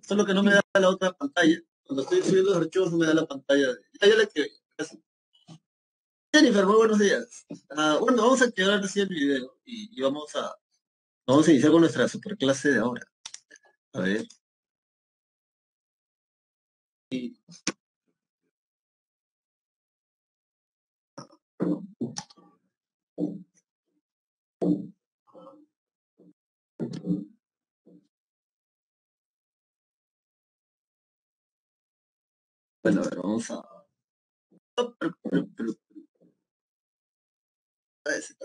solo que no me da la otra pantalla. Cuando estoy subiendo los archivos no me da la pantalla. Ya la activé. Jennifer, muy buenos días. Bueno, vamos a activar así el video y vamos a iniciar con nuestra superclase de ahora. A ver. Bueno, a ver, vamos a... Tal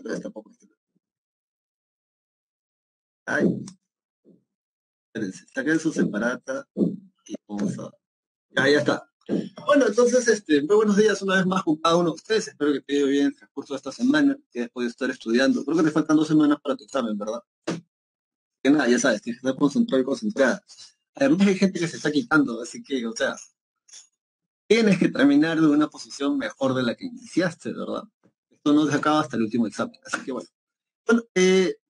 vez tampoco. Ay, espérense, saquen su separata y vamos a... Ya está. Bueno, entonces, muy buenos días una vez más con cada uno de ustedes. Espero que te haya ido bien el transcurso de esta semana, que hayas podido estar estudiando. Creo que te faltan 2 semanas para tu examen, ¿verdad? Que nada, ya sabes, tienes que estar concentrado y concentrada. Además hay gente que se está quitando, así que, o sea, tienes que terminar de una posición mejor de la que iniciaste, ¿verdad? Esto no se acaba hasta el último examen, así que bueno. Bueno,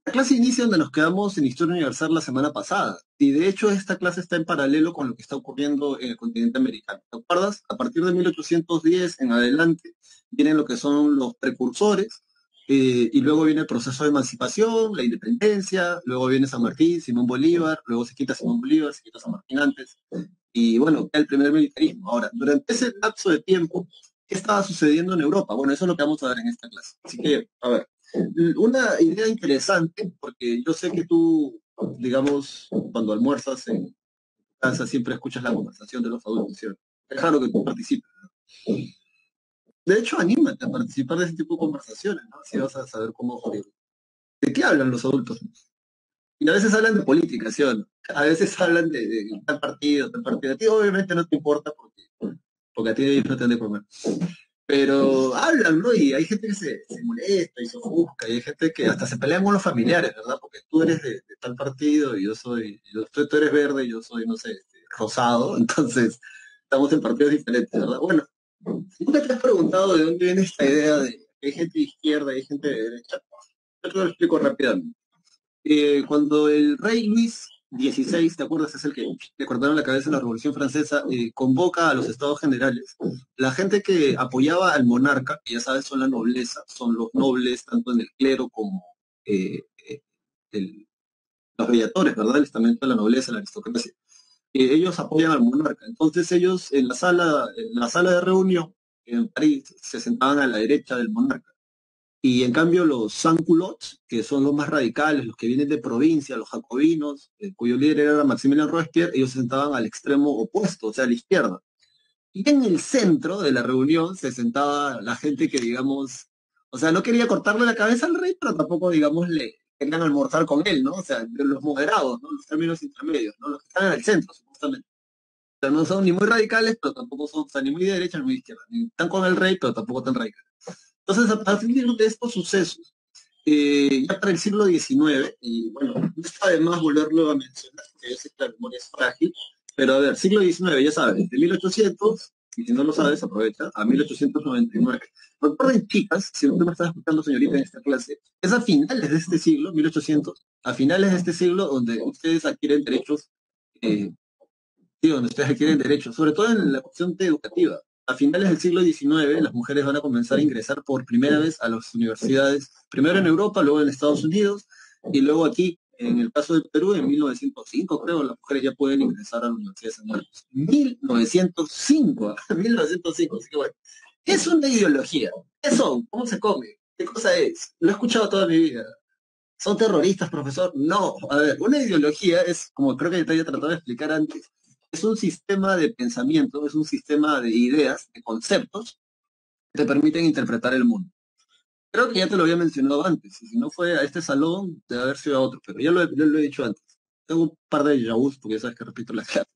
la clase inicia donde nos quedamos en Historia Universal la semana pasada, y de hecho esta clase está en paralelo con lo que está ocurriendo en el continente americano. ¿Te acuerdas? A partir de 1810 en adelante vienen lo que son los precursores, y luego viene el proceso de emancipación, la independencia, luego viene San Martín, Simón Bolívar, luego se quita Simón Bolívar, se quita San Martín antes, y bueno, el primer militarismo. Ahora, durante ese lapso de tiempo, ¿qué estaba sucediendo en Europa? Bueno, eso es lo que vamos a ver en esta clase. Así que, a ver. Una idea interesante, porque yo sé que tú, digamos, cuando almuerzas en casa siempre escuchas la conversación de los adultos, ¿cierto? Es raro que tú participes. De hecho, anímate a participar de ese tipo de conversaciones, ¿no? Así vas a saber de qué hablan los adultos. Y a veces hablan de política, ¿sí o no? A veces hablan de tal partido, tal partido. A ti obviamente no te importa porque a ti ellos no te han de comer. Pero hablan, ¿no? Y hay gente que se molesta y se ofusca, y hay gente que hasta se pelean con los familiares, ¿verdad? Porque tú eres de tal partido y tú eres verde y yo soy, no sé, rosado, entonces estamos en partidos diferentes, ¿verdad? Bueno, ¿nunca te has preguntado de dónde viene esta idea de que hay gente de izquierda y hay gente de derecha? Yo te lo explico rápidamente. Cuando el rey Luis XVI, ¿te acuerdas? Es el que le cortaron la cabeza en la Revolución Francesa, convoca a los estados generales. La gente que apoyaba al monarca, que ya sabes son la nobleza, son los nobles tanto en el clero como eh, eh, el- los bellatores, ¿verdad? El estamento de la nobleza, la aristocracia. Ellos apoyan al monarca. Entonces ellos en la sala de reunión en París se sentaban a la derecha del monarca. Y en cambio los sans-culottes, que son los más radicales, los que vienen de provincia, los jacobinos, cuyo líder era Maximilien Robespierre, ellos se sentaban al extremo opuesto, o sea, a la izquierda. Y en el centro de la reunión se sentaba la gente que, digamos, o sea, no quería cortarle la cabeza al rey, pero tampoco, digamos, le querían almorzar con él, ¿no? O sea, de los moderados, ¿no? Los términos intermedios, ¿no? Los que están en el centro, supuestamente. O sea, no son ni muy radicales, pero tampoco son, o sea, ni muy de derecha ni muy de izquierda. Ni están con el rey, pero tampoco tan radicales. Entonces, a partir de estos sucesos, ya para el siglo XIX, y bueno, no está de más volverlo a mencionar, porque yo sé que la memoria es frágil, pero a ver, siglo XIX, ya sabes, de 1800, y si no lo sabes, aprovecha, a 1899. Recuerden, chicas, si usted me está escuchando, señorita, en esta clase, es a finales de este siglo, 1800, a finales de este siglo, donde ustedes adquieren derechos, eh, sí, donde ustedes adquieren derechos, sobre todo en la cuestión educativa. A finales del siglo XIX, las mujeres van a comenzar a ingresar por primera vez a las universidades, primero en Europa, luego en Estados Unidos, y luego aquí, en el caso de Perú, en 1905, creo, las mujeres ya pueden ingresar a la Universidad de San Marcos. 1905, 1905, así que bueno. Es una ideología. ¿Qué son? ¿Cómo se come? ¿Qué cosa es? Lo he escuchado toda mi vida. ¿Son terroristas, profesor? No. A ver, una ideología es, como creo que te había tratado de explicar antes, es un sistema de pensamiento, es un sistema de ideas, de conceptos, que te permiten interpretar el mundo. Creo que ya te lo había mencionado antes, y si no fue a este salón, debe haber sido a otro, pero ya lo he dicho antes. Tengo un par de déjà vus, porque ya sabes que repito la clase.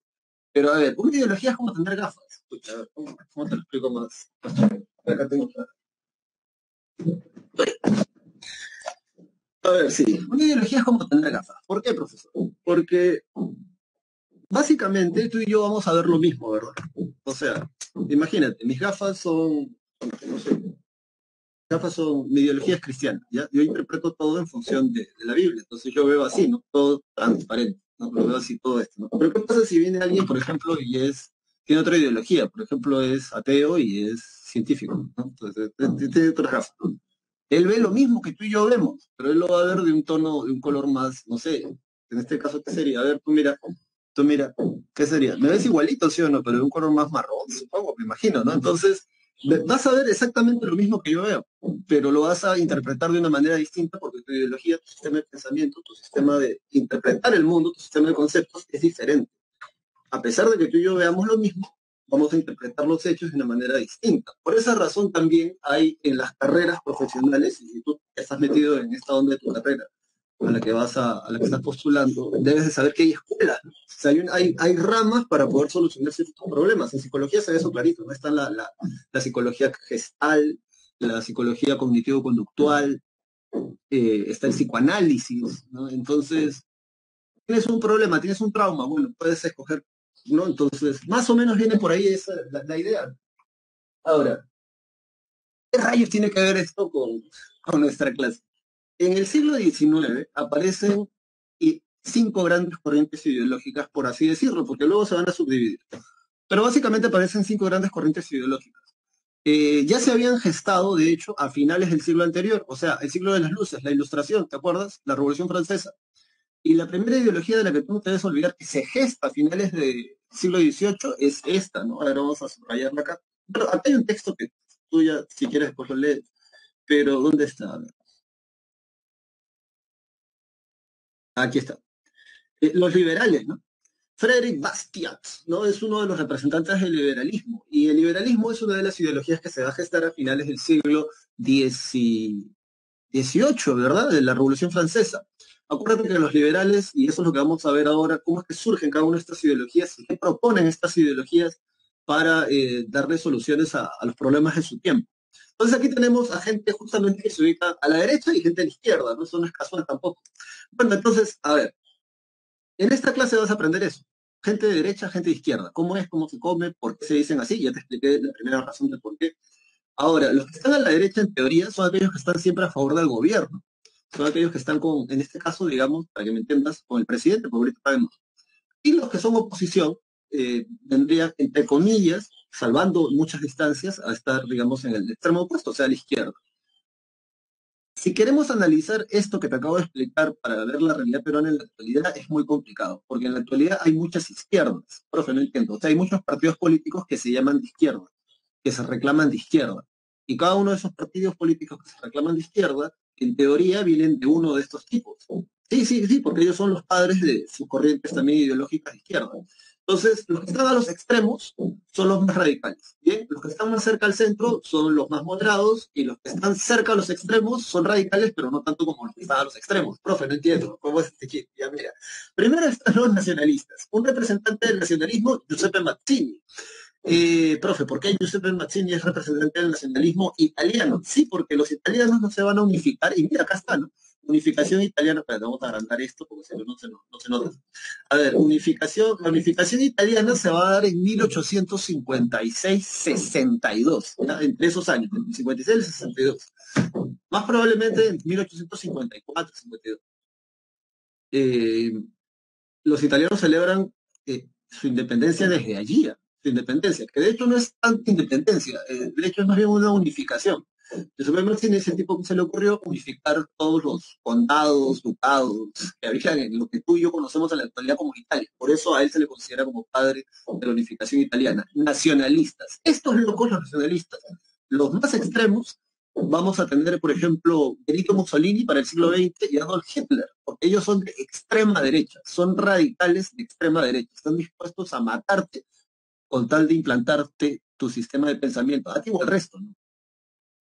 Pero a ver, una ideología es como tener gafas. Escucha, a ver, ¿cómo te lo explico más? Acá tengo otra. A ver, sí, una ideología es como tener gafas. ¿Por qué, profesor? Porque básicamente tú y yo vamos a ver lo mismo, ¿verdad? O sea, imagínate, mis gafas son, no sé, mi ideología es cristiana, ¿ya? Yo interpreto todo en función de la Biblia, entonces yo veo así, ¿no? Todo transparente. ¿no? Lo veo así todo esto, ¿no? Pero ¿qué pasa si viene alguien, por ejemplo, tiene otra ideología? Por ejemplo, es ateo y es científico, ¿no? Entonces, tiene otras gafas. Él ve lo mismo que tú y yo vemos, pero él lo va a ver de un tono, de un color más, no sé, en este caso, ¿qué sería? A ver, tú mira, ¿qué sería? Me ves igualito, ¿sí o no? Pero de un color más marrón, supongo, me imagino, ¿no? Entonces, vas a ver exactamente lo mismo que yo veo, pero lo vas a interpretar de una manera distinta porque tu ideología, tu sistema de pensamiento, tu sistema de interpretar el mundo, tu sistema de conceptos es diferente. A pesar de que tú y yo veamos lo mismo, vamos a interpretar los hechos de una manera distinta. Por esa razón también hay en las carreras profesionales, y si tú estás metido en esta onda de tu carrera, a la que estás postulando, debes de saber que hay escuelas, ¿no? O sea, hay ramas para poder solucionar ciertos problemas. En psicología se ve eso clarito, ¿no? Está la psicología gestal, la psicología cognitivo-conductual, está el psicoanálisis, ¿no? Entonces, tienes un problema, tienes un trauma, bueno, puedes escoger, ¿no? Entonces, más o menos viene por ahí la idea. Ahora, ¿qué rayos tiene que ver esto con nuestra clase? En el siglo XIX aparecen 5 grandes corrientes ideológicas, por así decirlo, porque luego se van a subdividir. Pero básicamente aparecen 5 grandes corrientes ideológicas. Ya se habían gestado, de hecho, a finales del siglo anterior, o sea, el siglo de las luces, la Ilustración, ¿te acuerdas? La Revolución Francesa. Y la primera ideología de la que tú no te debes olvidar que se gesta a finales del siglo XVIII es esta, ¿no? Ahora vamos a subrayarla acá. Pero acá hay un texto que tú ya, si quieres, después lo lees. Pero, ¿dónde está? Aquí está. Los liberales, ¿no? Frédéric Bastiat, ¿no? Es uno de los representantes del liberalismo. Y el liberalismo es una de las ideologías que se va a gestar a finales del siglo XVIII, ¿verdad? De la Revolución Francesa. Acuérdate que los liberales, y eso es lo que vamos a ver ahora, cómo es que surgen cada una de estas ideologías y qué proponen estas ideologías para darle soluciones a los problemas de su tiempo. Entonces aquí tenemos a gente justamente que se ubica a la derecha y gente a la izquierda, ¿no? Eso no es casual tampoco. Bueno, entonces, a ver, en esta clase vas a aprender eso. Gente de derecha, gente de izquierda. ¿Cómo es? ¿Cómo se come? ¿Por qué se dicen así? Ya te expliqué la primera razón de por qué. Ahora, los que están a la derecha, en teoría, son aquellos que están siempre a favor del gobierno. Son aquellos que están en este caso, digamos, para que me entiendas, con el presidente, porque ahorita sabemos. Y los que son oposición, vendrían, entre comillas, salvando muchas distancias, a estar, digamos, en el extremo opuesto, o sea, a la izquierda. Si queremos analizar esto que te acabo de explicar para ver la realidad peruana en la actualidad, es muy complicado, porque en la actualidad hay muchas izquierdas. Profe, no entiendo. O sea, hay muchos partidos políticos que se llaman de izquierda, que se reclaman de izquierda. Y cada uno de esos partidos políticos que se reclaman de izquierda, en teoría, vienen de uno de estos tipos. Sí, sí, sí, porque ellos son los padres de sus corrientes también ideológicas de izquierda. Entonces, los que están a los extremos son los más radicales. Bien, los que están más cerca al centro son los más moderados y los que están cerca a los extremos son radicales, pero no tanto como los que están a los extremos. Profe, no entiendo. ¿Cómo es este chip? Ya mira. Primero están los nacionalistas. Un representante del nacionalismo, Giuseppe Mazzini. Profe, ¿por qué Giuseppe Mazzini es representante del nacionalismo italiano? Sí, porque los italianos no se van a unificar, y mira, acá está, ¿no? Unificación italiana, pero vamos a agrandar esto porque si no, no se nota. A ver, la unificación italiana se va a dar en 1856-62, entre esos años, entre el 56 y el 62. Más probablemente en 1854-52. Eh, los italianos celebran su independencia desde allí, su independencia, que de hecho no es tanta independencia, de hecho es más bien una unificación. Giuseppe Mazzini es el tipo que se le ocurrió unificar todos los condados, ducados que había en lo que tú y yo conocemos en la actualidad como Italia. Por eso a él se le considera como padre de la unificación italiana. Nacionalistas. Estos locos, los nacionalistas, los más extremos, vamos a tener, por ejemplo, Benito Mussolini para el siglo XX y Adolf Hitler, porque ellos son de extrema derecha, son radicales de extrema derecha, están dispuestos a matarte con tal de implantarte tu sistema de pensamiento, a ti o al resto, ¿no?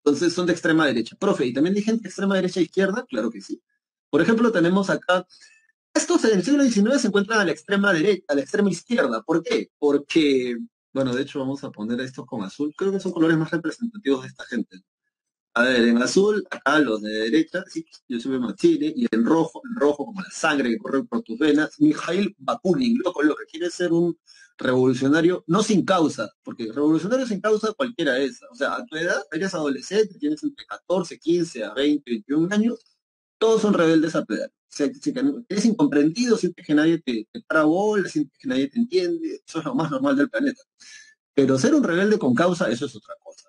Entonces son de extrema derecha. Profe, ¿y también hay gente de extrema derecha e izquierda? Claro que sí. Por ejemplo, tenemos acá, estos en el siglo XIX se encuentran a la extrema derecha, a la extrema izquierda. ¿Por qué? Porque, bueno, de hecho vamos a poner estos con azul, creo que son colores más representativos de esta gente. A ver, en azul, acá los de derecha, sí, yo soy Mazzini, y en rojo como la sangre que corre por tus venas, Mikhail Bakunin, loco, lo que quiere ser un revolucionario, no sin causa, porque revolucionario sin causa cualquiera es, o sea, a tu edad, eres adolescente, tienes entre 14, 15 a 20, 21 años, Todos son rebeldes a pedal. Eres incomprendido, sientes que nadie te para bola, sientes que nadie te entiende, eso es lo más normal del planeta. Pero ser un rebelde con causa, eso es otra cosa.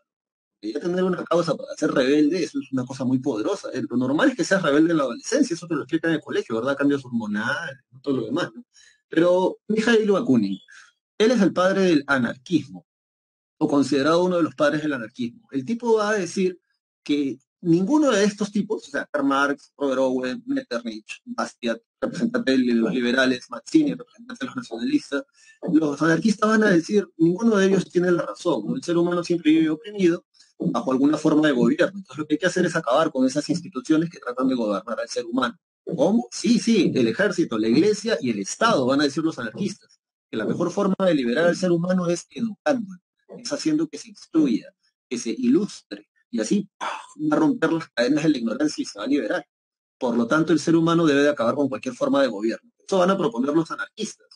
Y ya tener una causa para ser rebelde, eso es una cosa muy poderosa. Lo normal es que seas rebelde en la adolescencia, eso te lo explican en el colegio, ¿verdad? Cambios hormonales, todo lo demás, ¿no? Pero Mikhail Bakunin, él es el padre del anarquismo, o considerado uno de los padres del anarquismo. El tipo va a decir que ninguno de estos tipos, o sea, Karl Marx, Robert Owen, Metternich, Bastiat, representante de los liberales, Mazzini, representante de los nacionalistas, los anarquistas van a decir, ninguno de ellos tiene la razón, ¿no? El ser humano siempre vive oprimido bajo alguna forma de gobierno. Entonces lo que hay que hacer es acabar con esas instituciones que tratan de gobernar al ser humano. ¿Cómo? Sí, sí, el ejército, la iglesia y el Estado, van a decir los anarquistas, que la mejor forma de liberar al ser humano es educándolo, es haciendo que se instruya, que se ilustre, y así va a romper las cadenas de la ignorancia y se va a liberar. Por lo tanto, el ser humano debe de acabar con cualquier forma de gobierno. Eso van a proponer los anarquistas.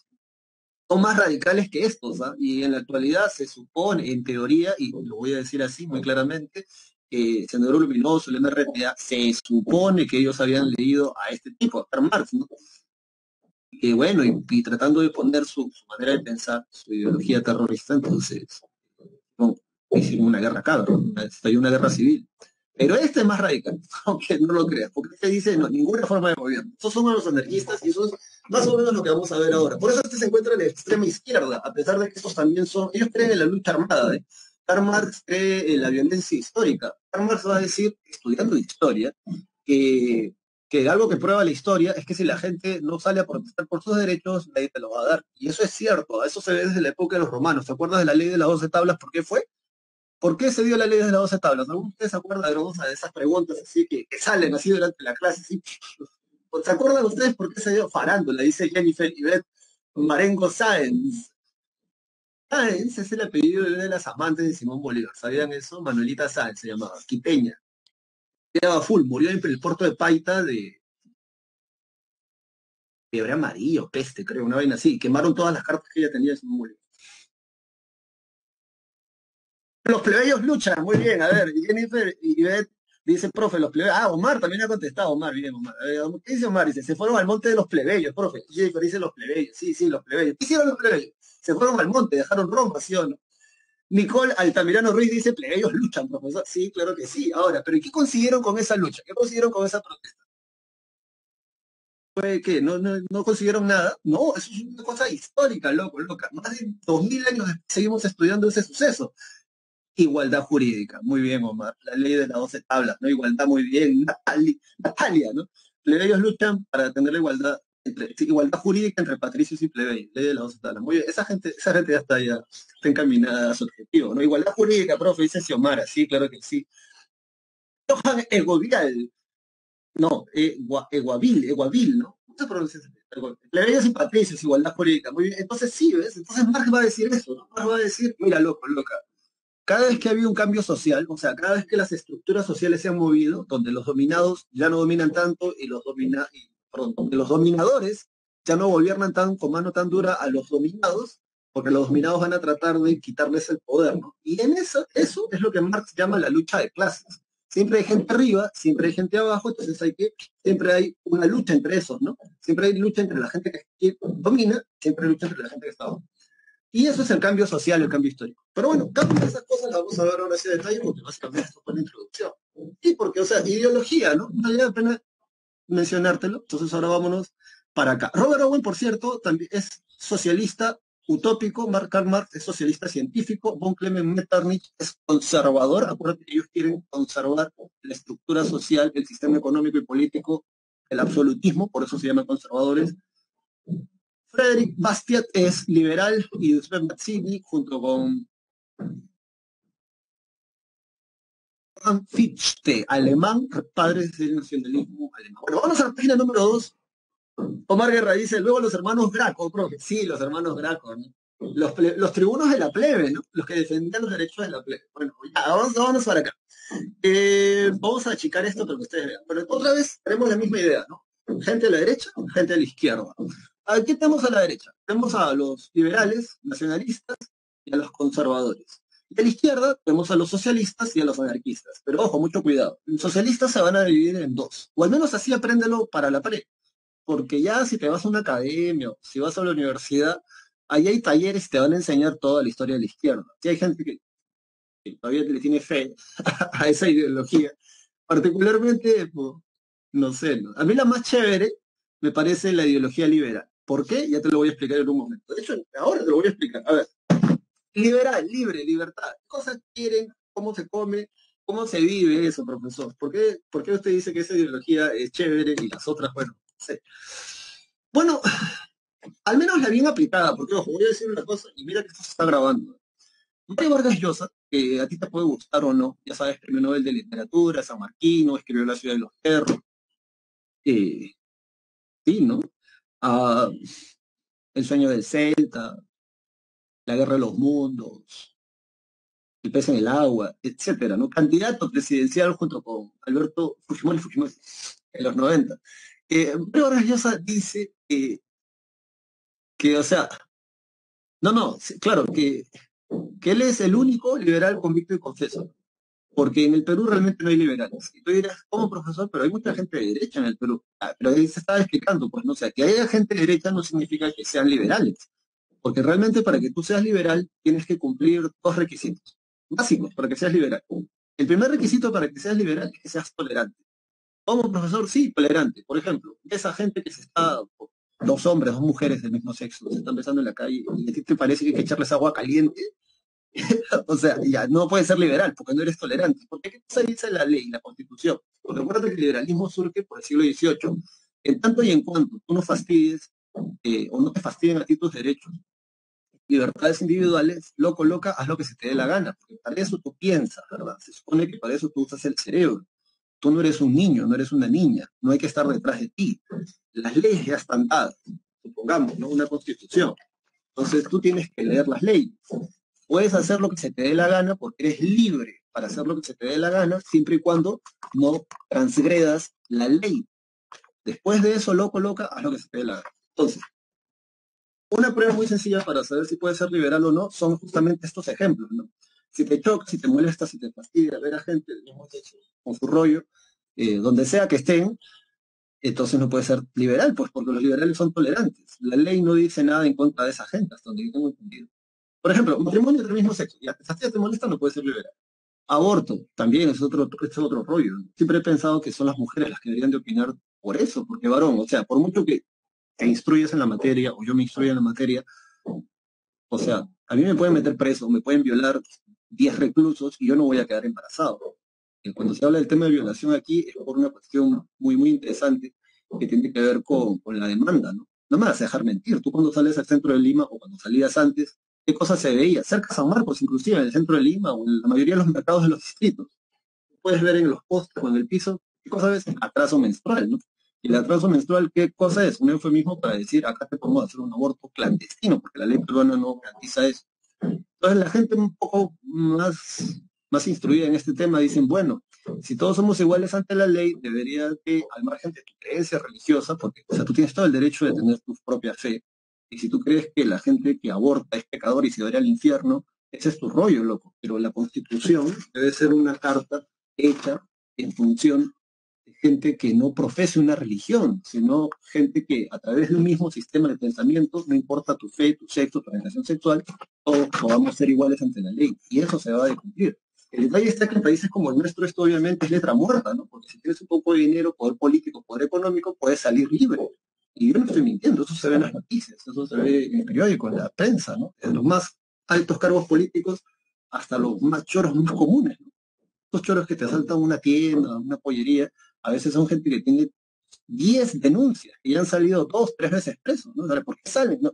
Son más radicales que estos, ¿ah? Y en la actualidad se supone, en teoría, y lo voy a decir así muy claramente, que Sendero Luminoso, el MRTA, se supone que ellos habían leído a este tipo, a Karl Marx, ¿no? Que bueno, y tratando de poner su manera de pensar, su ideología terrorista, entonces no, hicieron una guerra cabra, estalló una guerra civil. Pero este es más radical, aunque no lo creas, porque este dice, no, ninguna forma de gobierno. Estos son los anarquistas y eso es más o menos lo que vamos a ver ahora. Por eso este se encuentra en la extrema izquierda, a pesar de que estos también son, ellos creen en la lucha armada, ¿eh? Karl Marx cree en la violencia histórica. Karl Marx va a decir, estudiando historia, que, que algo que prueba la historia es que si la gente no sale a protestar por sus derechos, nadie te lo va a dar. Y eso es cierto, eso se ve desde la época de los romanos. ¿Te acuerdas de la ley de las 12 tablas? ¿Por qué fue? ¿Por qué se dio la ley de las 12 tablas? ¿Alguno de ustedes se acuerda de esas preguntas así que salen así durante la clase? Así? ¿Se acuerdan ustedes por qué se dio farándula? Dice Jennifer Yvette Marengo Sáenz. Sáenz es el apellido de una de las amantes de Simón Bolívar. ¿Sabían eso? Manuelita Sáenz se llamaba, quiteña. Era full, murió en el puerto de Paita de fiebre amarilla o peste, creo, una vaina así. Quemaron todas las cartas que ella tenía de Simón Bolívar. Los plebeyos luchan, muy bien, a ver, Jennifer y Ivette dice, profe, los plebeyos, Omar también ha contestado, Omar, bien, Omar. ¿Qué dice Omar? Dice, se fueron al monte de los plebeyos, profe. Jennifer dice los plebeyos, sí, sí, los plebeyos. ¿Qué hicieron los plebeyos? Se fueron al monte, dejaron Roma, ¿sí o no? Nicole Altamirano Ruiz dice, plebeyos luchan, profesor. Sí, claro que sí. Ahora, ¿pero qué consiguieron con esa lucha? ¿Qué consiguieron con esa protesta? ¿Fue que no consiguieron nada? No, eso es una cosa histórica, loco, loca. Más de 2000 años después seguimos estudiando ese suceso. Igualdad jurídica, muy bien, Omar. La ley de las 12 tablas, ¿no? Igualdad, muy bien. Natalia, ¿no? Plebeyos luchan para tener la igualdad, sí, igualdad jurídica entre patricios y plebeyos. Ley de las 12 tablas. Muy bien, esa gente está encaminada a su objetivo, ¿no? Igualdad jurídica, profe, dice Xiomara, sí, claro que sí. Johan Egovial, no, Eguavil, ¿no? ¿Cómo se pronuncia ese? Plebeyos y patricios, igualdad jurídica, muy bien. Entonces sí, ¿ves? Entonces Marx va a decir eso, ¿no? Marx va a decir, mira, loco, loca. Cada vez que ha habido un cambio social, o sea, cada vez que las estructuras sociales se han movido, donde los dominados ya no dominan tanto y donde los dominadores ya no gobiernan con mano tan dura a los dominados, porque los dominados van a tratar de quitarles el poder, ¿no? Y en eso es lo que Marx llama la lucha de clases. Siempre hay gente arriba, siempre hay gente abajo, entonces siempre hay una lucha entre esos, ¿no? Siempre hay lucha entre la gente que domina, siempre hay lucha entre la gente que está abajo. Y eso es el cambio social, el cambio histórico. Pero bueno, cada una de esas cosas las vamos a ver ahora así de detalle, porque básicamente esto fue la introducción. Sí, porque, o sea, ideología, ¿no? No vale la pena mencionártelo. Entonces ahora vámonos para acá. Robert Owen, por cierto, también es socialista utópico. Karl Marx es socialista científico. Von Clement Metternich es conservador. Acuérdate que ellos quieren conservar la estructura social, el sistema económico y político, el absolutismo, por eso se llaman conservadores. Frederick Bastiat es liberal y Giuseppe Mazzini, junto con Fichte, alemán, padres del nacionalismo alemán. Bueno, vamos a la página número 2. Omar Guerra dice, luego los hermanos Graco, profe. Sí, los hermanos Graco, ¿no? Los tribunos de la plebe, ¿no? Los que defendían los derechos de la plebe. Bueno, ya, vámonos para acá. Vamos a achicar esto para que ustedes vean. Pero otra vez tenemos la misma idea, ¿no? Gente a la derecha, gente a la izquierda. Aquí tenemos a la derecha. Tenemos a los liberales, nacionalistas y a los conservadores. De la izquierda tenemos a los socialistas y a los anarquistas. Pero ojo, mucho cuidado. Los socialistas se van a dividir en dos. O al menos así apréndelo para la pared. Porque ya si te vas a una academia o si vas a la universidad, ahí hay talleres y te van a enseñar toda la historia de la izquierda. Y hay gente que todavía le tiene fe a esa ideología. Particularmente, pues, no sé, ¿no? A mí la más chévere me parece la ideología liberal. ¿Por qué? Ya te lo voy a explicar en un momento. De hecho, ahora te lo voy a explicar. A ver, liberal, libre, libertad. ¿Qué cosas quieren? ¿Cómo se come? ¿Cómo se vive eso, profesor? Por qué usted dice que esa ideología es chévere y las otras, bueno, no sé? Bueno, al menos la bien aplicada, porque ojo, voy a decir una cosa y mira que esto se está grabando. Mario Vargas Llosa, que a ti te puede gustar o no, ya sabes, premio Nobel de Literatura, San Marquino, escribió La ciudad de los perros, eh, sí, ¿no? Ah, El sueño del Celta, La guerra de los mundos, El pez en el agua, etcétera, ¿no? Candidato presidencial junto con Alberto Fujimori en los 90. Mario Vargas Llosa dice o sea, no, no, sí, claro, que él es el único liberal convicto y confeso. Porque en el Perú realmente no hay liberales. Y tú dirás, ¿cómo, profesor? Pero hay mucha gente de derecha en el Perú. Pero ahí se estaba explicando, pues, no sé, que haya gente de derecha no significa que sean liberales. Porque realmente para que tú seas liberal tienes que cumplir dos requisitos básicos para que seas liberal. El primer requisito para que seas liberal es que seas tolerante. ¿Cómo, profesor? Sí, tolerante. Por ejemplo, esa gente que se está, dos hombres, dos mujeres del mismo sexo, se están besando en la calle y a ti te parece que hay que echarles agua caliente. O sea, ya no puedes ser liberal porque no eres tolerante. Porque ¿qué cosa dice la ley, la constitución? Porque recuerda que el liberalismo surge por el siglo XVIII. En tanto y en cuanto tú no fastidies o no te fastidien a ti tus derechos, libertades individuales, loco, loca, haz lo que se te dé la gana. Porque para eso tú piensas, ¿verdad? Se supone que para eso tú usas el cerebro. Tú no eres un niño, no eres una niña. No hay que estar detrás de ti. Las leyes ya están dadas. Supongamos, ¿no? Una constitución. Entonces tú tienes que leer las leyes. Puedes hacer lo que se te dé la gana porque eres libre para hacer lo que se te dé la gana siempre y cuando no transgredas la ley. Después de eso, loco, loca, haz lo que se te dé la gana. Entonces, una prueba muy sencilla para saber si puedes ser liberal o no son justamente estos ejemplos, ¿no? Si te choca, si te molesta, si te fastidia ver a gente del mismo sexo con su rollo, donde sea que estén, entonces no puedes ser liberal, pues porque los liberales son tolerantes. La ley no dice nada en contra de esa gente, hasta donde yo tengo entendido. Por ejemplo, matrimonio del mismo sexo. Ya, si te molesta, no puede ser liberal. Aborto, también es otro rollo. Siempre he pensado que son las mujeres las que deberían de opinar por eso, porque varón, o sea, por mucho que te instruyas en la materia, o yo me instruya en la materia, o sea, a mí me pueden meter preso, me pueden violar 10 reclusos y yo no voy a quedar embarazado. Cuando se habla del tema de violación aquí es por una cuestión muy, muy interesante que tiene que ver con la demanda, ¿no? No me vas a dejar mentir. Tú cuando sales al centro de Lima o cuando salías antes, ¿qué cosa se veía? Cerca de San Marcos, inclusive, en el centro de Lima o en la mayoría de los mercados de los distritos. Puedes ver en los postes o en el piso, ¿qué cosa ves? Atraso menstrual, ¿no? Y el atraso menstrual, ¿qué cosa es? Un eufemismo para decir, acá te podemos hacer un aborto clandestino, porque la ley peruana no garantiza eso. Entonces la gente un poco más instruida en este tema dicen, bueno, si todos somos iguales ante la ley, debería que, al margen de tu creencia religiosa, porque o sea, tú tienes todo el derecho de tener tu propia fe, y si tú crees que la gente que aborta es pecador y se va a ir al infierno, ese es tu rollo, loco. Pero la Constitución debe ser una carta hecha en función de gente que no profese una religión, sino gente que a través de un mismo sistema de pensamiento, no importa tu fe, tu sexo, tu orientación sexual, todos podamos ser iguales ante la ley. Y eso se va a cumplir. El detalle está que en países como el nuestro esto obviamente es letra muerta, ¿no? Porque si tienes un poco de dinero, poder político, poder económico, puedes salir libre. Y yo no estoy mintiendo, eso se ve en las noticias, eso se ve en el periódico, en la prensa, ¿no? De los más altos cargos políticos hasta los más choros más comunes, ¿no? Estos choros que te asaltan una tienda, una pollería, a veces son gente que tiene 10 denuncias y han salido 2, 3 veces presos, ¿no? ¿Por qué salen? ¿No?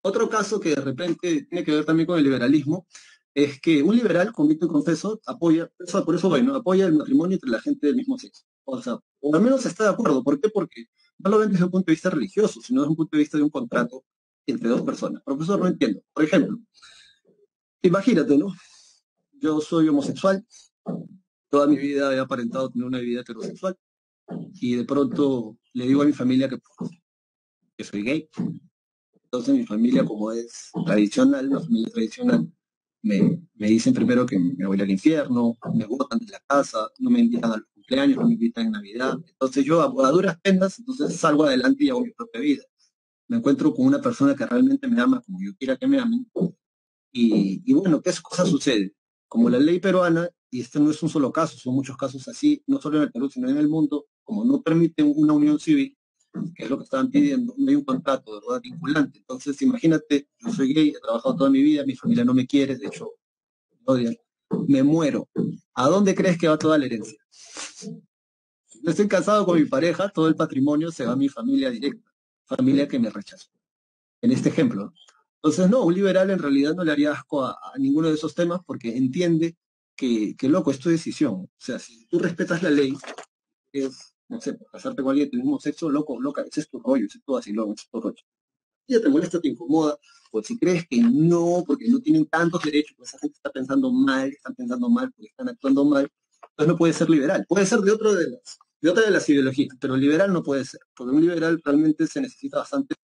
Otro caso que de repente tiene que ver también con el liberalismo es que un liberal convicto y confeso apoya, por eso bueno, apoya el matrimonio entre la gente del mismo sexo. O sea, o al menos está de acuerdo. ¿Por qué? Porque no lo ven desde un punto de vista religioso, sino desde un punto de vista de un contrato entre dos personas. Profesor, no entiendo. Por ejemplo, imagínate, ¿no? Yo soy homosexual, toda mi vida he aparentado tener una vida heterosexual y de pronto le digo a mi familia que soy gay. Entonces mi familia, como es tradicional, una familia tradicional, me dicen primero que me voy al infierno, me botan de la casa, no me invitan a los cumpleaños, no me invitan en Navidad. Entonces yo a duras penas, entonces salgo adelante y hago mi propia vida. Me encuentro con una persona que realmente me ama como yo quiera que me amen. Y bueno, ¿qué cosa sucede? Como la ley peruana, y este no es un solo caso, son muchos casos así, no solo en el Perú, sino en el mundo, como no permite una unión civil, que es lo que estaban pidiendo, no hay un contrato, ¿verdad?, vinculante. Entonces, imagínate, yo soy gay, he trabajado toda mi vida, mi familia no me quiere, de hecho, me odian, me muero. ¿A dónde crees que va toda la herencia? Yo estoy casado con mi pareja, todo el patrimonio se va a mi familia directa, familia que me rechazó, en este ejemplo, ¿no? Entonces, no, un liberal en realidad no le haría asco a ninguno de esos temas porque entiende loco, es tu decisión. O sea, si tú respetas la ley, es, no sé, casarte con alguien del mismo sexo, loco, loca, ese es tu rollo, ese es tu vacilón, ese es tu rollo. Si ya te molesta, te incomoda, o si crees que no, porque no tienen tantos derechos, pues esa gente está pensando mal, están pensando mal porque están actuando mal, entonces no puede ser liberal. Puede ser de otra de las ideologías, pero liberal no puede ser, porque un liberal realmente se necesita bastante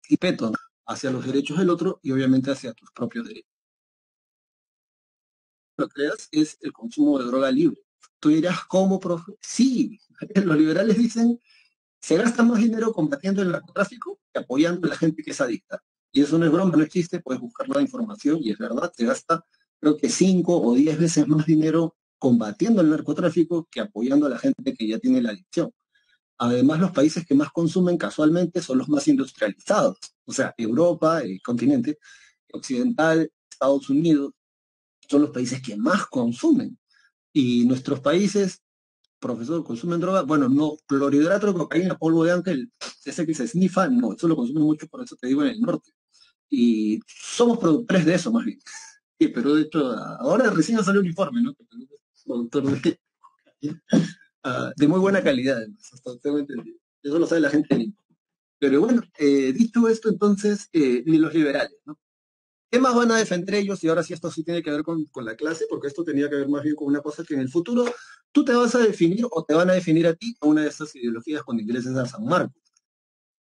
respeto hacia los derechos del otro y obviamente hacia tus propios derechos. Lo que creas es el consumo de droga libre. Tú dirás, ¿cómo, profe? Sí, los liberales dicen se gasta más dinero combatiendo el narcotráfico que apoyando a la gente que es adicta. Y eso no es broma, no es chiste, puedes buscar la información y es verdad, se gasta creo que 5 o 10 veces más dinero combatiendo el narcotráfico que apoyando a la gente que ya tiene la adicción. Además, los países que más consumen casualmente son los más industrializados, o sea, Europa, el continente occidental, Estados Unidos, son los países que más consumen. Y nuestros países, profesor, consumen droga, bueno, no, clorhidrato de cocaína, polvo de ángel, ese que se snifa, no, eso lo consumen mucho, por eso te digo, en el norte. Y somos productores de eso, más bien. Sí, pero de hecho, ahora recién salió un informe, ¿no? Que Perú es productor de muy buena calidad, además, hasta tengo entendido. Eso lo sabe la gente de Lima. Pero bueno, dicho esto, entonces, ni los liberales, ¿no? ¿Qué más van a defender ellos? Y ahora sí, esto sí tiene que ver con la clase, porque esto tenía que ver más bien con una cosa que en el futuro tú te vas a definir o te van a definir a ti a una de estas ideologías cuando ingreses a San Marcos.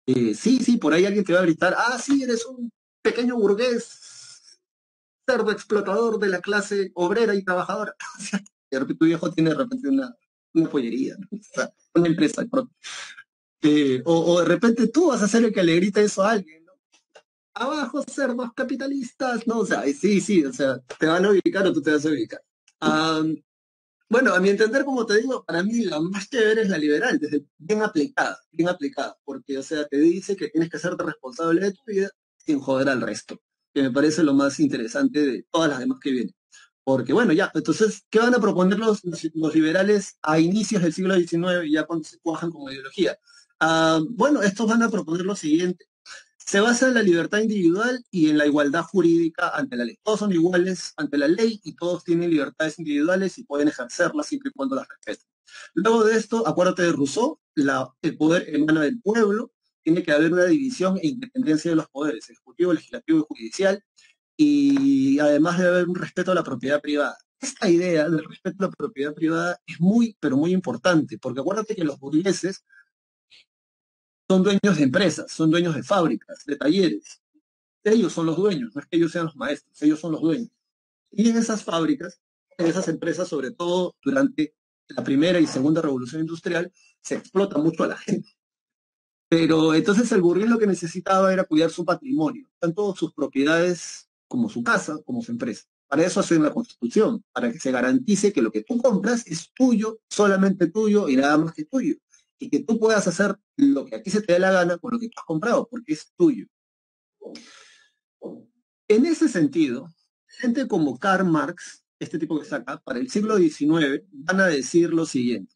Sí, sí, por ahí alguien te va a gritar, ah, sí, eres un pequeño burgués, cerdo explotador de la clase obrera y trabajadora. O sea, de repente tu viejo tiene de repente una pollería, ¿no? O sea, una empresa. O de repente tú vas a ser el que le grita eso a alguien, ¿no? Abajo, cerdos capitalistas, ¿no? O sea, sí, sí, o sea, te van a ubicar o tú te vas a ubicar. Am, bueno, a mi entender, como te digo, para mí la más chévere es la liberal, desde bien aplicada, porque, o sea, te dice que tienes que hacerte responsable de tu vida sin joder al resto, que me parece lo más interesante de todas las demás que vienen. Porque, bueno, ya, entonces, ¿qué van a proponer los liberales a inicios del siglo XIX, ya cuando se cuajan como ideología? Bueno, estos van a proponer lo siguiente. Se basa en la libertad individual y en la igualdad jurídica ante la ley. Todos son iguales ante la ley y todos tienen libertades individuales y pueden ejercerlas siempre y cuando las respeten. Luego de esto, acuérdate de Rousseau, el poder emana del pueblo, tiene que haber una división e independencia de los poderes, ejecutivo, legislativo y judicial, y además debe haber un respeto a la propiedad privada. Esta idea del respeto a la propiedad privada es muy, pero muy importante, porque acuérdate que los burgueses son dueños de empresas, son dueños de fábricas, de talleres. Ellos son los dueños, no es que ellos sean los maestros, ellos son los dueños. Y en esas fábricas, en esas empresas, sobre todo durante la primera y segunda revolución industrial, se explota mucho a la gente. Pero entonces el burgués lo que necesitaba era cuidar su patrimonio, tanto sus propiedades como su casa, como su empresa. Para eso hacen la Constitución, para que se garantice que lo que tú compras es tuyo, solamente tuyo y nada más que tuyo. Y que tú puedas hacer lo que aquí se te dé la gana con lo que tú has comprado, porque es tuyo. En ese sentido, gente como Karl Marx, este tipo que está acá, para el siglo XIX, van a decir lo siguiente.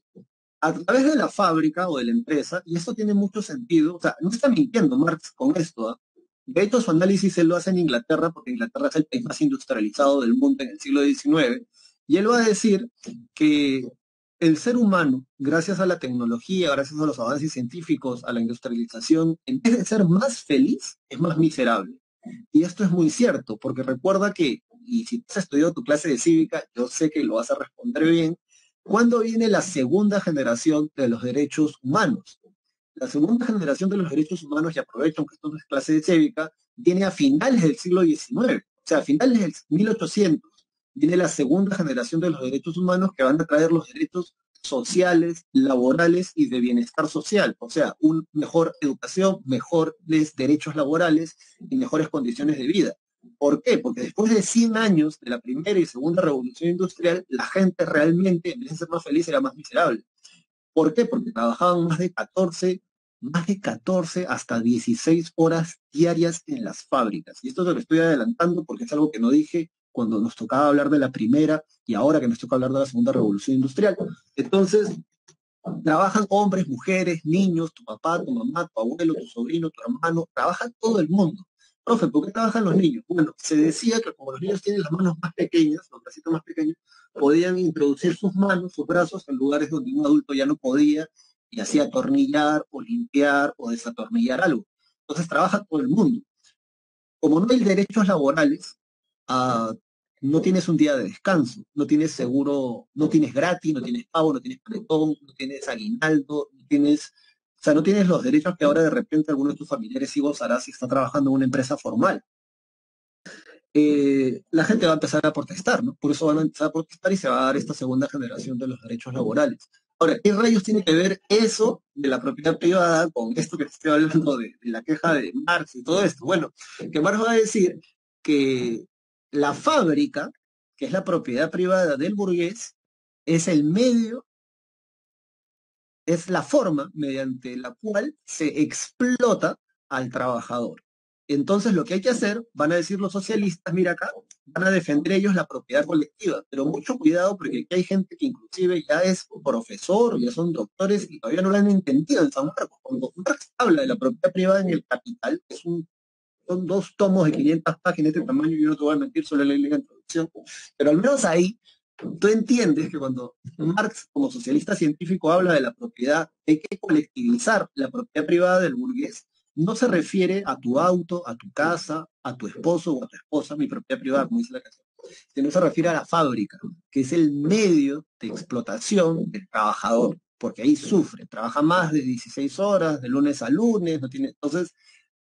A través de la fábrica o de la empresa, y esto tiene mucho sentido, o sea, no está mintiendo Marx con esto, ¿ah? De hecho, su análisis él lo hace en Inglaterra, porque Inglaterra es el país más industrializado del mundo en el siglo XIX, y él va a decir que el ser humano, gracias a la tecnología, gracias a los avances científicos, a la industrialización, en vez de ser más feliz, es más miserable. Y esto es muy cierto, porque recuerda que, y si has estudiado tu clase de cívica, yo sé que lo vas a responder bien, ¿cuándo viene la segunda generación de los derechos humanos? La segunda generación de los derechos humanos, y aprovecho que esto no es clase de cívica, viene a finales del siglo XIX. O sea, a finales del 1800 viene la segunda generación de los derechos humanos que van a traer los derechos sociales, laborales y de bienestar social. O sea, una mejor educación, mejores derechos laborales y mejores condiciones de vida. ¿Por qué? Porque después de 100 años de la primera y segunda revolución industrial, la gente realmente, en vez de ser más feliz, era más miserable. ¿Por qué? Porque trabajaban más de 14 hasta 16 horas diarias en las fábricas. Y esto te lo estoy adelantando porque es algo que no dije cuando nos tocaba hablar de la primera y ahora que nos toca hablar de la segunda revolución industrial. Entonces, trabajan hombres, mujeres, niños, tu papá, tu mamá, tu abuelo, tu sobrino, tu hermano, trabaja todo el mundo. Profe, ¿por qué trabajan los niños? Bueno, se decía que como los niños tienen las manos más pequeñas, los bracitos más pequeños, podían introducir sus manos, sus brazos en lugares donde un adulto ya no podía y hacía atornillar o limpiar o desatornillar algo. Entonces trabaja todo el mundo. Como no hay derechos laborales, ah, no tienes un día de descanso, no tienes seguro, no tienes gratis, no tienes pago, no tienes paletón, no tienes aguinaldo, no tienes, o sea, no tienes los derechos que ahora de repente alguno de tus familiares sí gozará si está trabajando en una empresa formal. La gente va a empezar a protestar, ¿no? Por eso van a empezar a protestar y se va a dar esta segunda generación de los derechos laborales. Ahora, ¿qué rayos tiene que ver eso de la propiedad privada con esto que te estoy hablando de la queja de Marx y todo esto? Bueno, que Marx va a decir que la fábrica, que es la propiedad privada del burgués, es el medio, es la forma mediante la cual se explota al trabajador. Entonces lo que hay que hacer, van a decir los socialistas, mira acá, van a defender ellos la propiedad colectiva, pero mucho cuidado porque aquí hay gente que inclusive ya es profesor, ya son doctores y todavía no lo han entendido en San Marcos. Cuando Marx habla de la propiedad privada en el Capital, son 2 tomos de 500 páginas de este tamaño, yo no te voy a mentir, solo leí la introducción, pero al menos ahí tú entiendes que cuando Marx, como socialista científico, habla de la propiedad, hay que colectivizar la propiedad privada del burgués. No se refiere a tu auto, a tu casa, a tu esposo o a tu esposa, mi propiedad privada, como dice la canción, sino se refiere a la fábrica, que es el medio de explotación del trabajador, porque ahí sufre, trabaja más de 16 horas, de lunes a lunes, no tiene, entonces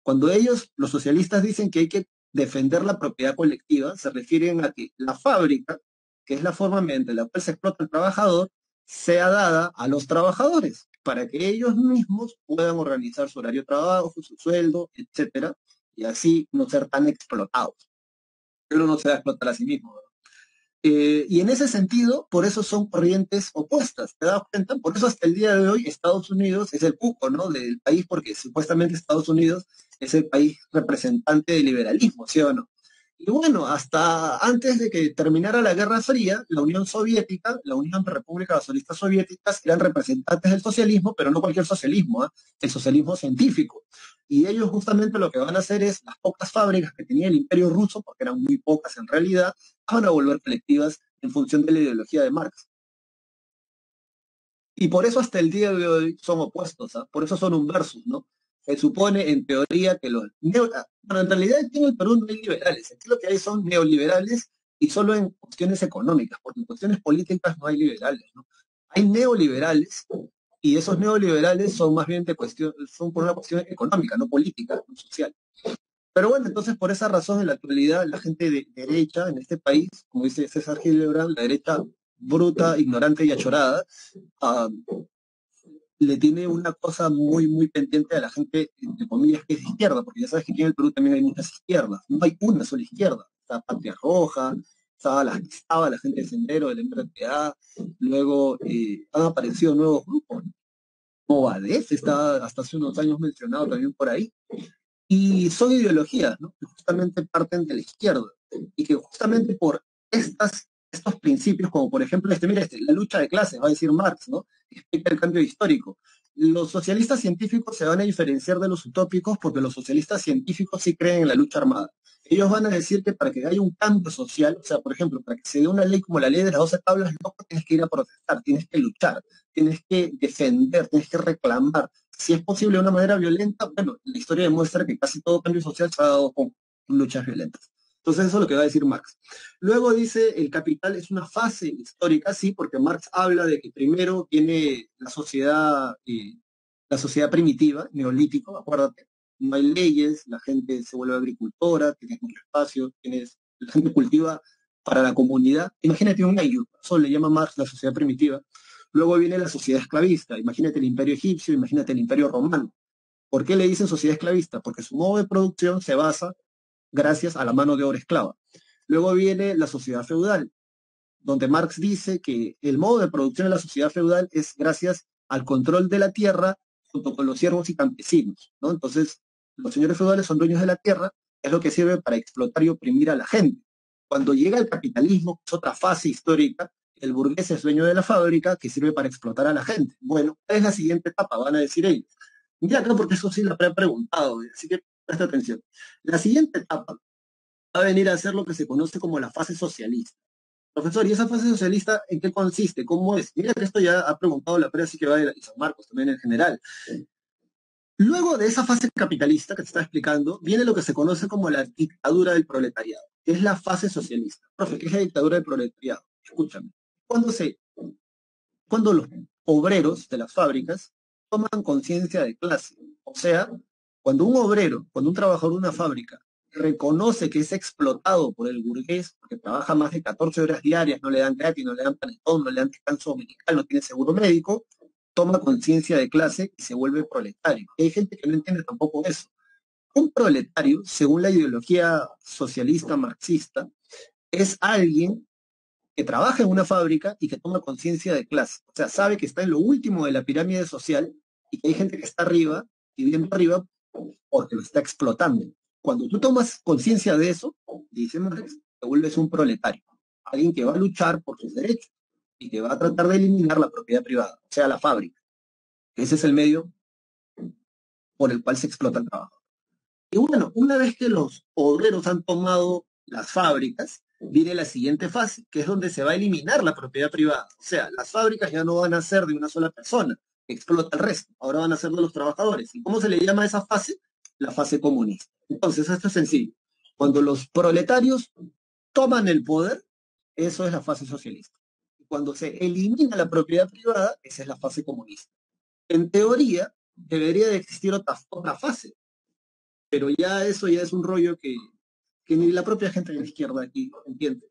cuando ellos, los socialistas, dicen que hay que defender la propiedad colectiva, se refieren a que la fábrica, que es la forma mediante la cual se explota el trabajador, sea dada a los trabajadores, para que ellos mismos puedan organizar su horario de trabajo, su sueldo, etcétera, y así no ser tan explotados. Pero no se va a explotar a sí mismo, ¿verdad? Y en ese sentido, por eso son corrientes opuestas, ¿te das cuenta? Por eso hasta el día de hoy Estados Unidos es el cuco, ¿no? Del país, porque supuestamente Estados Unidos es el país representante del liberalismo, ¿sí o no? Y bueno, hasta antes de que terminara la Guerra Fría, la Unión Soviética, la Unión de Repúblicas Socialistas Soviéticas eran representantes del socialismo, pero no cualquier socialismo, ¿eh? El socialismo científico. Y ellos justamente lo que van a hacer es las pocas fábricas que tenía el Imperio Ruso, porque eran muy pocas en realidad, van a volver colectivas en función de la ideología de Marx. Y por eso hasta el día de hoy son opuestos, ¿ah? Por eso son un versus, ¿no? Se supone en teoría que bueno, en realidad aquí en el Perú no hay liberales, aquí lo que hay son neoliberales y solo en cuestiones económicas, porque en cuestiones políticas no hay liberales, ¿no? Hay neoliberales y esos neoliberales son más bien son por una cuestión económica, no política, no social. Pero bueno, entonces por esa razón en la actualidad la gente de derecha en este país, como dice César Gillibrand, la derecha bruta, ignorante y achorada, ah, le tiene una cosa muy, muy pendiente a la gente, entre comillas, que es de izquierda, porque ya sabes que aquí en el Perú también hay muchas izquierdas, no hay una sola izquierda, está Patria Roja, estaba la gente de Sendero, del MRTA, luego han aparecido nuevos grupos, ¿no? Movadef está hasta hace unos años mencionado también por ahí, y son ideologías, ¿no? Que justamente parten de la izquierda y que justamente por estos principios, como por ejemplo mira, la lucha de clases, va a decir Marx, ¿no? Explica el cambio histórico. Los socialistas científicos se van a diferenciar de los utópicos porque los socialistas científicos sí creen en la lucha armada. Ellos van a decir que para que haya un cambio social, o sea, por ejemplo, para que se dé una ley como la ley de las 12 tablas, no tienes que ir a protestar, tienes que luchar, tienes que defender, tienes que reclamar. Si es posible de una manera violenta, bueno, la historia demuestra que casi todo cambio social se ha dado con luchas violentas. Entonces eso es lo que va a decir Marx. Luego dice, el capital es una fase histórica, sí, porque Marx habla de que primero viene la sociedad primitiva, neolítico, acuérdate, no hay leyes, la gente se vuelve agricultora, tienes mucho espacio, la gente cultiva para la comunidad. Imagínate un ello, eso le llama Marx la sociedad primitiva. Luego viene la sociedad esclavista, imagínate el imperio egipcio, imagínate el imperio romano. ¿Por qué le dicen sociedad esclavista? Porque su modo de producción se basa gracias a la mano de obra esclava. Luego viene la sociedad feudal, donde Marx dice que el modo de producción de la sociedad feudal es gracias al control de la tierra junto con los siervos y campesinos, ¿no? Entonces, los señores feudales son dueños de la tierra, es lo que sirve para explotar y oprimir a la gente. Cuando llega el capitalismo, que es otra fase histórica, el burgués es dueño de la fábrica que sirve para explotar a la gente. Bueno, ¿cuál es la siguiente etapa? Van a decir ellos. Mira acá porque eso sí lo he preguntado, así que presta atención. La siguiente etapa va a venir a ser lo que se conoce como la fase socialista. Profesor, ¿y esa fase socialista en qué consiste? ¿Cómo es? Mira que esto ya ha preguntado la prensa, así que va de San Marcos también en general. Luego de esa fase capitalista que te está explicando, viene lo que se conoce como la dictadura del proletariado, que es la fase socialista. Profe, ¿qué es la dictadura del proletariado? Escúchame. Cuando, cuando los obreros de las fábricas toman conciencia de clase, o sea, cuando un obrero, cuando un trabajador de una fábrica reconoce que es explotado por el burgués, porque trabaja más de 14 horas diarias, no le dan gratis, no le dan panetón, no le dan descanso dominical, no tiene seguro médico, toma conciencia de clase y se vuelve proletario. Y hay gente que no entiende tampoco eso. Un proletario, según la ideología socialista marxista, es alguien que trabaja en una fábrica y que toma conciencia de clase. O sea, sabe que está en lo último de la pirámide social y que hay gente que está arriba, viviendo arriba, porque lo está explotando. Cuando tú tomas conciencia de eso, dice Marx, te vuelves un proletario, alguien que va a luchar por sus derechos y que va a tratar de eliminar la propiedad privada, o sea, la fábrica. Ese es el medio por el cual se explota el trabajo. Y bueno, una vez que los obreros han tomado las fábricas, viene la siguiente fase, que es donde se va a eliminar la propiedad privada. O sea, las fábricas ya no van a ser de una sola persona que explota el resto, ahora van a ser de los trabajadores. ¿Y cómo se le llama a esa fase? La fase comunista. Entonces, esto es sencillo. Cuando los proletarios toman el poder, eso es la fase socialista. Y cuando se elimina la propiedad privada, esa es la fase comunista. En teoría, debería de existir otra fase, pero ya eso ya es un rollo que ni la propia gente de la izquierda aquí entiende.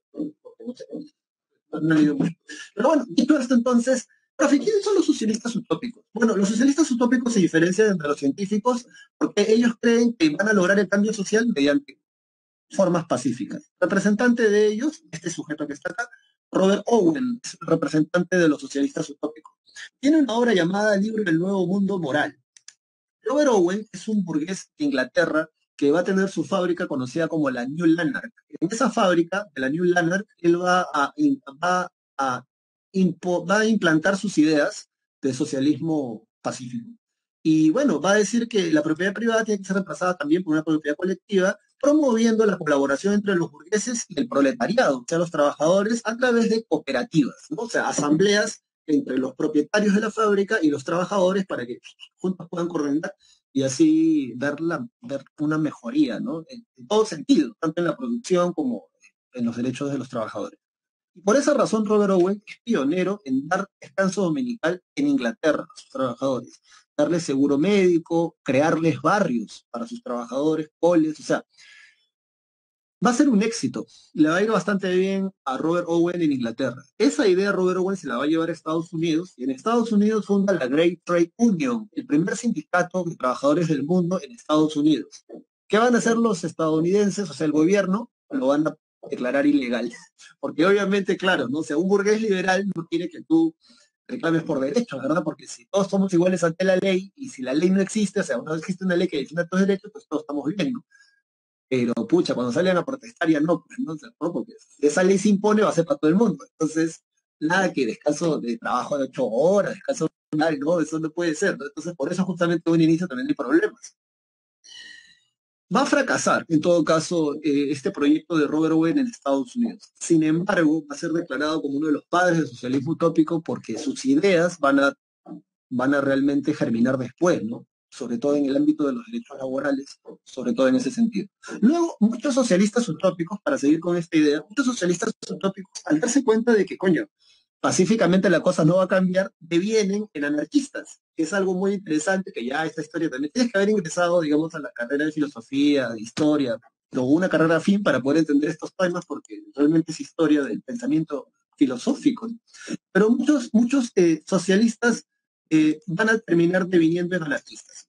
No ha leído mucho. Pero bueno, dicho esto entonces, profe, ¿quiénes son los socialistas utópicos? Bueno, los socialistas utópicos se diferencian de los científicos porque ellos creen que van a lograr el cambio social mediante formas pacíficas. Representante de ellos, este sujeto que está acá, Robert Owen, es el representante de los socialistas utópicos. Tiene una obra llamada Libro del Nuevo Mundo Moral. Robert Owen es un burgués de Inglaterra que va a tener su fábrica conocida como la New Lanark. En esa fábrica de la New Lanark, él va a implantar sus ideas de socialismo pacífico. Y bueno, va a decir que la propiedad privada tiene que ser reemplazada también por una propiedad colectiva, promoviendo la colaboración entre los burgueses y el proletariado, o sea, los trabajadores, a través de cooperativas, ¿no? O sea, asambleas entre los propietarios de la fábrica y los trabajadores para que juntos puedan coordinar y así ver una mejoría, ¿no? En todo sentido, tanto en la producción como en los derechos de los trabajadores. Y por esa razón, Robert Owen es pionero en dar descanso dominical en Inglaterra a sus trabajadores, darles seguro médico, crearles barrios para sus trabajadores, coles, o sea, va a ser un éxito. Le va a ir bastante bien a Robert Owen en Inglaterra. Esa idea Robert Owen se la va a llevar a Estados Unidos y en Estados Unidos funda la Great Trade Union, el primer sindicato de trabajadores del mundo en Estados Unidos. ¿Qué van a hacer los estadounidenses? O sea, el gobierno lo van a declarar ilegal. Porque obviamente, claro, ¿no? O sea, un burgués liberal no quiere que tú reclames por derechos, ¿verdad? Porque si todos somos iguales ante la ley y si la ley no existe, o sea, no existe una ley que defienda tus derechos, pues todos estamos bien, ¿no? Pero pucha, cuando salgan a protestar ya no, pues, ¿no? O sea, ¿no? Porque esa ley se impone, va a ser para todo el mundo. Entonces, nada que descanso de trabajo de 8 horas, descanso normal, no, eso no puede ser, ¿no? Entonces, por eso justamente un inicio también hay problemas. Va a fracasar, en todo caso, este proyecto de Robert Owen en Estados Unidos. Sin embargo, va a ser declarado como uno de los padres del socialismo utópico porque sus ideas van a realmente germinar después, ¿no? Sobre todo en el ámbito de los derechos laborales, sobre todo en ese sentido. Luego, muchos socialistas utópicos, para seguir con esta idea, muchos socialistas utópicos, al darse cuenta de que, coño, pacíficamente la cosa no va a cambiar, devienen en anarquistas, que es algo muy interesante, que ya esta historia también tienes que haber ingresado, digamos, a la carrera de filosofía, de historia, o una carrera afín para poder entender estos temas, porque realmente es historia del pensamiento filosófico, ¿no? Pero muchos socialistas van a terminar deviniendo en anarquistas.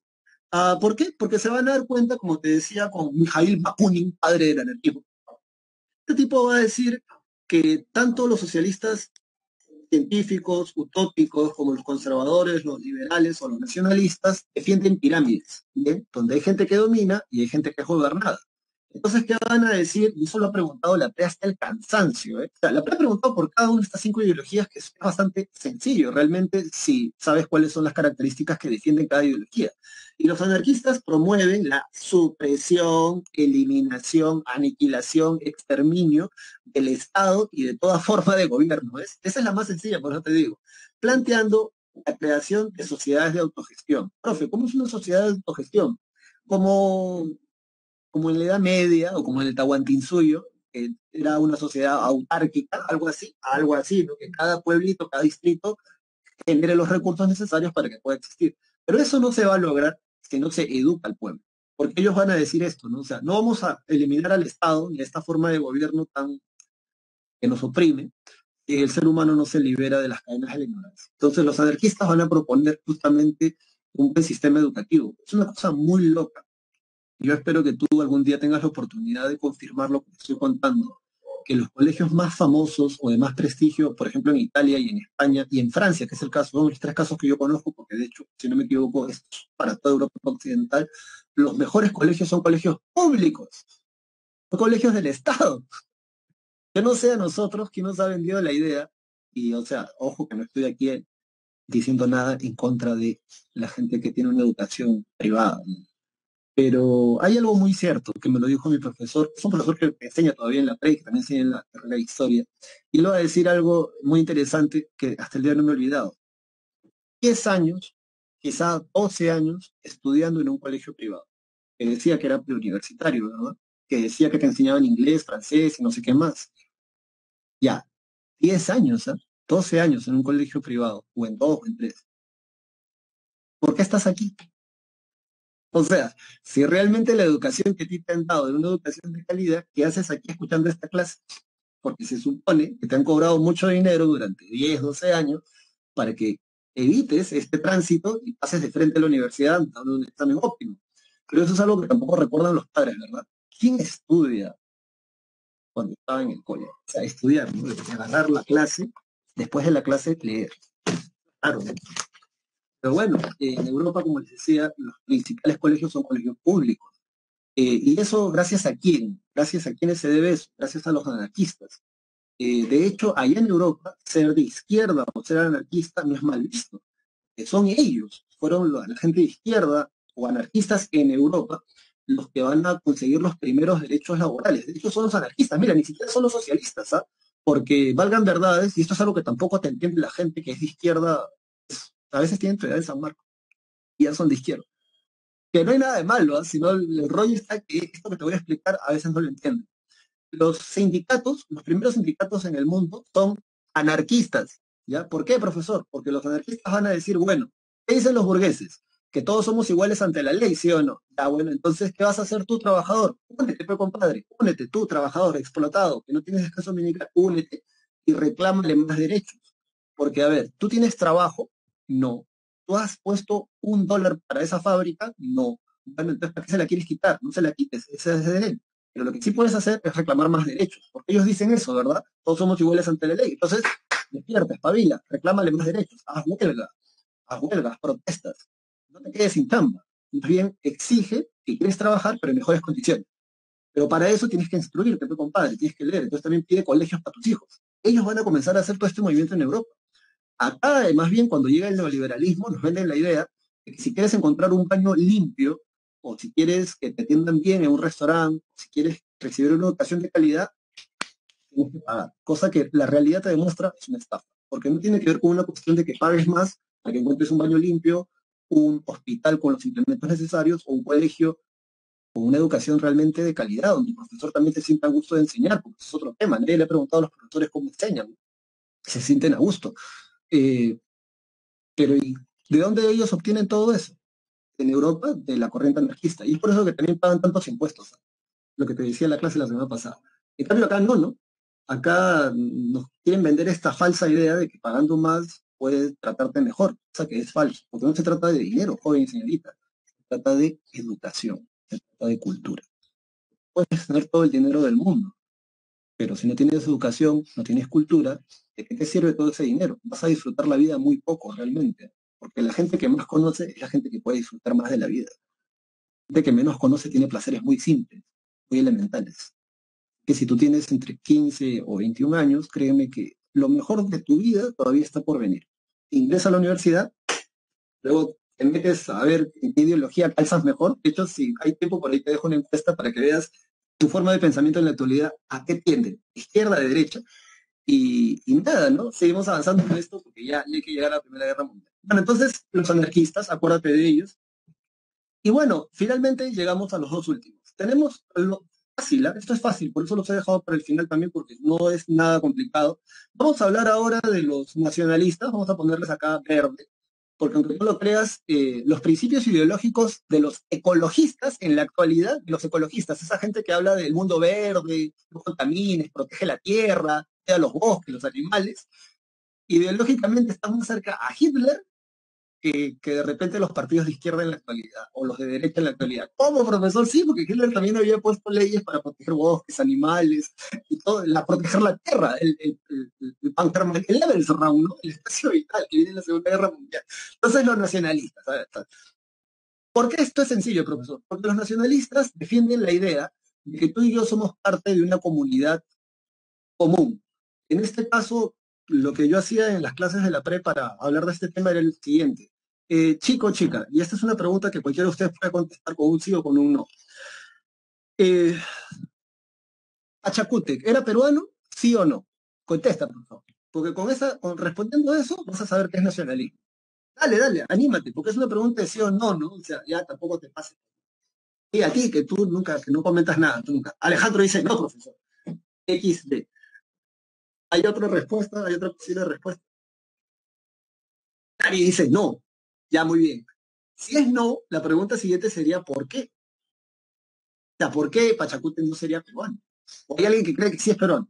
¿Por qué? Porque se van a dar cuenta, como te decía, con Mikhail Bakunin, padre del anarquismo. Este tipo va a decir que tanto los socialistas científicos, utópicos, como los conservadores, los liberales o los nacionalistas, defienden pirámides, ¿bien? Donde hay gente que domina y hay gente que es gobernada. Entonces, ¿qué van a decir? Y eso lo ha preguntado la PRE hasta el cansancio, ¿eh? O sea, la PRE ha preguntado por cada una de estas 5 ideologías, que es bastante sencillo, realmente, si sabes cuáles son las características que defienden cada ideología. Y los anarquistas promueven la supresión, eliminación, aniquilación, exterminio del Estado y de toda forma de gobierno. ¿Ves? Esa es la más sencilla, por eso te digo. Planteando la creación de sociedades de autogestión. Profe, ¿cómo es una sociedad de autogestión? Como, como en la Edad Media o como en el Tahuantinsuyo, que era una sociedad autárquica, algo así, ¿no? Que cada pueblito, cada distrito genere los recursos necesarios para que pueda existir. Pero eso no se va a lograr si no se educa al pueblo. Porque ellos van a decir esto, ¿no? O sea, no vamos a eliminar al Estado ni a esta forma de gobierno tan que nos oprime, y el ser humano no se libera de las cadenas de la ignorancia. Entonces los anarquistas van a proponer justamente un buen sistema educativo. Es una cosa muy loca. Yo espero que tú algún día tengas la oportunidad de confirmar lo que te estoy contando, que los colegios más famosos o de más prestigio, por ejemplo en Italia y en España y en Francia, que es el caso, son los 3 casos que yo conozco, porque de hecho, si no me equivoco, es para toda Europa occidental, los mejores colegios son colegios públicos, no colegios del Estado. Yo no sé a nosotros quién nos ha vendido la idea, y o sea, ojo que no estoy aquí diciendo nada en contra de la gente que tiene una educación privada, ¿no? Pero hay algo muy cierto que me lo dijo mi profesor, es un profesor que enseña todavía en la pre, que también enseña en la carrera de historia, y le va a decir algo muy interesante que hasta el día no me he olvidado. 10 años, quizá 12 años, estudiando en un colegio privado, que decía que era preuniversitario, ¿verdad? Que decía que te enseñaban inglés, francés y no sé qué más. Ya, 10 años, ¿eh? 12 años en un colegio privado, o en dos, o en tres. ¿Por qué estás aquí? O sea, si realmente la educación que a ti te han dado es una educación de calidad, ¿qué haces aquí escuchando esta clase? Porque se supone que te han cobrado mucho dinero durante 10, 12 años para que evites este tránsito y pases de frente a la universidad dando un examen óptimo. Pero eso es algo que tampoco recuerdan los padres, ¿verdad? ¿Quién estudia cuando estaba en el cole? O sea, estudiar, ¿no? Agarrar la clase, después de la clase leer. Claro, ¿no? Pero bueno, en Europa, como les decía, los principales colegios son colegios públicos. Y eso, ¿gracias a quién? ¿Gracias a quiénes se debe eso? Gracias a los anarquistas. De hecho, allá en Europa, ser de izquierda o ser anarquista no es mal visto. Son ellos, fueron la gente de izquierda o anarquistas en Europa los que van a conseguir los primeros derechos laborales. De hecho, son los anarquistas, mira, ni siquiera son los socialistas, ¿ah? Porque valgan verdades, y esto es algo que tampoco te entiende la gente que es de izquierda, a veces tienen teoría de San Marcos y ya son de izquierda. Que no hay nada de malo, ¿ah? Sino el rollo está que esto que te voy a explicar a veces no lo entienden. Los sindicatos, los primeros sindicatos en el mundo son anarquistas, ¿ya? ¿Por qué, profesor? Porque los anarquistas van a decir, bueno, ¿qué dicen los burgueses? Que todos somos iguales ante la ley, ¿sí o no? Ya, bueno, entonces, ¿qué vas a hacer tú, trabajador? Únete, pues, compadre, únete tú, trabajador, explotado, que no tienes descanso dominical, únete y reclámale más derechos. Porque, a ver, ¿tú tienes trabajo? No. ¿Tú has puesto $1 para esa fábrica? No. Bueno, entonces, ¿para qué se la quieres quitar? No se la quites, esa es de él. Pero lo que sí puedes hacer es reclamar más derechos, porque ellos dicen eso, ¿verdad? Todos somos iguales ante la ley. Entonces, despierta, espabila, reclámale más derechos, haz huelgas, protestas. No te quedes sin chamba. Más bien, exige que quieres trabajar, pero en mejores condiciones. Pero para eso tienes que instruirte, tu compadre, tienes que leer. Entonces también pide colegios para tus hijos. Ellos van a comenzar a hacer todo este movimiento en Europa. Acá, más bien, cuando llega el neoliberalismo, nos venden la idea de que si quieres encontrar un baño limpio, o si quieres que te atiendan bien en un restaurante, o si quieres recibir una educación de calidad, tienes que pagar. Cosa que la realidad te demuestra es una estafa. Porque no tiene que ver con una cuestión de que pagues más para que encuentres un baño limpio, un hospital con los implementos necesarios, o un colegio con una educación realmente de calidad, donde el profesor también se sienta a gusto de enseñar, porque ese es otro tema. Nadie le ha preguntado a los profesores cómo enseñan. se sienten a gusto. Eh, pero ¿y de dónde ellos obtienen todo eso? En Europa, de la corriente anarquista. Y es por eso que también pagan tantos impuestos, ¿ah? Lo que te decía en la clase la semana pasada. En cambio, acá no, ¿no? Acá nos quieren vender esta falsa idea de que pagando más puedes tratarte mejor, o sea que es falso, porque no se trata de dinero, joven señorita, se trata de educación, se trata de cultura. Puedes tener todo el dinero del mundo, pero si no tienes educación, no tienes cultura, ¿de qué te sirve todo ese dinero? Vas a disfrutar la vida muy poco realmente, porque la gente que más conoce es la gente que puede disfrutar más de la vida. La gente que menos conoce tiene placeres muy simples, muy elementales. Que si tú tienes entre 15 o 21 años, créeme que lo mejor de tu vida todavía está por venir. Ingresa a la universidad, luego te metes a ver en qué ideología calzas mejor. De hecho, si hay tiempo, por ahí te dejo una encuesta para que veas tu forma de pensamiento en la actualidad, a qué tiende, izquierda, de derecha, y nada, ¿no? Seguimos avanzando en esto porque ya hay que llegar a la Primera Guerra Mundial. Bueno, entonces, los anarquistas, acuérdate de ellos. Y bueno, finalmente llegamos a los dos últimos. Tenemos lo fácil, ¿ah? Esto es fácil, por eso los he dejado para el final también, porque no es nada complicado. Vamos a hablar ahora de los nacionalistas, vamos a ponerles acá verde, porque aunque no lo creas, los principios ideológicos de los ecologistas en la actualidad, los ecologistas, esa gente que habla del mundo verde, no contamines, protege la tierra, cuida los bosques, los animales, ideológicamente están más cerca a Hitler que de repente los partidos de izquierda en la actualidad, o los de derecha en la actualidad. ¿Cómo, profesor? Sí, porque Hitler también había puesto leyes para proteger bosques, animales, y todo, proteger la tierra, el Panhermann, el Lebensraum, ¿no? El espacio vital que viene en la Segunda Guerra Mundial. Entonces los nacionalistas, a ver, ¿por qué esto es sencillo, profesor? Porque los nacionalistas defienden la idea de que tú y yo somos parte de una comunidad común. En este caso, lo que yo hacía en las clases de la pre para hablar de este tema era el siguiente. Chico, chica, y esta es una pregunta que cualquiera de ustedes puede contestar con un sí o con un no. Eh, ¿Pachacútec era peruano? ¿Sí o no? Contesta, por favor. Porque respondiendo eso, vas a saber qué es nacionalismo. Dale, dale, anímate, porque es una pregunta de sí o no, ¿no? O sea, ya tampoco te pases. Y a ti, que tú nunca, que no comentas nada, tú nunca. Alejandro dice, no, profesor. XD. ¿Hay otra respuesta? ¿Hay otra posible respuesta? Nadie dice no. Ya, muy bien. Si es no, la pregunta siguiente sería ¿por qué? O sea, ¿por qué Pachacute no sería peruano? ¿O hay alguien que cree que sí es peruano?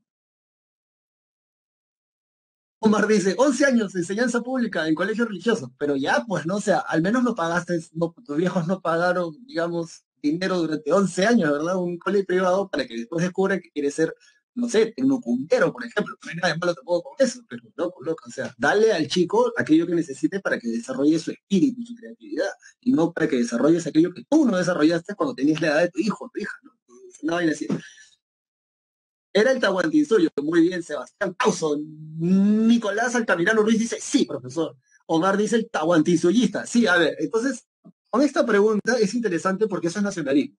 Omar dice, 11 años de enseñanza pública en colegio religioso, pero ya, pues, no, o sea, al menos no pagaste, no, tus viejos no pagaron, digamos, dinero durante 11 años, ¿verdad? Un colegio privado para que después descubran que quiere ser, no sé, tecnocumbero, por ejemplo. No hay nada de malo tampoco con eso, pero loco, loco, o sea, dale al chico aquello que necesite para que desarrolle su espíritu, su creatividad, y no para que desarrolles aquello que tú no desarrollaste cuando tenías la edad de tu hijo o tu hija, ¿no? Una vaina así. Era el Tahuantinsuyo. Muy bien, Sebastián Causo. Nicolás Altamirano Ruiz dice, sí, profesor. Omar dice el Tahuantinsuyista. Sí, a ver, entonces, con esta pregunta es interesante porque eso es nacionalismo.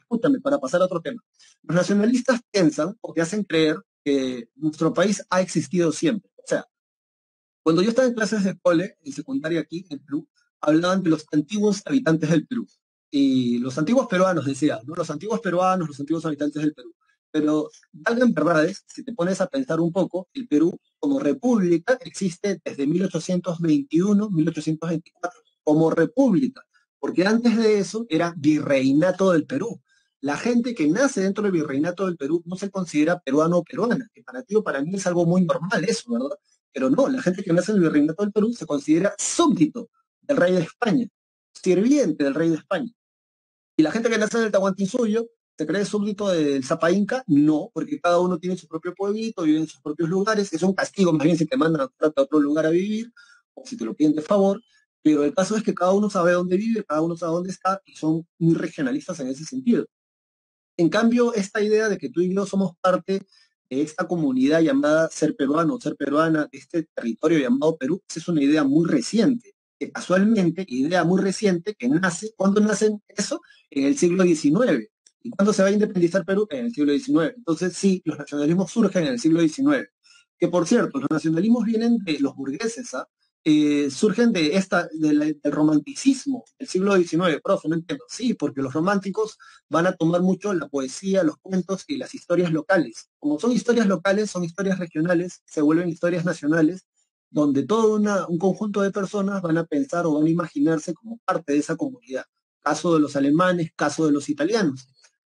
Escúchame, para pasar a otro tema. Los nacionalistas piensan o te hacen creer que nuestro país ha existido siempre. O sea, cuando yo estaba en clases de cole, en secundaria aquí, en Perú, hablaban de los antiguos habitantes del Perú. Y los antiguos peruanos, decía, ¿no? Los antiguos peruanos, los antiguos habitantes del Perú. Pero, valgan verdades, si te pones a pensar un poco, el Perú como república existe desde 1821, 1824, como república, porque antes de eso era virreinato del Perú. La gente que nace dentro del virreinato del Perú no se considera peruano o peruana, que para ti o para mí es algo muy normal eso, ¿verdad? Pero no, la gente que nace en el virreinato del Perú se considera súbdito del rey de España, sirviente del rey de España. Y la gente que nace en el Tahuantinsuyo se cree súbdito del Zapa Inca, no, porque cada uno tiene su propio pueblito, vive en sus propios lugares, es un castigo más bien si te mandan a otro lugar a vivir, o si te lo piden de favor, pero el caso es que cada uno sabe dónde vive, cada uno sabe dónde está, y son muy regionalistas en ese sentido. En cambio, esta idea de que tú y yo somos parte de esta comunidad llamada ser peruano, ser peruana, de este territorio llamado Perú, esa es una idea muy reciente, que casualmente, idea muy reciente, que nace, ¿cuándo nace eso? En el siglo XIX. ¿Y cuándo se va a independizar Perú? En el siglo XIX. Entonces, sí, los nacionalismos surgen en el siglo XIX. Que por cierto, los nacionalismos vienen de los burgueses, ¿ah? surgen del romanticismo del siglo XIX, profe, no entiendo. Sí, porque los románticos van a tomar mucho la poesía, los cuentos y las historias locales. Como son historias locales, son historias regionales, se vuelven historias nacionales, donde todo un conjunto de personas van a pensar o van a imaginarse como parte de esa comunidad. Caso de los alemanes, caso de los italianos.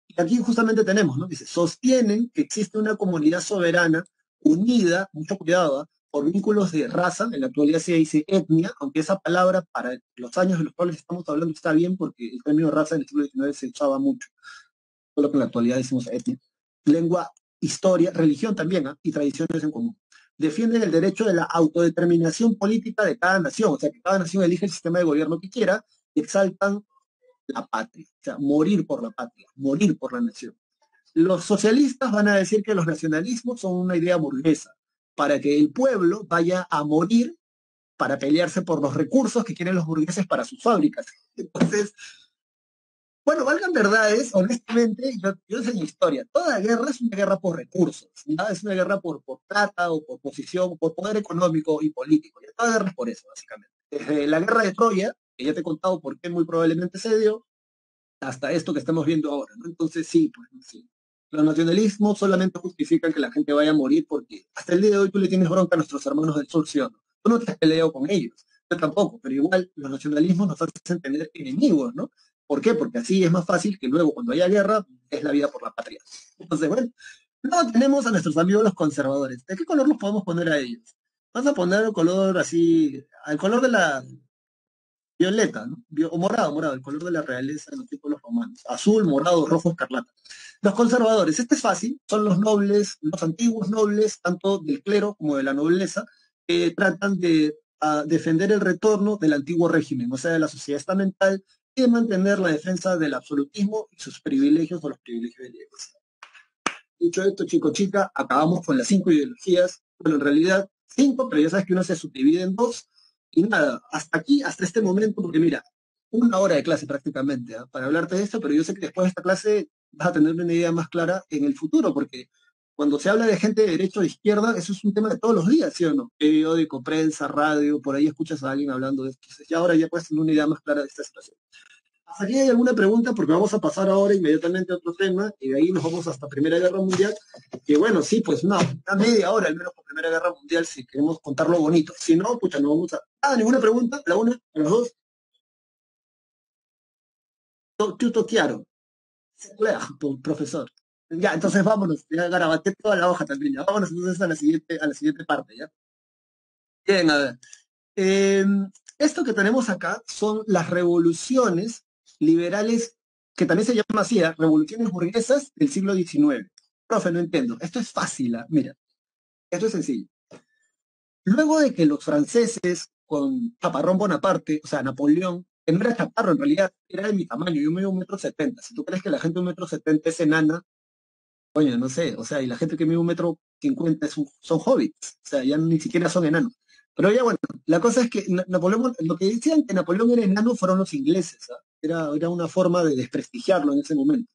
Y aquí justamente tenemos, ¿no? Dice, sostienen que existe una comunidad soberana, unida, mucho cuidado, por vínculos de raza, en la actualidad se dice etnia, aunque esa palabra para los años de los cuales estamos hablando está bien porque el término raza en el siglo XIX se usaba mucho, solo que en la actualidad decimos etnia. Lengua, historia, religión también, ¿eh? Y tradiciones en común. Defienden el derecho de la autodeterminación política de cada nación, o sea, que cada nación elige el sistema de gobierno que quiera, y exaltan la patria, o sea, morir por la patria, morir por la nación. Los socialistas van a decir que los nacionalismos son una idea burguesa, para que el pueblo vaya a morir para pelearse por los recursos que quieren los burgueses para sus fábricas. Entonces, bueno, valgan verdades, honestamente, yo sé mi historia. Toda guerra es una guerra por recursos, ¿no? Es una guerra por plata o por posición, por poder económico y político. ¿Ya? Toda guerra es por eso, básicamente. Desde la guerra de Troya, que ya te he contado por qué muy probablemente se dio, hasta esto que estamos viendo ahora, ¿no? Entonces sí, pues sí. Los nacionalismos solamente justifican que la gente vaya a morir porque hasta el día de hoy tú le tienes bronca a nuestros hermanos del sur, ¿sí o no? Tú no te has peleado con ellos, yo tampoco, pero igual los nacionalismos nos hacen tener enemigos, ¿no? ¿Por qué? Porque así es más fácil que luego cuando haya guerra es la vida por la patria. Entonces, bueno, luego tenemos a nuestros amigos los conservadores. ¿De qué color los podemos poner a ellos? Vamos a poner el color así, al color de la, violeta, ¿no? O morado, morado, el color de la realeza en los tiempos de los romanos. Azul, morado, rojo, escarlata. Los conservadores, este es fácil, son los nobles, los antiguos nobles, tanto del clero como de la nobleza, que tratan de defender el retorno del antiguo régimen, o sea, de la sociedad estamental, y de mantener la defensa del absolutismo y sus privilegios o los privilegios de la iglesia. Dicho esto, chico, chica, acabamos con las 5 ideologías. Bueno, en realidad 5, pero ya sabes que uno se subdivide en dos. Y nada, hasta aquí, hasta este momento, porque mira, 1 hora de clase prácticamente, ¿ah? Para hablarte de esto, pero yo sé que después de esta clase vas a tener una idea más clara en el futuro, porque cuando se habla de gente de derecha o de izquierda, eso es un tema de todos los días, ¿sí o no? Periódico, prensa, radio, por ahí escuchas a alguien hablando de esto. Entonces, ya ahora ya puedes tener una idea más clara de esta situación. ¿Hasta aquí hay alguna pregunta? Porque vamos a pasar ahora inmediatamente a otro tema y de ahí nos vamos hasta Primera Guerra Mundial. Que bueno, sí, pues no, una media hora al menos por Primera Guerra Mundial si queremos contarlo bonito. Si no, pucha, no vamos a... Ah, ninguna pregunta, la una, a los dos. Tuto Chiaro. Claro, profesor. Ya, entonces vámonos. Ya garabateé toda la hoja también. Ya vámonos entonces a la siguiente parte, ¿ya? Bien, a ver. Eh, Esto que tenemos acá son las revoluciones liberales, que también se llama así, ¿eh? Revoluciones burguesas del siglo XIX. Profe, no entiendo. Esto es fácil, ¿ah? Mira, esto es sencillo. Luego de que los franceses con Chaparrón Bonaparte, o sea, Napoleón, que no era chaparro en realidad, era de mi tamaño, yo mido 1,70 m. Si tú crees que la gente de 1,70 m es enana, coño, no sé, o sea, y la gente que mide 1,50 m son hobbits, o sea, ya ni siquiera son enanos. Pero ya bueno, la cosa es que Napoleón, lo que decían que Napoleón era enano fueron los ingleses, ¿ah? Era una forma de desprestigiarlo en ese momento.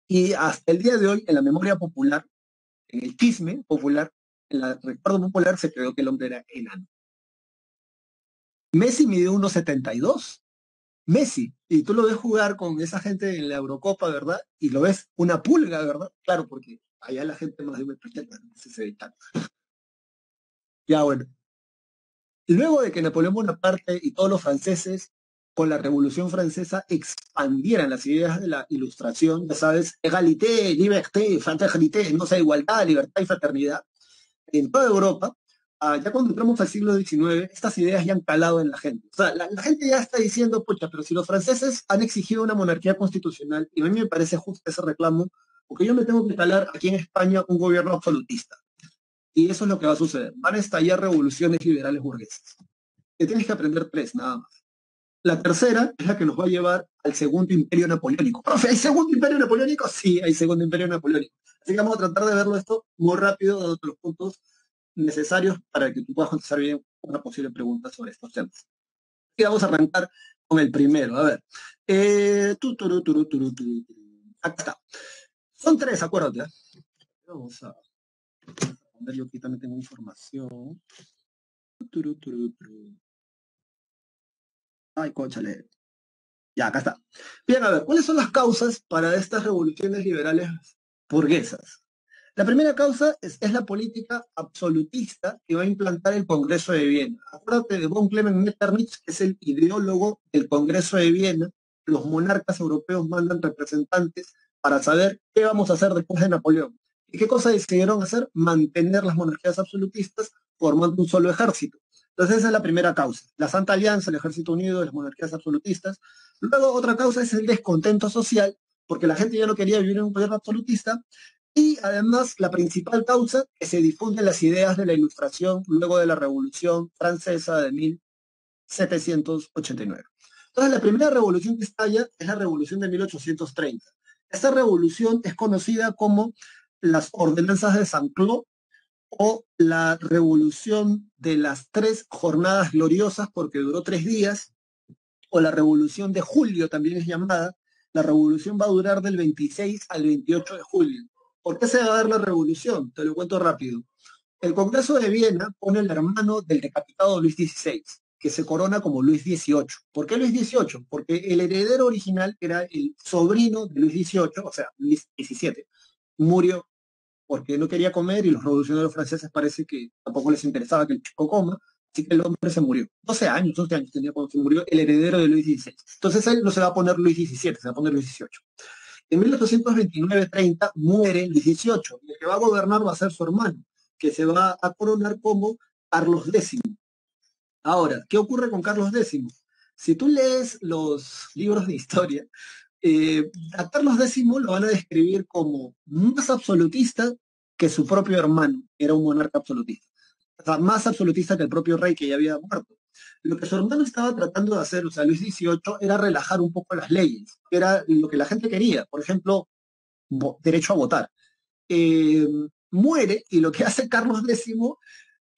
Y hasta el día de hoy, en la memoria popular, en el chisme popular, en el recuerdo popular, se creyó que el hombre era enano. Messi mide 1,72. Messi, y tú lo ves jugar con esa gente en la Eurocopa, ¿verdad? Y lo ves una pulga, ¿verdad? Claro, porque allá la gente más de 1,80 m, entonces se ve tanto. Ya bueno, luego de que Napoleón Bonaparte y todos los franceses, con la Revolución Francesa, expandieran las ideas de la Ilustración, ya sabes, égalité, liberté, fraternité, no sé, igualdad, libertad y fraternidad, en toda Europa, ya cuando entramos al siglo XIX, estas ideas ya han calado en la gente. O sea, la gente ya está diciendo, pucha, pero si los franceses han exigido una monarquía constitucional, y a mí me parece justo ese reclamo, porque yo me tengo que instalar aquí en España un gobierno absolutista. Y eso es lo que va a suceder. Van a estallar revoluciones liberales burguesas. Te tienes que aprender 3, nada más. La tercera es la que nos va a llevar al segundo imperio napoleónico. Profe, ¿hay segundo imperio napoleónico? Sí, hay segundo imperio napoleónico. Así que vamos a tratar de verlo esto muy rápido, dando los puntos necesarios para que tú puedas contestar bien una posible pregunta sobre estos temas. Y vamos a arrancar con el primero. A ver. Acá está. Son 3, acuérdate. Vamos a poner, yo aquí también tengo información. Ay, cónchale. Ya, acá está. Bien, a ver, ¿cuáles son las causas para estas revoluciones liberales burguesas? La primera causa es la política absolutista que va a implantar el Congreso de Viena. Acuérdate de von Clement Metternich, que es el ideólogo del Congreso de Viena. Los monarcas europeos mandan representantes para saber qué vamos a hacer después de Napoleón. ¿Y qué cosa decidieron hacer? Mantener las monarquías absolutistas formando un solo ejército. Entonces esa es la primera causa. La Santa Alianza, el Ejército Unido de las monarquías absolutistas. Luego otra causa es el descontento social, porque la gente ya no quería vivir en un poder absolutista, y además, la principal causa, que se difunden las ideas de la Ilustración luego de la Revolución Francesa de 1789. Entonces, la primera revolución que estalla es la Revolución de 1830. Esta revolución es conocida como las Ordenanzas de Saint-Cloud o la Revolución de las Tres Jornadas Gloriosas, porque duró 3 días, o la Revolución de Julio también es llamada. La revolución va a durar del 26 al 28 de julio. ¿Por qué se va a dar la revolución? Te lo cuento rápido. El Congreso de Viena pone el hermano del decapitado Luis XVI, que se corona como Luis XVIII. ¿Por qué Luis XVIII? Porque el heredero original era el sobrino de Luis XVIII, o sea, Luis XVII. Murió porque no quería comer y los revolucionarios franceses parece que tampoco les interesaba que el chico coma, así que el hombre se murió. 12 años tenía cuando se murió el heredero de Luis XVI. Entonces él no se va a poner Luis XVII, se va a poner Luis XVIII. En 1829-30 muere Luis XVIII y el que va a gobernar va a ser su hermano, que se va a coronar como Carlos X. Ahora, ¿qué ocurre con Carlos X? Si tú lees los libros de historia, a Carlos X lo van a describir como más absolutista que su propio hermano, era un monarca absolutista. O sea, más absolutista que el propio rey que ya había muerto. Lo que su hermano estaba tratando de hacer, o sea, Luis XVIII, era relajar un poco las leyes, que era lo que la gente quería. Por ejemplo, derecho a votar. Eh, Muere y lo que hace Carlos X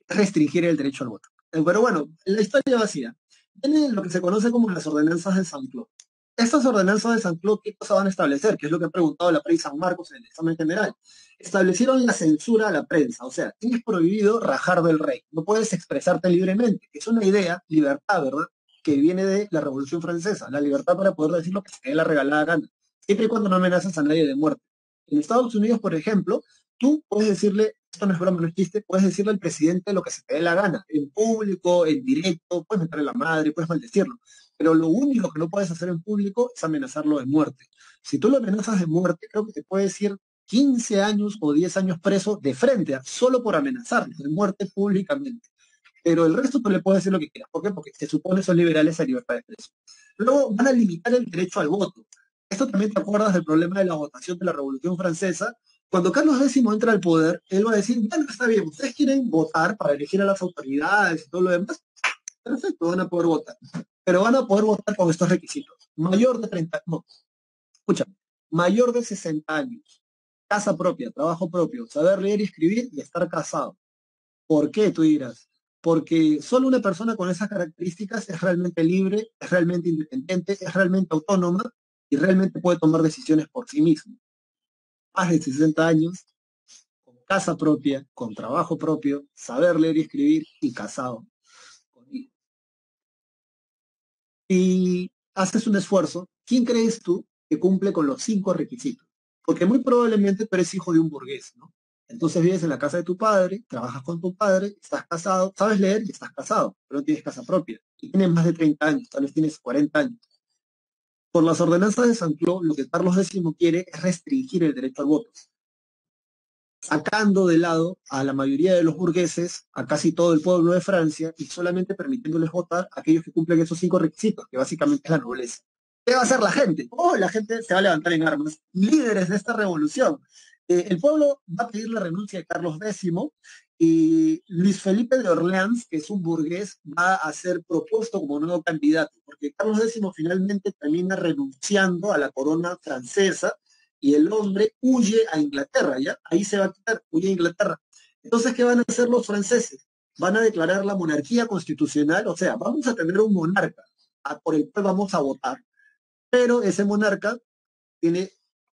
es restringir el derecho al voto. Pero bueno, la historia vacía. Tienen lo que se conoce como las ordenanzas de San Cloud. Estas ordenanzas de San Cloud, ¿qué cosa van a establecer? Que es lo que ha preguntado la prensa San Marcos en el examen general. Establecieron la censura a la prensa, o sea, tienes prohibido rajar del rey, no puedes expresarte libremente. Es una idea, libertad, ¿verdad? Que viene de la Revolución Francesa, la libertad para poder decir lo que se te dé la regalada gana, siempre y cuando no amenazas a nadie de muerte. En Estados Unidos, por ejemplo, tú puedes decirle, esto no es broma, no es chiste, puedes decirle al presidente lo que se te dé la gana, en público, en directo, puedes meterle la madre, puedes maldecirlo. Pero lo único que no puedes hacer en público es amenazarlo de muerte. Si tú lo amenazas de muerte, creo que te puedes ir 15 años o 10 años preso de frente, solo por amenazarlo de muerte públicamente. Pero el resto tú le puedes decir lo que quieras. ¿Por qué? Porque se supone son liberales a libertad de expresión. Luego van a limitar el derecho al voto. Esto también te acuerdas del problema de la votación de la Revolución Francesa. Cuando Carlos X entra al poder, él va a decir, bueno, está bien, ustedes quieren votar para elegir a las autoridades y todo lo demás, perfecto, van a poder votar. Pero van a poder votar con estos requisitos. Mayor de 30, no, escucha, mayor de 60 años, casa propia, trabajo propio, saber leer y escribir y estar casado. ¿Por qué? Tú dirás. Porque solo una persona con esas características es realmente libre, es realmente independiente, es realmente autónoma y realmente puede tomar decisiones por sí mismo. Más de 60 años, con casa propia, con trabajo propio, saber leer y escribir y casado. Y haces un esfuerzo, ¿quién crees tú que cumple con los 5 requisitos? Porque muy probablemente tú eres hijo de un burgués, ¿no? Entonces vives en la casa de tu padre, trabajas con tu padre, estás casado, sabes leer y estás casado, pero no tienes casa propia. Y tienes más de 30 años, tal vez tienes 40 años. Por las ordenanzas de San Cloud, lo que Carlos X quiere es restringir el derecho al voto, sacando de lado a la mayoría de los burgueses, a casi todo el pueblo de Francia, y solamente permitiéndoles votar a aquellos que cumplen esos 5 requisitos, que básicamente es la nobleza. ¿Qué va a hacer la gente? Oh, la gente se va a levantar en armas, líderes de esta revolución. El pueblo va a pedir la renuncia de Carlos X y Luis Felipe de Orleans, que es un burgués, va a ser propuesto como nuevo candidato, porque Carlos X finalmente termina renunciando a la corona francesa y el hombre huye a Inglaterra, ¿ya? Ahí se va a quedar, huye a Inglaterra. Entonces, ¿qué van a hacer los franceses? Van a declarar la monarquía constitucional, o sea, vamos a tener un monarca por el cual vamos a votar, pero ese monarca tiene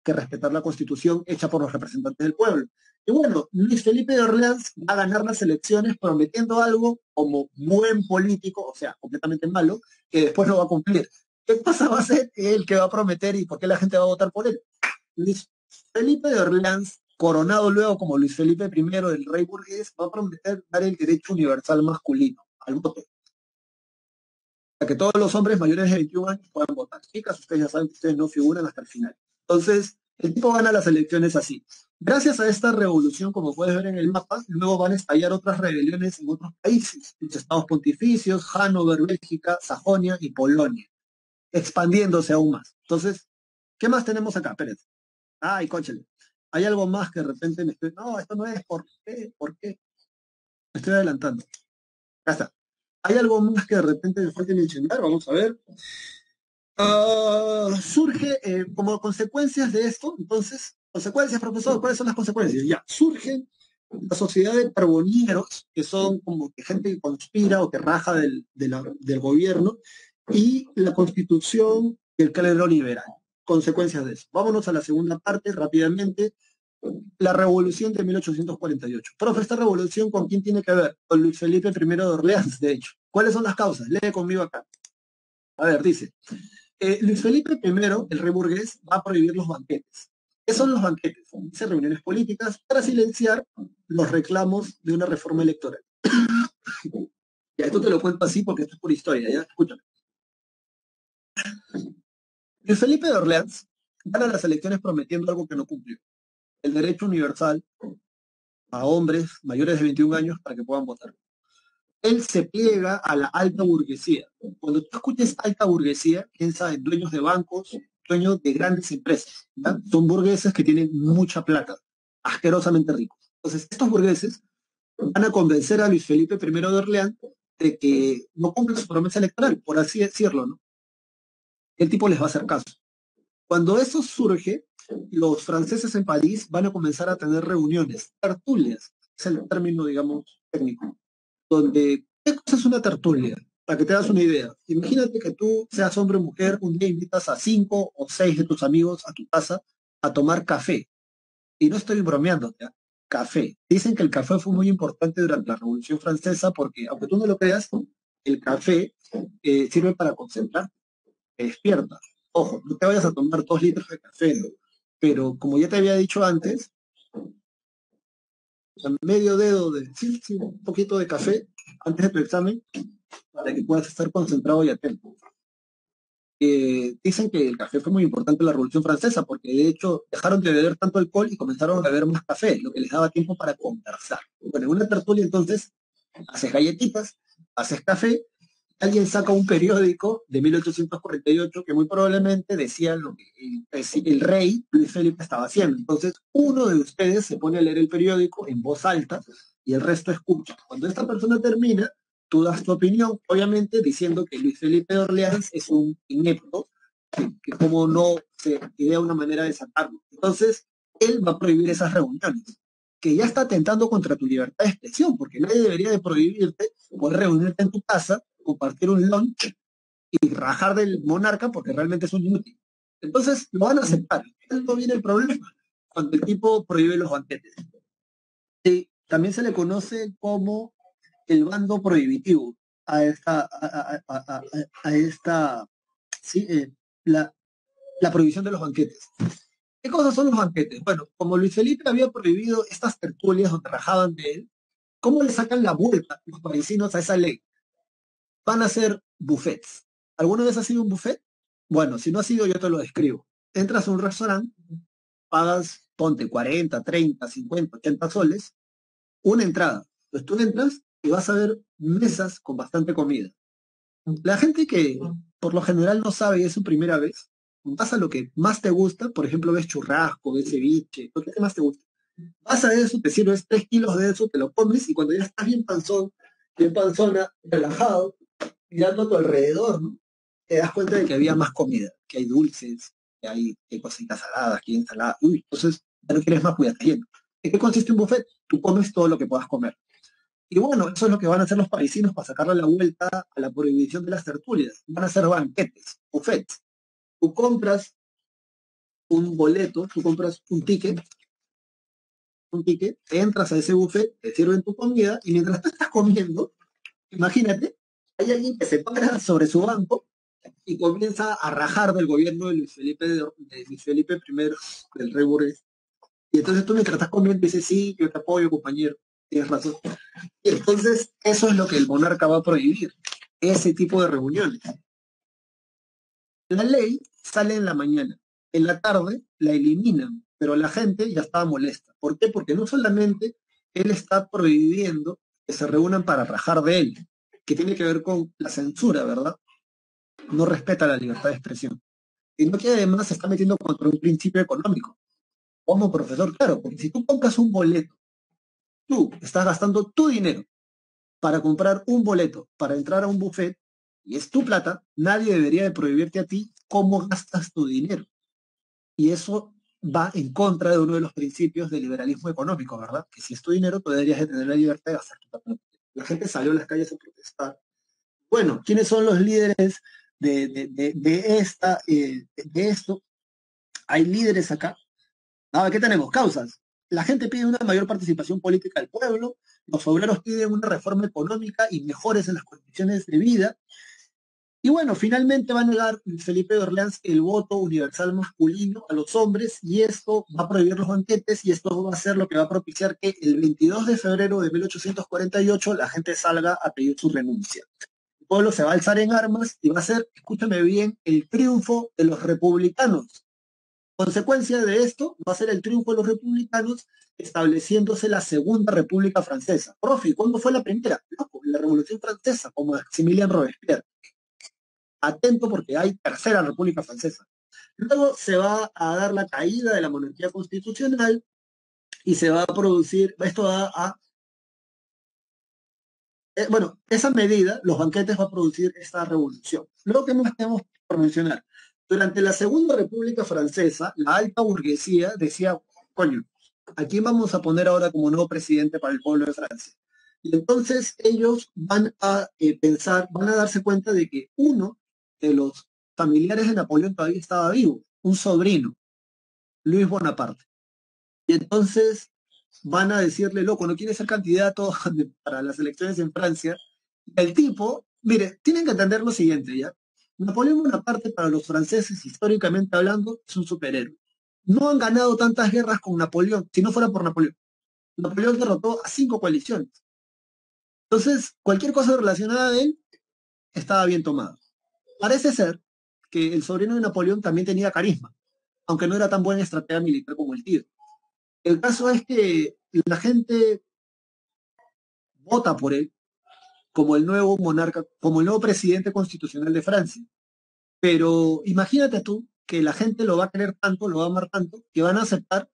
que respetar la Constitución hecha por los representantes del pueblo. Y bueno, Luis Felipe de Orleans va a ganar las elecciones prometiendo algo como buen político, o sea, completamente malo, que después no va a cumplir. ¿Qué cosa va a ser él que va a prometer y por qué la gente va a votar por él? Luis Felipe de Orleans, coronado luego como Luis Felipe I, el rey burgués, va a prometer dar el derecho universal masculino al voto, para que todos los hombres mayores de 21 años puedan votar. Chicas, ustedes ya saben que ustedes no figuran hasta el final. Entonces, el tipo gana las elecciones así. Gracias a esta revolución, como puedes ver en el mapa, luego van a estallar otras rebeliones en otros países, los estados pontificios, Hannover, Bélgica, Sajonia y Polonia, expandiéndose aún más. Entonces, ¿qué más tenemos acá? Espérense. Ay, cónchale. Hay algo más que de repente me estoy... No, esto no es. ¿Por qué? ¿Por qué? Me estoy adelantando. Ya está. Hay algo más que de repente me falta mencionar. Vamos a ver. Surge como consecuencias de esto, entonces, consecuencias, profesor, ¿cuáles son las consecuencias? Ya, surge la sociedad de carbonieros, que son como que gente que conspira o que raja del gobierno, y la constitución del clero liberal. Consecuencias de eso. Vámonos a la segunda parte rápidamente. La revolución de 1848. Profe, esta revolución, ¿con quién tiene que ver? Con Luis Felipe I de Orleans, de hecho. ¿Cuáles son las causas? Lee conmigo acá. A ver, dice. Luis Felipe I, el rey burgués, va a prohibir los banquetes. ¿Qué son los banquetes? Dice reuniones políticas para silenciar los reclamos de una reforma electoral. Ya, esto te lo cuento así porque esto es por historia, ¿ya? Escúchame. Luis Felipe de Orleans gana las elecciones prometiendo algo que no cumplió. El derecho universal a hombres mayores de 21 años para que puedan votar. Él se pliega a la alta burguesía. Cuando tú escuches alta burguesía, piensa en dueños de bancos, dueños de grandes empresas. ¿Ya? Son burgueses que tienen mucha plata, asquerosamente ricos. Entonces, estos burgueses van a convencer a Luis Felipe I de Orleans de que no cumple su promesa electoral, por así decirlo, ¿no? El tipo les va a hacer caso. Cuando eso surge, los franceses en París van a comenzar a tener reuniones, tertulias, es el término, digamos, técnico, donde, ¿qué cosa es una tertulia? Para que te hagas una idea. Imagínate que tú seas hombre o mujer, un día invitas a 5 o 6 de tus amigos a tu casa a tomar café. Y no estoy bromeando, ¿ya? Café. Dicen que el café fue muy importante durante la Revolución Francesa porque, aunque tú no lo creas, el café sirve para concentrar, te despierta. Ojo, no te vayas a tomar 2 litros de café, ¿no? Pero como ya te había dicho antes, medio dedo de, sí, sí, un poquito de café antes de tu examen para que puedas estar concentrado y atento. Dicen que el café fue muy importante en la Revolución Francesa porque de hecho dejaron de beber tanto alcohol y comenzaron a beber más café, lo que les daba tiempo para conversar. Bueno, en una tertulia entonces haces galletitas, haces café, alguien saca un periódico de 1848 que muy probablemente decía lo que el rey Luis Felipe estaba haciendo. Entonces uno de ustedes se pone a leer el periódico en voz alta y el resto escucha. Cuando esta persona termina, tú das tu opinión, obviamente diciendo que Luis Felipe de Orleans es un inepto, que como no se idea una manera de sacarlo. Entonces, él va a prohibir esas reuniones, que ya está atentando contra tu libertad de expresión, porque nadie debería de prohibirte poder reunirte en tu casa, compartir un lunch y rajar del monarca porque realmente es un inútil. Entonces, lo van a aceptar. No viene el problema cuando el tipo prohíbe los banquetes. Sí, también se le conoce como el bando prohibitivo a esta sí, la prohibición de los banquetes. ¿Qué cosas son los banquetes? Bueno, como Luis Felipe había prohibido estas tertulias donde rajaban de él, ¿cómo le sacan la vuelta los parisinos a esa ley? Van a ser buffets. ¿Alguna vez ha sido un buffet? Bueno, si no ha sido, yo te lo describo. Entras a un restaurante, pagas, ponte 40, 30, 50, 80 soles, una entrada. Entonces tú entras y vas a ver mesas con bastante comida. La gente que por lo general no sabe y es su primera vez, vas a lo que más te gusta, por ejemplo, ves churrasco, ves ceviche, lo que más te gusta. Vas a eso, te sirves 3 kilos de eso, te lo comes y cuando ya estás bien panzón, bien panzona, relajado, mirando a tu alrededor, ¿no? Te das cuenta de que había más comida, que hay dulces, que hay cositas saladas, que hay ensalada. Uy, entonces ya no quieres más, pues ya estás lleno. ¿En qué consiste un buffet? Tú comes todo lo que puedas comer. Y bueno, eso es lo que van a hacer los parisinos para sacarle la vuelta a la prohibición de las tertulias. Van a hacer banquetes, buffets. Tú compras un boleto, tú compras un ticket, entras a ese buffet, te sirven tu comida y mientras tú estás comiendo, imagínate, hay alguien que se para sobre su banco y comienza a rajar del gobierno de Luis Felipe I, del rey Borges. Y entonces tú mientras estás comiendo dices, sí, yo te apoyo, compañero, tienes razón. Y entonces eso es lo que el monarca va a prohibir, ese tipo de reuniones. La ley sale en la mañana, en la tarde la eliminan, pero la gente ya estaba molesta. ¿Por qué? Porque no solamente él está prohibiendo que se reúnan para rajar de él, que tiene que ver con la censura, ¿verdad? No respeta la libertad de expresión, sino que además se está metiendo contra un principio económico. Como profesor, claro, porque si tú compras un boleto, tú estás gastando tu dinero para comprar un boleto, para entrar a un buffet, y es tu plata, nadie debería de prohibirte a ti cómo gastas tu dinero. Y eso va en contra de uno de los principios del liberalismo económico, ¿verdad? Que si es tu dinero, tú deberías de tener la libertad de gastar tu plata. La gente salió a las calles a protestar. Bueno, ¿quiénes son los líderes de esto? Hay líderes acá. Ahora, ¿qué tenemos? Causas. La gente pide una mayor participación política del pueblo, los obreros piden una reforma económica y mejores en las condiciones de vida. Y bueno, finalmente va a negar Felipe de Orleans el voto universal masculino a los hombres y esto va a prohibir los banquetes y esto va a ser lo que va a propiciar que el 22 de febrero de 1848 la gente salga a pedir su renuncia. El pueblo se va a alzar en armas y va a ser, escúchame bien, el triunfo de los republicanos. Consecuencia de esto va a ser el triunfo de los republicanos estableciéndose la Segunda República Francesa. Profe, ¿cuándo fue la primera? Loco, la Revolución Francesa, como Maximilien Robespierre. Atento porque hay Tercera República Francesa. Luego se va a dar la caída de la monarquía constitucional y se va a producir, esto va a, bueno, esa medida, los banquetes va a producir esta revolución. Luego, ¿qué más tenemos por mencionar? Durante la Segunda República Francesa, la alta burguesía decía, coño, ¿a quién vamos a poner ahora como nuevo presidente para el pueblo de Francia? Y entonces ellos van a pensar, van a darse cuenta de que uno de los familiares de Napoleón todavía estaba vivo, un sobrino, Luis Bonaparte. Y entonces van a decirle, loco, no quiere ser candidato para las elecciones en Francia. El tipo, mire, tienen que entender lo siguiente, ¿ya? Napoleón Bonaparte para los franceses, históricamente hablando, es un superhéroe. No han ganado tantas guerras con Napoleón, si no fuera por Napoleón. Napoleón derrotó a 5 coaliciones. Entonces, cualquier cosa relacionada a él estaba bien tomada. Parece ser que el sobrino de Napoleón también tenía carisma, aunque no era tan buena estratega militar como el tío. El caso es que la gente vota por él como el nuevo monarca, como el nuevo presidente constitucional de Francia. Pero imagínate tú que la gente lo va a querer tanto, lo va a amar tanto, que van a aceptar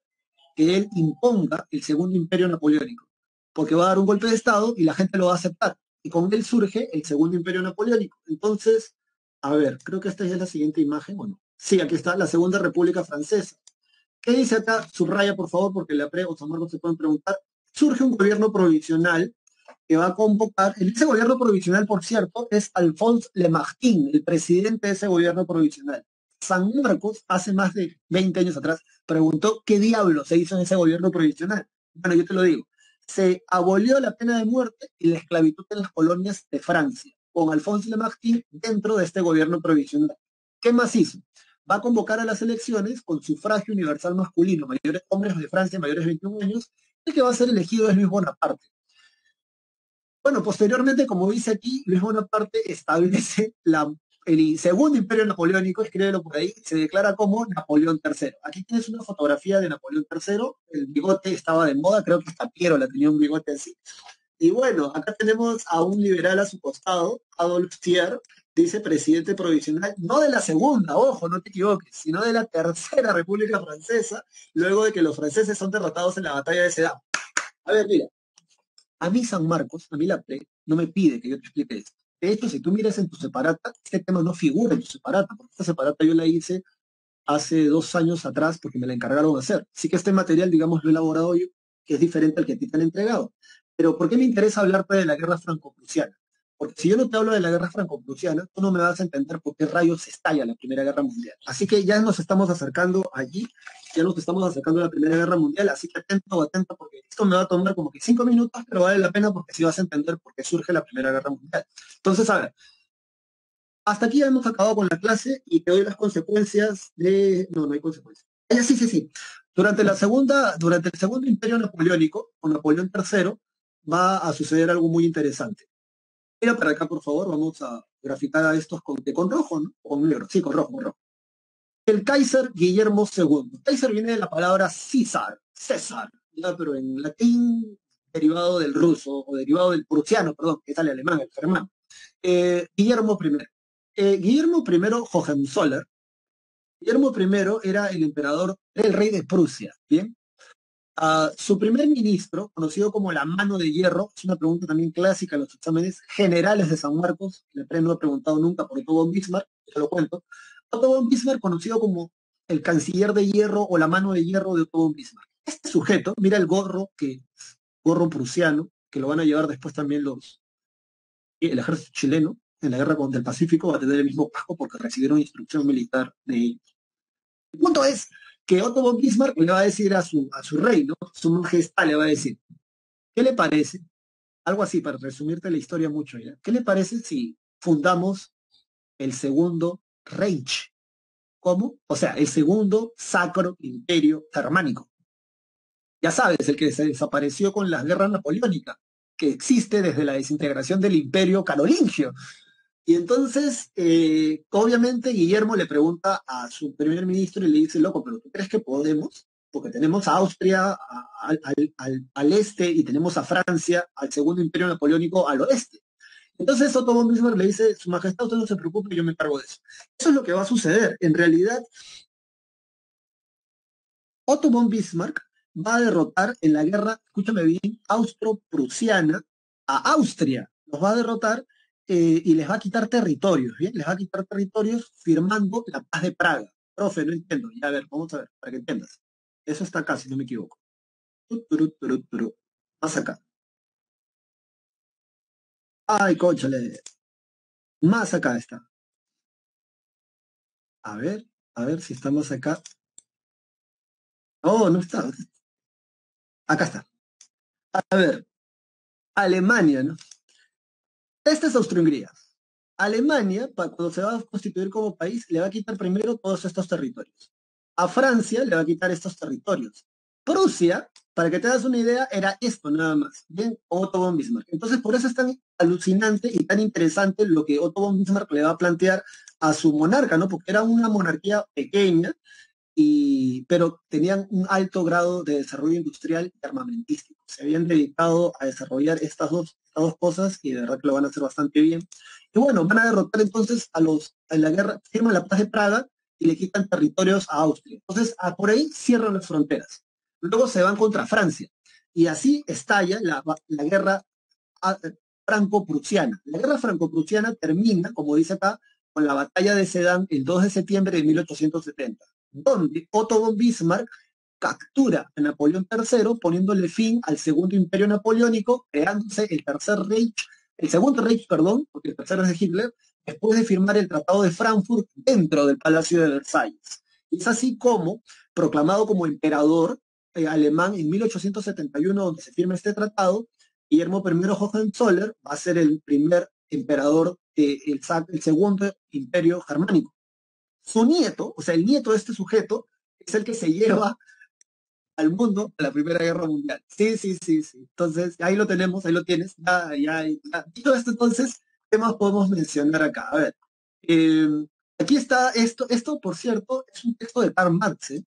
que él imponga el segundo imperio napoleónico, porque va a dar un golpe de Estado y la gente lo va a aceptar. Y con él surge el segundo imperio napoleónico. Entonces, a ver, creo que esta ya es la siguiente imagen, ¿o no? Sí, aquí está la Segunda República Francesa. ¿Qué dice acá? Subraya, por favor, porque la pre o San Marcos se pueden preguntar. Surge un gobierno provisional que va a convocar, en ese gobierno provisional, por cierto, es Alphonse Lamartine, el presidente de ese gobierno provisional. San Marcos, hace más de 20 años atrás, preguntó qué diablo se hizo en ese gobierno provisional. Bueno, yo te lo digo. Se abolió la pena de muerte y la esclavitud en las colonias de Francia, con Alphonse Lamartine dentro de este gobierno provisional. ¿Qué más hizo? Va a convocar a las elecciones con sufragio universal masculino, mayores hombres de Francia mayores de 21 años, el que va a ser elegido es Luis Bonaparte. Bueno, posteriormente, como dice aquí, Luis Bonaparte establece el segundo imperio napoleónico, escríbelo por ahí, se declara como Napoleón III. Aquí tienes una fotografía de Napoleón III, el bigote estaba de moda, creo que hasta Piero la tenía un bigote así. Y bueno, acá tenemos a un liberal a su costado, Adolphe Thiers, dice presidente provisional, no de la segunda, ojo, no te equivoques, sino de la tercera República Francesa, luego de que los franceses son derrotados en la batalla de Sedan. A ver, mira, a mí San Marcos, a mí la PRE, no me pide que yo te explique esto. De hecho, si tú miras en tu separata, este tema no figura en tu separata, porque esta separata yo la hice hace 2 años atrás porque me la encargaron de hacer. Así que este material, digamos, lo he elaborado yo, que es diferente al que a ti te han entregado. Pero ¿por qué me interesa hablarte de la guerra franco-prusiana? Porque si yo no te hablo de la guerra franco-prusiana, tú no me vas a entender por qué rayos estalla la Primera Guerra Mundial. Así que ya nos estamos acercando allí, ya nos estamos acercando a la Primera Guerra Mundial, así que atento o atenta, porque esto me va a tomar como que 5 minutos, pero vale la pena porque sí vas a entender por qué surge la Primera Guerra Mundial. Entonces, a ver, hasta aquí ya hemos acabado con la clase y te doy las consecuencias de... No, no hay consecuencias. Sí, sí, sí. Durante el segundo imperio napoleónico, con Napoleón III, va a suceder algo muy interesante. Mira para acá, por favor, vamos a graficar a estos con rojo, ¿no? O con negro, sí, con rojo, con rojo. El Kaiser Guillermo II. Kaiser viene de la palabra César, ya, pero en latín derivado del ruso, o derivado del prusiano, perdón, que sale alemán, el germán. Guillermo I. Guillermo I Hohenzoller. Guillermo I era el emperador, era el rey de Prusia, ¿bien? Su primer ministro, conocido como la mano de hierro, es una pregunta también clásica en los exámenes generales de San Marcos, el premio no ha preguntado nunca por Otto von Bismarck, ya lo cuento. Otto von Bismarck, conocido como el canciller de hierro o la mano de hierro de Otto von Bismarck. Este sujeto, mira el gorro, gorro prusiano, que lo van a llevar después también el ejército chileno, en la guerra contra el Pacífico, va a tener el mismo casco porque recibieron instrucción militar de ellos. El punto es que Otto von Bismarck le va a decir a su rey, ¿no? Su majestad le va a decir, ¿qué le parece? Algo así, para resumirte la historia mucho, ¿ya? ¿Qué le parece si fundamos el segundo Reich? ¿Cómo? O sea, el segundo sacro imperio germánico. Ya sabes, el que se desapareció con las guerras napoleónicas, que existe desde la desintegración del imperio carolingio. Y entonces, obviamente, Guillermo le pregunta a su primer ministro y le dice, loco, ¿pero tú crees que podemos? Porque tenemos a Austria al este y tenemos a Francia, al segundo imperio napoleónico, al oeste. Entonces Otto von Bismarck le dice, Su Majestad, usted no se preocupe, yo me encargo de eso. Eso es lo que va a suceder. En realidad, Otto von Bismarck va a derrotar en la guerra, escúchame bien, austro-prusiana a Austria. Los va a derrotar y les va a quitar territorios, ¿bien? Les va a quitar territorios firmando la paz de Praga. Profe, no entiendo. Ya, a ver, vamos a ver, para que entiendas. Eso está acá, si no me equivoco. Más acá. Ay, cónchale. Más acá está. A ver si está más acá. Oh, no está. Acá está. A ver, Alemania, ¿no? Esta es Austria-Hungría. Alemania, cuando se va a constituir como país, le va a quitar primero todos estos territorios. A Francia le va a quitar estos territorios. Prusia, para que te das una idea, era esto nada más. Bien, Otto von Bismarck. Entonces, por eso es tan alucinante y tan interesante lo que Otto von Bismarck le va a plantear a su monarca, ¿no? Porque era una monarquía pequeña, pero tenían un alto grado de desarrollo industrial y armamentístico. Se habían dedicado a desarrollar estas dos cosas y de verdad que lo van a hacer bastante bien. Y bueno, van a derrotar entonces en la guerra, firman la paz de Praga y le quitan territorios a Austria. Entonces, por ahí cierran las fronteras. Luego se van contra Francia. Y así estalla la guerra franco-prusiana. La guerra franco-prusiana termina, como dice acá, con la batalla de Sedan el 2 de septiembre de 1870, donde Otto von Bismarck captura a Napoleón III, poniéndole fin al segundo imperio napoleónico, creándose el segundo Reich, perdón, porque el tercero es de Hitler, después de firmar el Tratado de Frankfurt dentro del Palacio de Versalles. Y es así como, proclamado como emperador alemán en 1871, donde se firma este tratado, Guillermo I Hohenzoller va a ser el primer emperador del segundo imperio germánico. Su nieto, o sea, el nieto de este sujeto, es el que se lleva al mundo a la Primera Guerra Mundial. Sí, sí, sí, sí. Entonces, ahí lo tenemos, ahí lo tienes. Ya. Dicho esto, entonces, ¿qué más podemos mencionar acá? A ver, eh, aquí está esto, por cierto, es un texto de Karl Marx, ¿eh?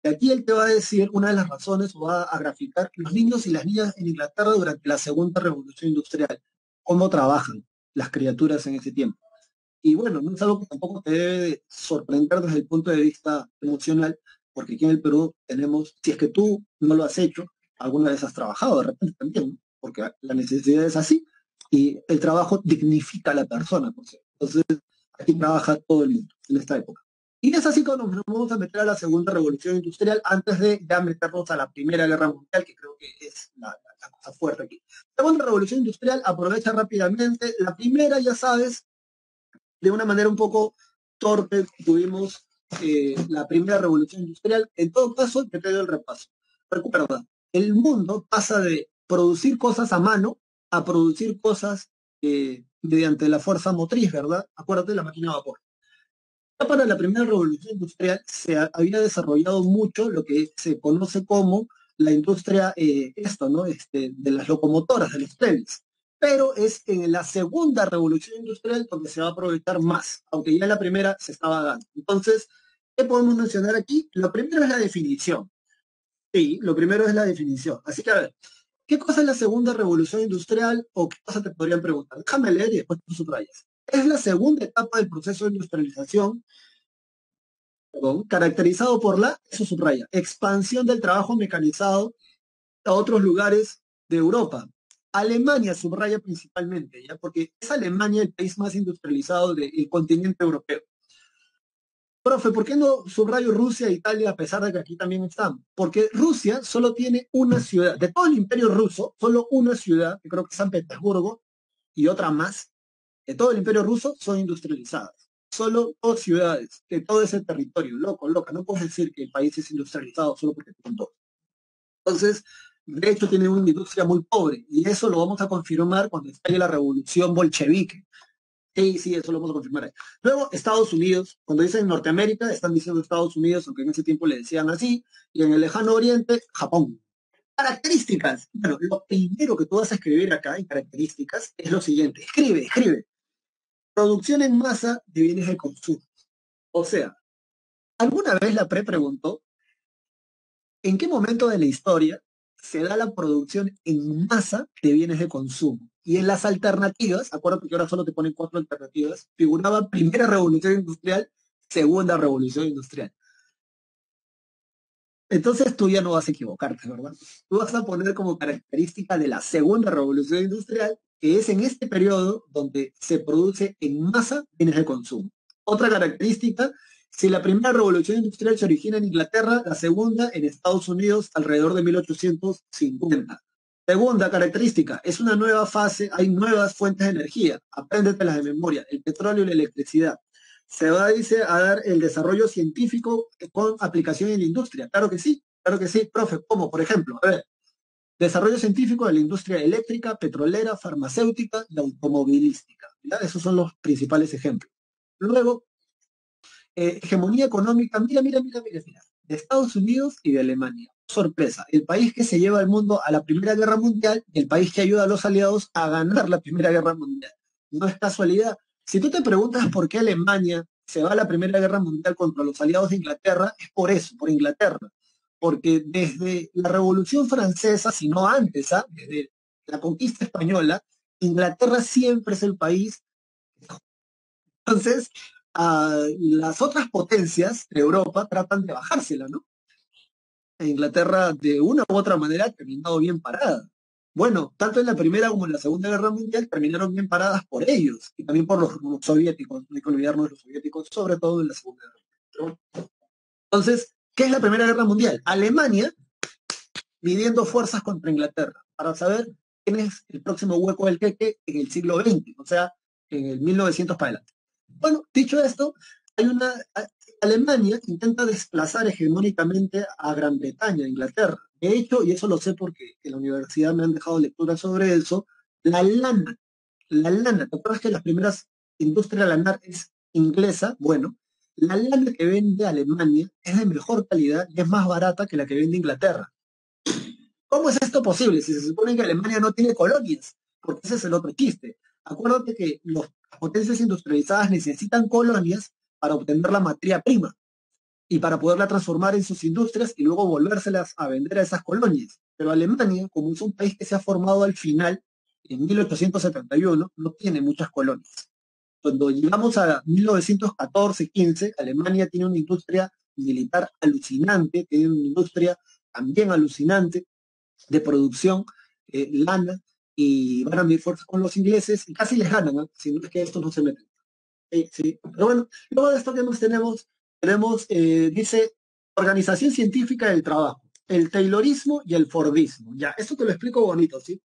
Y aquí él te va a decir una de las razones, o va a graficar los niños y las niñas en Inglaterra durante la Segunda Revolución Industrial, cómo trabajan las criaturas en ese tiempo. Y bueno, no es algo que tampoco te debe de sorprender desde el punto de vista emocional, porque aquí en el Perú tenemos, si es que tú no lo has hecho, alguna vez has trabajado de repente también, ¿no? Porque la necesidad es así, y el trabajo dignifica a la persona, por cierto. Entonces, aquí trabaja todo el mundo en esta época. Y es así como nos vamos a meter a la segunda revolución industrial antes de ya meternos a la Primera Guerra Mundial, que creo que es la cosa fuerte aquí. Segunda revolución industrial, aprovecha rápidamente. La primera, ya sabes, de una manera un poco torpe, tuvimos la primera revolución industrial. En todo caso, te doy el repaso. Recuerda, el mundo pasa de producir cosas a mano a producir cosas mediante la fuerza motriz, ¿verdad? Acuérdate de la máquina de vapor. Ya para la primera revolución industrial había desarrollado mucho lo que se conoce como la industria, ¿no? De las locomotoras, de los trenes. Pero es en la segunda revolución industrial donde se va a aprovechar más, aunque ya en la primera se estaba dando. Entonces, ¿qué podemos mencionar aquí? Lo primero es la definición. Sí, lo primero es la definición. Así que, a ver, ¿qué cosa es la segunda revolución industrial o qué cosa te podrían preguntar? Déjame leer y después tú subrayas. Es la segunda etapa del proceso de industrialización, perdón, caracterizado por eso subraya, expansión del trabajo mecanizado a otros lugares de Europa. Alemania subraya principalmente, ¿ya? Porque es Alemania el país más industrializado del continente europeo. Profe, ¿por qué no subrayo Rusia e Italia a pesar de que aquí también están? Porque Rusia solo tiene una ciudad, de todo el imperio ruso, solo una ciudad, que creo que es San Petersburgo, y otra más, de todo el imperio ruso son industrializadas. Solo dos ciudades de todo ese territorio, loco, loca. No puedes decir que el país es industrializado solo porque tienen dos. Entonces, de hecho, tiene una industria muy pobre y eso lo vamos a confirmar cuando estalle la revolución bolchevique. Sí, sí, eso lo vamos a confirmar ahí. Luego, Estados Unidos. Cuando dicen Norteamérica, están diciendo Estados Unidos, aunque en ese tiempo le decían así. Y en el lejano oriente, Japón. Características. Bueno, lo primero que tú vas a escribir acá en características es lo siguiente. Escribe, escribe. Producción en masa de bienes de consumo. O sea, ¿alguna vez la PRE preguntó en qué momento de la historia se da la producción en masa de bienes de consumo? Y en las alternativas, acuérdate que ahora solo te ponen cuatro alternativas, figuraba primera revolución industrial, segunda revolución industrial. Entonces tú ya no vas a equivocarte, ¿verdad? Tú vas a poner como característica de la segunda revolución industrial, que es en este periodo donde se produce en masa bienes de consumo. Otra característica, si la primera revolución industrial se origina en Inglaterra, la segunda en Estados Unidos alrededor de 1850. Segunda característica, es una nueva fase, hay nuevas fuentes de energía, apréndetelas de memoria, el petróleo y la electricidad. Se va, dice, a dar el desarrollo científico con aplicación en la industria. Claro que sí, profe. ¿Cómo? Por ejemplo, a ver, desarrollo científico de la industria eléctrica, petrolera, farmacéutica y automovilística. ¿Ya? Esos son los principales ejemplos. Luego, hegemonía económica, mira, de Estados Unidos y de Alemania. Sorpresa, el país que se lleva al mundo a la Primera Guerra Mundial y el país que ayuda a los aliados a ganar la Primera Guerra Mundial. No es casualidad. Si tú te preguntas por qué Alemania se va a la Primera Guerra Mundial contra los aliados de Inglaterra, es por eso, por Inglaterra. Porque desde la Revolución Francesa, si no antes, desde la conquista española, Inglaterra siempre es el país. Entonces, las otras potencias de Europa tratan de bajársela, ¿no? E Inglaterra, de una u otra manera, ha terminado bien parada. Bueno, tanto en la Primera como en la Segunda Guerra Mundial terminaron bien paradas por ellos y también por los soviéticos. No hay que olvidarnos de los soviéticos, sobre todo en la Segunda Guerra Mundial. Entonces, ¿qué es la Primera Guerra Mundial? Alemania midiendo fuerzas contra Inglaterra para saber quién es el próximo hueco del queque en el siglo XX, o sea, en el 1900 para adelante. Bueno, dicho esto, Alemania intenta desplazar hegemónicamente a Gran Bretaña, a Inglaterra. De hecho, y eso lo sé porque en la universidad me han dejado lectura sobre eso, la lana, ¿te acuerdas que las primeras industrias lanar es inglesa? Bueno, la lana que vende Alemania es de mejor calidad y es más barata que la que vende Inglaterra. ¿Cómo es esto posible si se supone que Alemania no tiene colonias? Porque ese es el otro chiste. Acuérdate que las potencias industrializadas necesitan colonias para obtener la materia prima y para poderla transformar en sus industrias y luego volvérselas a vender a esas colonias. Pero Alemania, como es un país que se ha formado al final, en 1871, no tiene muchas colonias. Cuando llegamos a 1914-15, Alemania tiene una industria militar alucinante, tiene una industria también alucinante, de producción, lana, y van a medir fuerzas con los ingleses y casi les ganan, ¿no? Si no es que estos no se meten. Sí, sí. Pero bueno, luego de esto que nos tenemos Tenemos, dice, organización científica del trabajo, el Taylorismo y el Fordismo. Ya, esto te lo explico bonito, ¿sí?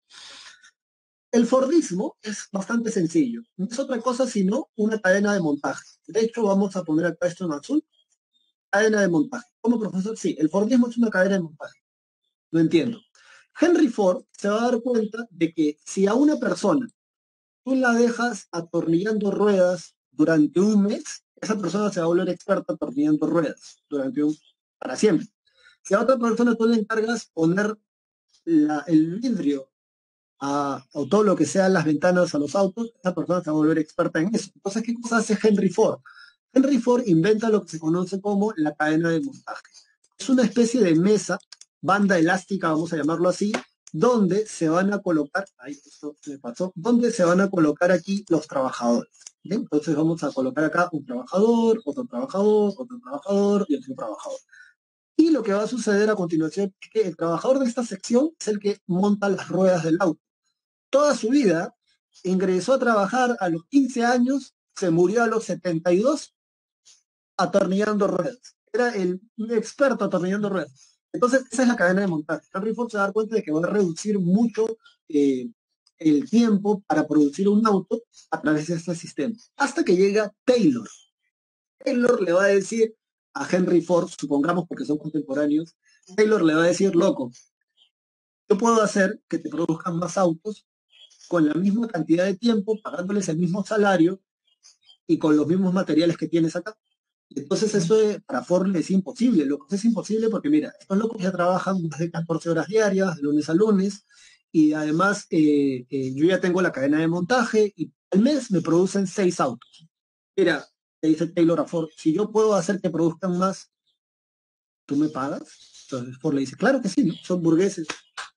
El Fordismo es bastante sencillo. No es otra cosa sino una cadena de montaje. De hecho, vamos a poner acá esto en azul. Cadena de montaje. ¿Cómo, profesor? Sí, el Fordismo es una cadena de montaje. Lo entiendo. Henry Ford se va a dar cuenta de que si a una persona tú la dejas atornillando ruedas durante un mes, esa persona se va a volver experta atornillando ruedas para siempre. Si a otra persona tú le encargas poner el vidrio o todo lo que sea las ventanas a los autos, esa persona se va a volver experta en eso. Entonces, ¿qué cosa hace Henry Ford? Henry Ford inventa lo que se conoce como la cadena de montaje. Es una especie de mesa, banda elástica, vamos a llamarlo así, donde se van a colocar, ahí esto se me pasó, donde se van a colocar aquí los trabajadores. ¿Bien? Entonces vamos a colocar acá un trabajador, otro trabajador, otro trabajador y otro trabajador. Y lo que va a suceder a continuación es que el trabajador de esta sección es el que monta las ruedas del auto. Toda su vida ingresó a trabajar a los 15 años, se murió a los 72 atornillando ruedas. Era el experto atornillando ruedas. Entonces, esa es la cadena de montaje. Henry Ford se da cuenta de que va a reducir mucho eh, el tiempo para producir un auto a través de este sistema. Hasta que llega Taylor. Taylor le va a decir a Henry Ford, supongamos porque son contemporáneos, Taylor le va a decir, loco, yo puedo hacer que te produzcan más autos con la misma cantidad de tiempo, pagándoles el mismo salario y con los mismos materiales que tienes acá. Entonces eso para Ford es imposible, loco. Es imposible porque mira, estos locos ya trabajan más de 14 horas diarias, de lunes a lunes, y además yo ya tengo la cadena de montaje y al mes me producen 6 autos. Mira, le dice Taylor a Ford, si yo puedo hacer que produzcan más, ¿tú me pagas? Entonces Ford le dice, claro que sí, ¿no? Son burgueses,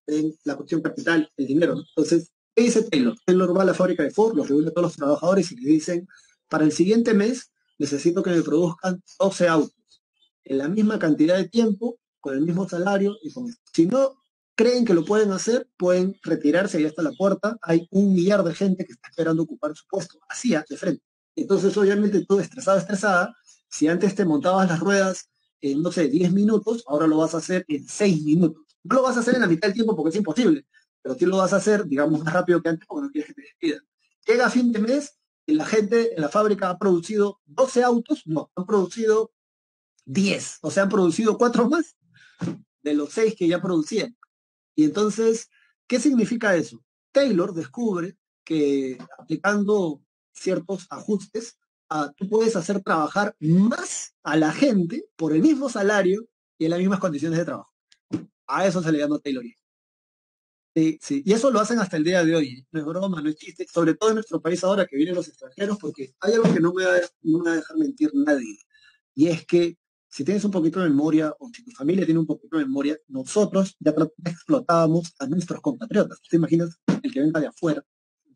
en la cuestión capital, el dinero, ¿no? Entonces, ¿qué dice Taylor? Taylor va a la fábrica de Ford, los reúne a todos los trabajadores y les dicen, para el siguiente mes necesito que me produzcan 12 autos, en la misma cantidad de tiempo, con el mismo salario y con esto. Si no creen que lo pueden hacer, pueden retirarse, ahí está la puerta, hay 1 millar de gente que está esperando ocupar su puesto, así, de frente. Entonces, obviamente, tú estresada, si antes te montabas las ruedas en, no sé, 10 minutos, ahora lo vas a hacer en 6 minutos. No lo vas a hacer en la mitad del tiempo porque es imposible, pero sí lo vas a hacer, digamos, más rápido que antes porque no quieres que te despidan. Llega a fin de mes y la gente en la fábrica ha producido 12 autos, no, han producido 10, o sea, han producido 4 más de los 6 que ya producían. Y entonces, ¿qué significa eso? Taylor descubre que aplicando ciertos ajustes, tú puedes hacer trabajar más a la gente por el mismo salario y en las mismas condiciones de trabajo. A eso se le llama Taylorismo. Sí, sí. Y eso lo hacen hasta el día de hoy. No es broma, no es chiste. Sobre todo en nuestro país ahora que vienen los extranjeros, porque hay algo que no me va a dejar mentir nadie. Y es que si tienes un poquito de memoria, o si tu familia tiene un poquito de memoria, nosotros ya explotábamos a nuestros compatriotas. ¿Te imaginas el que venga de afuera,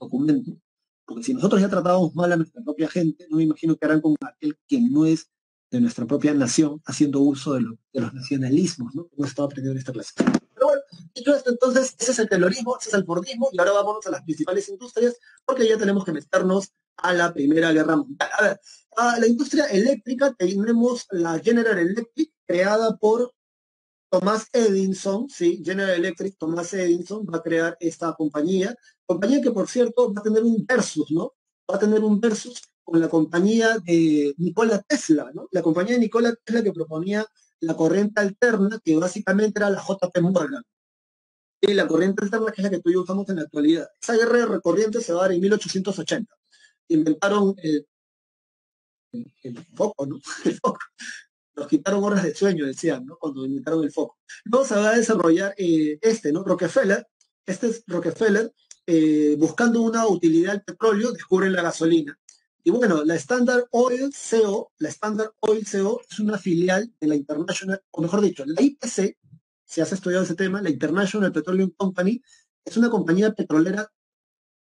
documento? Porque si nosotros ya tratábamos mal a nuestra propia gente, no me imagino que harán con aquel que no es de nuestra propia nación, haciendo uso de los nacionalismos, ¿no? Hemos estado aprendiendo en esta clase. Pero bueno, dicho esto, entonces, ese es el taylorismo, ese es el fordismo, y ahora vámonos a las principales industrias, porque ya tenemos que meternos a la Primera Guerra Mundial. A ver, a la industria eléctrica tenemos la General Electric, creada por Thomas Edison, sí, General Electric, Thomas Edison va a crear esta compañía que por cierto va a tener un versus, ¿no? Va a tener un versus con la compañía de Nikola Tesla, ¿no? La compañía de Nikola Tesla que proponía la corriente alterna, que básicamente era la JP Morgan. Y la corriente alterna, que es la que tú y yo usamos en la actualidad. Esa guerra de recorriente se va a dar en 1880. Inventaron el foco, ¿no? El foco. Nos quitaron horas de sueño, decían, ¿no? Cuando inventaron el foco. Luego se va a desarrollar ¿no? Rockefeller. Este es Rockefeller, buscando una utilidad al petróleo, descubren la gasolina. Y bueno, la Standard Oil CO es una filial de la International, o mejor dicho, la IPC, si has estudiado ese tema, la International Petroleum Company, es una compañía petrolera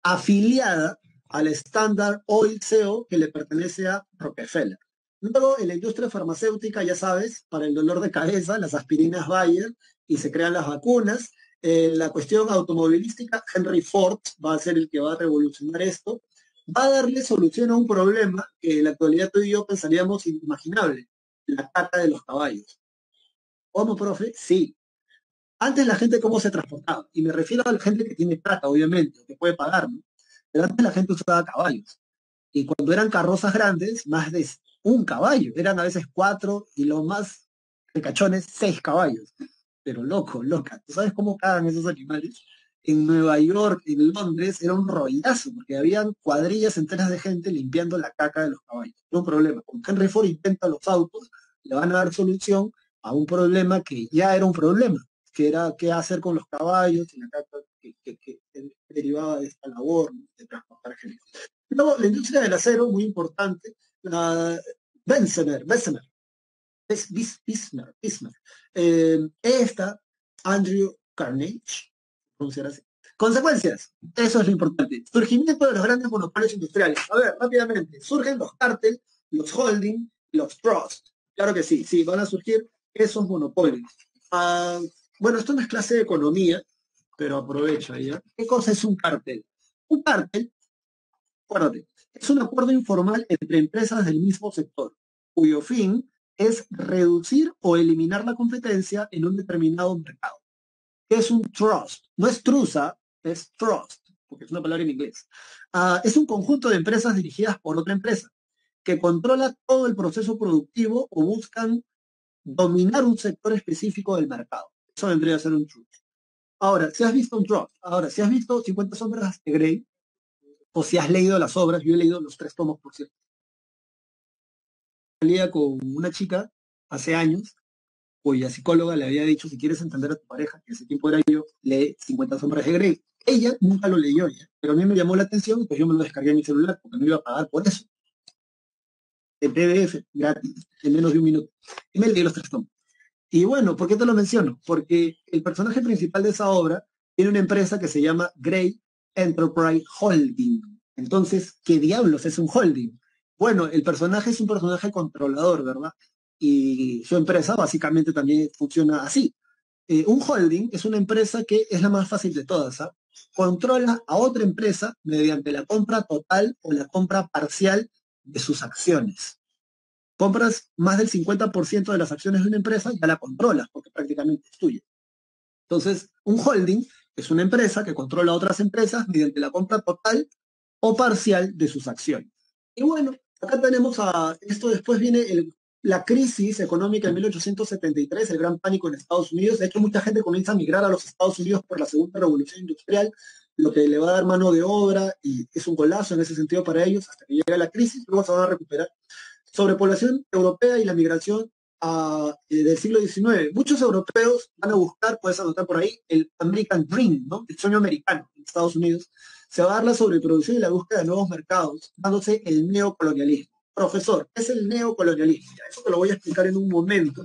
afiliada al Standard Oil CO que le pertenece a Rockefeller. Luego, en la industria farmacéutica, ya sabes, para el dolor de cabeza, las aspirinas Bayer y se crean las vacunas. La cuestión automovilística, Henry Ford va a ser el que va a revolucionar esto. Va a darle solución a un problema que en la actualidad tú y yo pensaríamos inimaginable. la caca de los caballos. ¿Cómo, profe? Sí. Antes la gente cómo se transportaba, y me refiero a la gente que tiene plata, obviamente, que puede pagar, ¿no? Pero antes la gente usaba caballos. Y cuando eran carrozas grandes, más de un caballo. Eran a veces cuatro y los más cachones, 6 caballos. Pero loco, loca. ¿Tú sabes cómo cagan esos animales? En Nueva York, en Londres, era un rollazo, porque habían cuadrillas enteras de gente limpiando la caca de los caballos. No un problema. Con Henry Ford inventa los autos, le van a dar solución a un problema que ya era un problema, que era qué hacer con los caballos y la caca que derivaba de esta labor, ¿no? De transportar gente. Luego, la industria del acero, muy importante, la Bessemer, Bismarck. Esta, Andrew Carnegie, pronunciar así. Consecuencias, eso es lo importante. Surgimiento de los grandes monopolios industriales. A ver, rápidamente, surgen los cárteles, los holding, los trust. Claro que sí, sí, van a surgir esos monopolios. Ah, bueno, esto no es clase de economía, pero aprovecho ya. ¿Qué cosa es un cártel? Un cártel, acuérdate, es un acuerdo informal entre empresas del mismo sector, cuyo fin es reducir o eliminar la competencia en un determinado mercado. ¿Qué es un trust? No es truza, es trust, porque es una palabra en inglés. Es un conjunto de empresas dirigidas por otra empresa que controla todo el proceso productivo o buscan dominar un sector específico del mercado. Eso vendría a ser un trust. Ahora, si has visto un trust, ahora, si has visto 50 sombras de Grey, o si has leído las obras, yo he leído los 3 tomos, por cierto. Salía con una chica hace años, cuya psicóloga le había dicho, si quieres entender a tu pareja, que ese tiempo era yo, lee 50 sombras de Grey. Ella nunca lo leyó ya, pero a mí me llamó la atención, pues yo me lo descargué en mi celular, porque no iba a pagar por eso. En PDF, gratis, en menos de un minuto. Y me leí los 3 tomos. Y bueno, ¿por qué te lo menciono? Porque el personaje principal de esa obra tiene una empresa que se llama Grey Enterprise Holding. Entonces, ¿qué diablos es un holding? Bueno, el personaje es un personaje controlador, ¿verdad? Y su empresa básicamente también funciona así. Un holding es una empresa que es la más fácil de todas, ¿ah? Controla a otra empresa mediante la compra total o la compra parcial de sus acciones. Compras más del 50% de las acciones de una empresa, ya la controlas, porque prácticamente es tuya. Entonces, un holding es una empresa que controla a otras empresas mediante la compra total o parcial de sus acciones. Y bueno, acá tenemos esto después viene la crisis económica en 1873, el gran pánico en Estados Unidos. De hecho, mucha gente comienza a migrar a los Estados Unidos por la segunda revolución industrial, lo que le va a dar mano de obra y es un golazo en ese sentido para ellos hasta que llega la crisis, luego se van a recuperar. Sobrepoblación europea y la migración del siglo XIX. Muchos europeos van a buscar, puedes anotar por ahí, el American Dream, ¿no? El sueño americano en Estados Unidos. Se va a dar la sobreproducción y la búsqueda de nuevos mercados, dándose el neocolonialismo. Profesor, ¿qué es el neocolonialismo? Ya, eso te lo voy a explicar en un momento,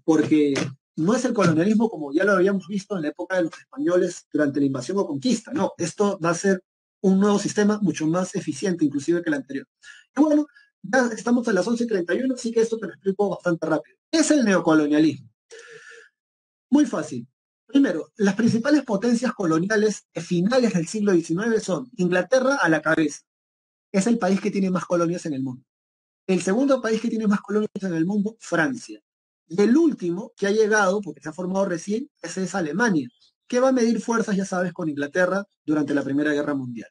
porque no es el colonialismo como ya lo habíamos visto en la época de los españoles durante la invasión o conquista, no, esto va a ser un nuevo sistema mucho más eficiente inclusive que el anterior. Y bueno, ya estamos a las 11:31, así que esto te lo explico bastante rápido. ¿Qué es el neocolonialismo? Muy fácil. Primero, las principales potencias coloniales de finales del siglo XIX son Inglaterra a la cabeza. Es el país que tiene más colonias en el mundo. El segundo país que tiene más colonias en el mundo, Francia. Y el último que ha llegado, porque se ha formado recién, ese es Alemania, que va a medir fuerzas, ya sabes, con Inglaterra durante la Primera Guerra Mundial.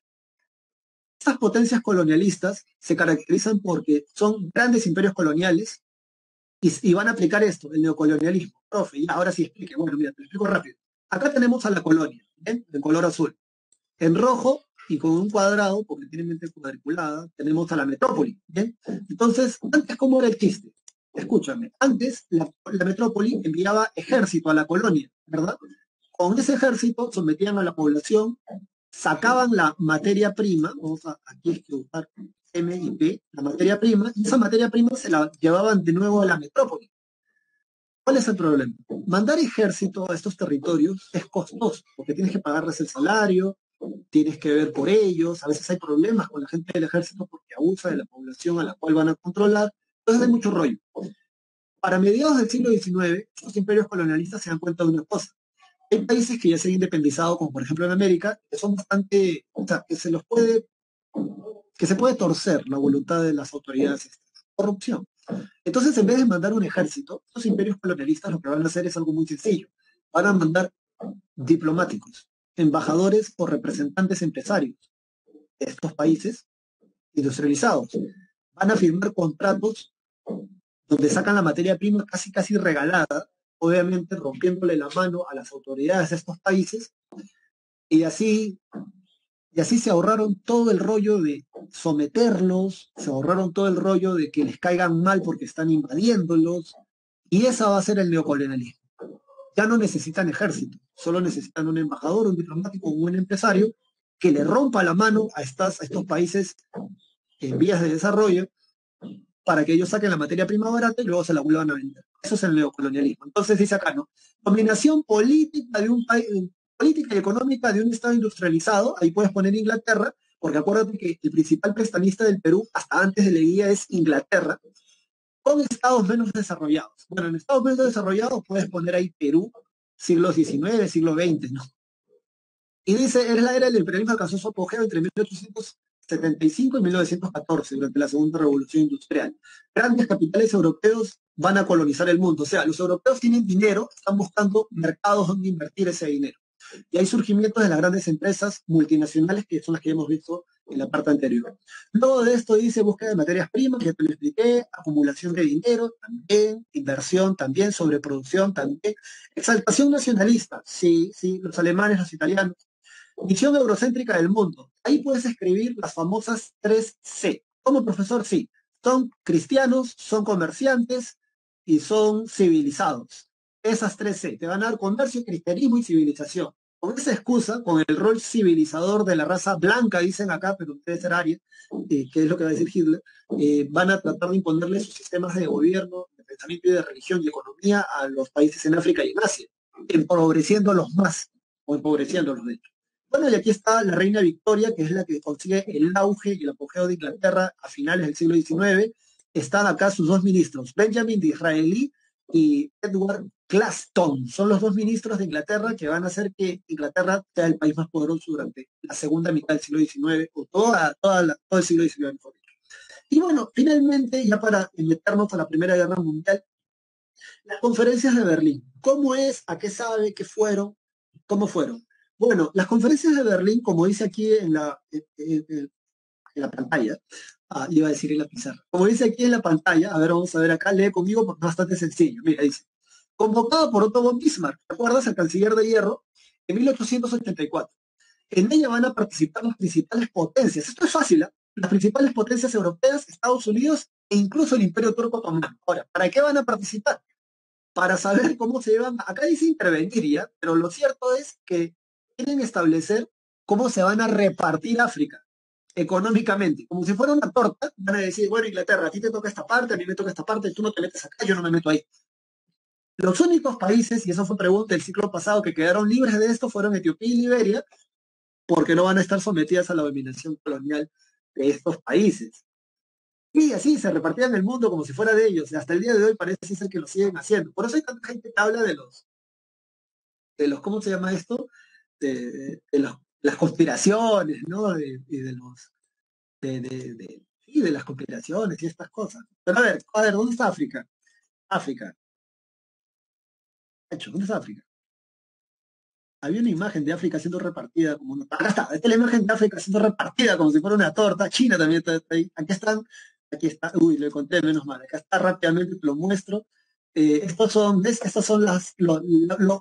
Estas potencias colonialistas se caracterizan porque son grandes imperios coloniales y van a aplicar esto, el neocolonialismo. Profe, y ahora sí explique. Bueno, mira, te lo explico rápido. Acá tenemos a la colonia, ¿bien? De color azul. En rojo y con un cuadrado, porque tiene mente cuadriculada, tenemos a la metrópoli, ¿bien? Entonces, antes, ¿cómo era el chiste? Escúchame, antes la metrópoli enviaba ejército a la colonia, ¿verdad? Con ese ejército sometían a la población, sacaban la materia prima, vamos a aquí usar M y P, la materia prima, y esa materia prima se la llevaban de nuevo a la metrópoli. ¿Cuál es el problema? Mandar ejército a estos territorios es costoso, porque tienes que pagarles el salario, tienes que ver por ellos, a veces hay problemas con la gente del ejército porque abusa de la población a la cual van a controlar, entonces hay mucho rollo. Para mediados del siglo XIX, los imperios colonialistas se dan cuenta de una cosa. Hay países que ya se han independizado, como por ejemplo en América, que son bastante, o sea, que se puede torcer la voluntad de las autoridades. Corrupción. Entonces, en vez de mandar un ejército, los imperios colonialistas lo que van a hacer es algo muy sencillo. Van a mandar diplomáticos, embajadores o representantes empresarios de estos países industrializados. Van a firmar contratos donde sacan la materia prima casi casi regalada, obviamente rompiéndole la mano a las autoridades de estos países, y así, y así se ahorraron todo el rollo de someterlos, se ahorraron todo el rollo de que les caigan mal porque están invadiéndolos, y esa va a ser el neocolonialismo. Ya no necesitan ejército, solo necesitan un embajador, un diplomático, un empresario que le rompa la mano a estos países en vías de desarrollo para que ellos saquen la materia prima barata y luego se la vuelvan a vender. Eso es el neocolonialismo. Entonces dice acá, ¿no? Dominación política de un país, política y económica de un Estado industrializado, ahí puedes poner Inglaterra, porque acuérdate que el principal prestamista del Perú, hasta antes de Leguía, es Inglaterra, con estados menos desarrollados. Bueno, en estados menos desarrollados puedes poner ahí Perú, siglo XIX, siglo XX, ¿no? Y dice, es la era del imperialismo alcanzó su apogeo entre 1875 y 1914, durante la Segunda Revolución Industrial. Grandes capitales europeos van a colonizar el mundo. O sea, los europeos tienen dinero, están buscando mercados donde invertir ese dinero. Y hay surgimientos de las grandes empresas multinacionales que son las que hemos visto en la parte anterior. Luego de esto dice búsqueda de materias primas, que ya te lo expliqué, acumulación de dinero también, inversión también, sobreproducción también, exaltación nacionalista, sí, sí, los alemanes, los italianos, visión eurocéntrica del mundo. Ahí puedes escribir las famosas 3C. Como profesor, sí. Son cristianos, son comerciantes y son civilizados. Esas 3C te van a dar comercio, cristianismo y civilización. Con esa excusa, con el rol civilizador de la raza blanca, dicen acá, pero debe ser Aria, que es lo que va a decir Hitler, van a tratar de imponerle sus sistemas de gobierno, de pensamiento y de religión y economía a los países en África y en Asia, empobreciéndolos más, o empobreciéndolos de hecho. Bueno, y aquí está la reina Victoria, que es la que consigue el auge y el apogeo de Inglaterra a finales del siglo XIX. Están acá sus dos ministros, Benjamin Disraeli y Edward Gladstone. Son los dos ministros de Inglaterra que van a hacer que Inglaterra sea el país más poderoso durante la segunda mitad del siglo XIX, o todo el siglo XIX, mejor dicho. Y bueno, finalmente, ya para meternos a la Primera Guerra Mundial, las conferencias de Berlín. ¿Cómo es? ¿A qué sabe? ¿Qué fueron? ¿Cómo fueron? Bueno, las conferencias de Berlín, como dice aquí en la pantalla, le iba a decir en la pizarra, como dice aquí en la pantalla, a ver, vamos a ver acá, lee conmigo porque es bastante sencillo. Mira, dice, convocada por Otto von Bismarck, ¿te acuerdas? El canciller de hierro, en 1884. En ella van a participar las principales potencias. Esto es fácil, ¿eh? Las principales potencias europeas, Estados Unidos e incluso el Imperio Turco Otomano. Ahora, ¿para qué van a participar? Para saber cómo se llevan, acá dice intervenir ya, pero lo cierto es que quieren establecer cómo se van a repartir África económicamente, como si fuera una torta, van a decir, bueno, Inglaterra, a ti te toca esta parte, a mí me toca esta parte, tú no te metes acá, yo no me meto ahí. Los únicos países, y eso fue pregunta del ciclo pasado, que quedaron libres de esto fueron Etiopía y Liberia, porque no van a estar sometidas a la dominación colonial de estos países. Y así se repartían el mundo como si fuera de ellos, y hasta el día de hoy parece ser que lo siguen haciendo. Por eso hay tanta gente que habla ¿cómo se llama esto? Las conspiraciones, ¿no? Sí, de las conspiraciones y estas cosas. Pero a ver, ¿dónde está África? África. Hecho, ¿dónde está África? Había una imagen de África siendo repartida como una... Acá está, esta es la imagen de África siendo repartida como si fuera una torta. China también está ahí. Aquí está, uy, lo encontré, menos mal. Acá está rápidamente, te lo muestro. Estos son, ¿ves? Estos son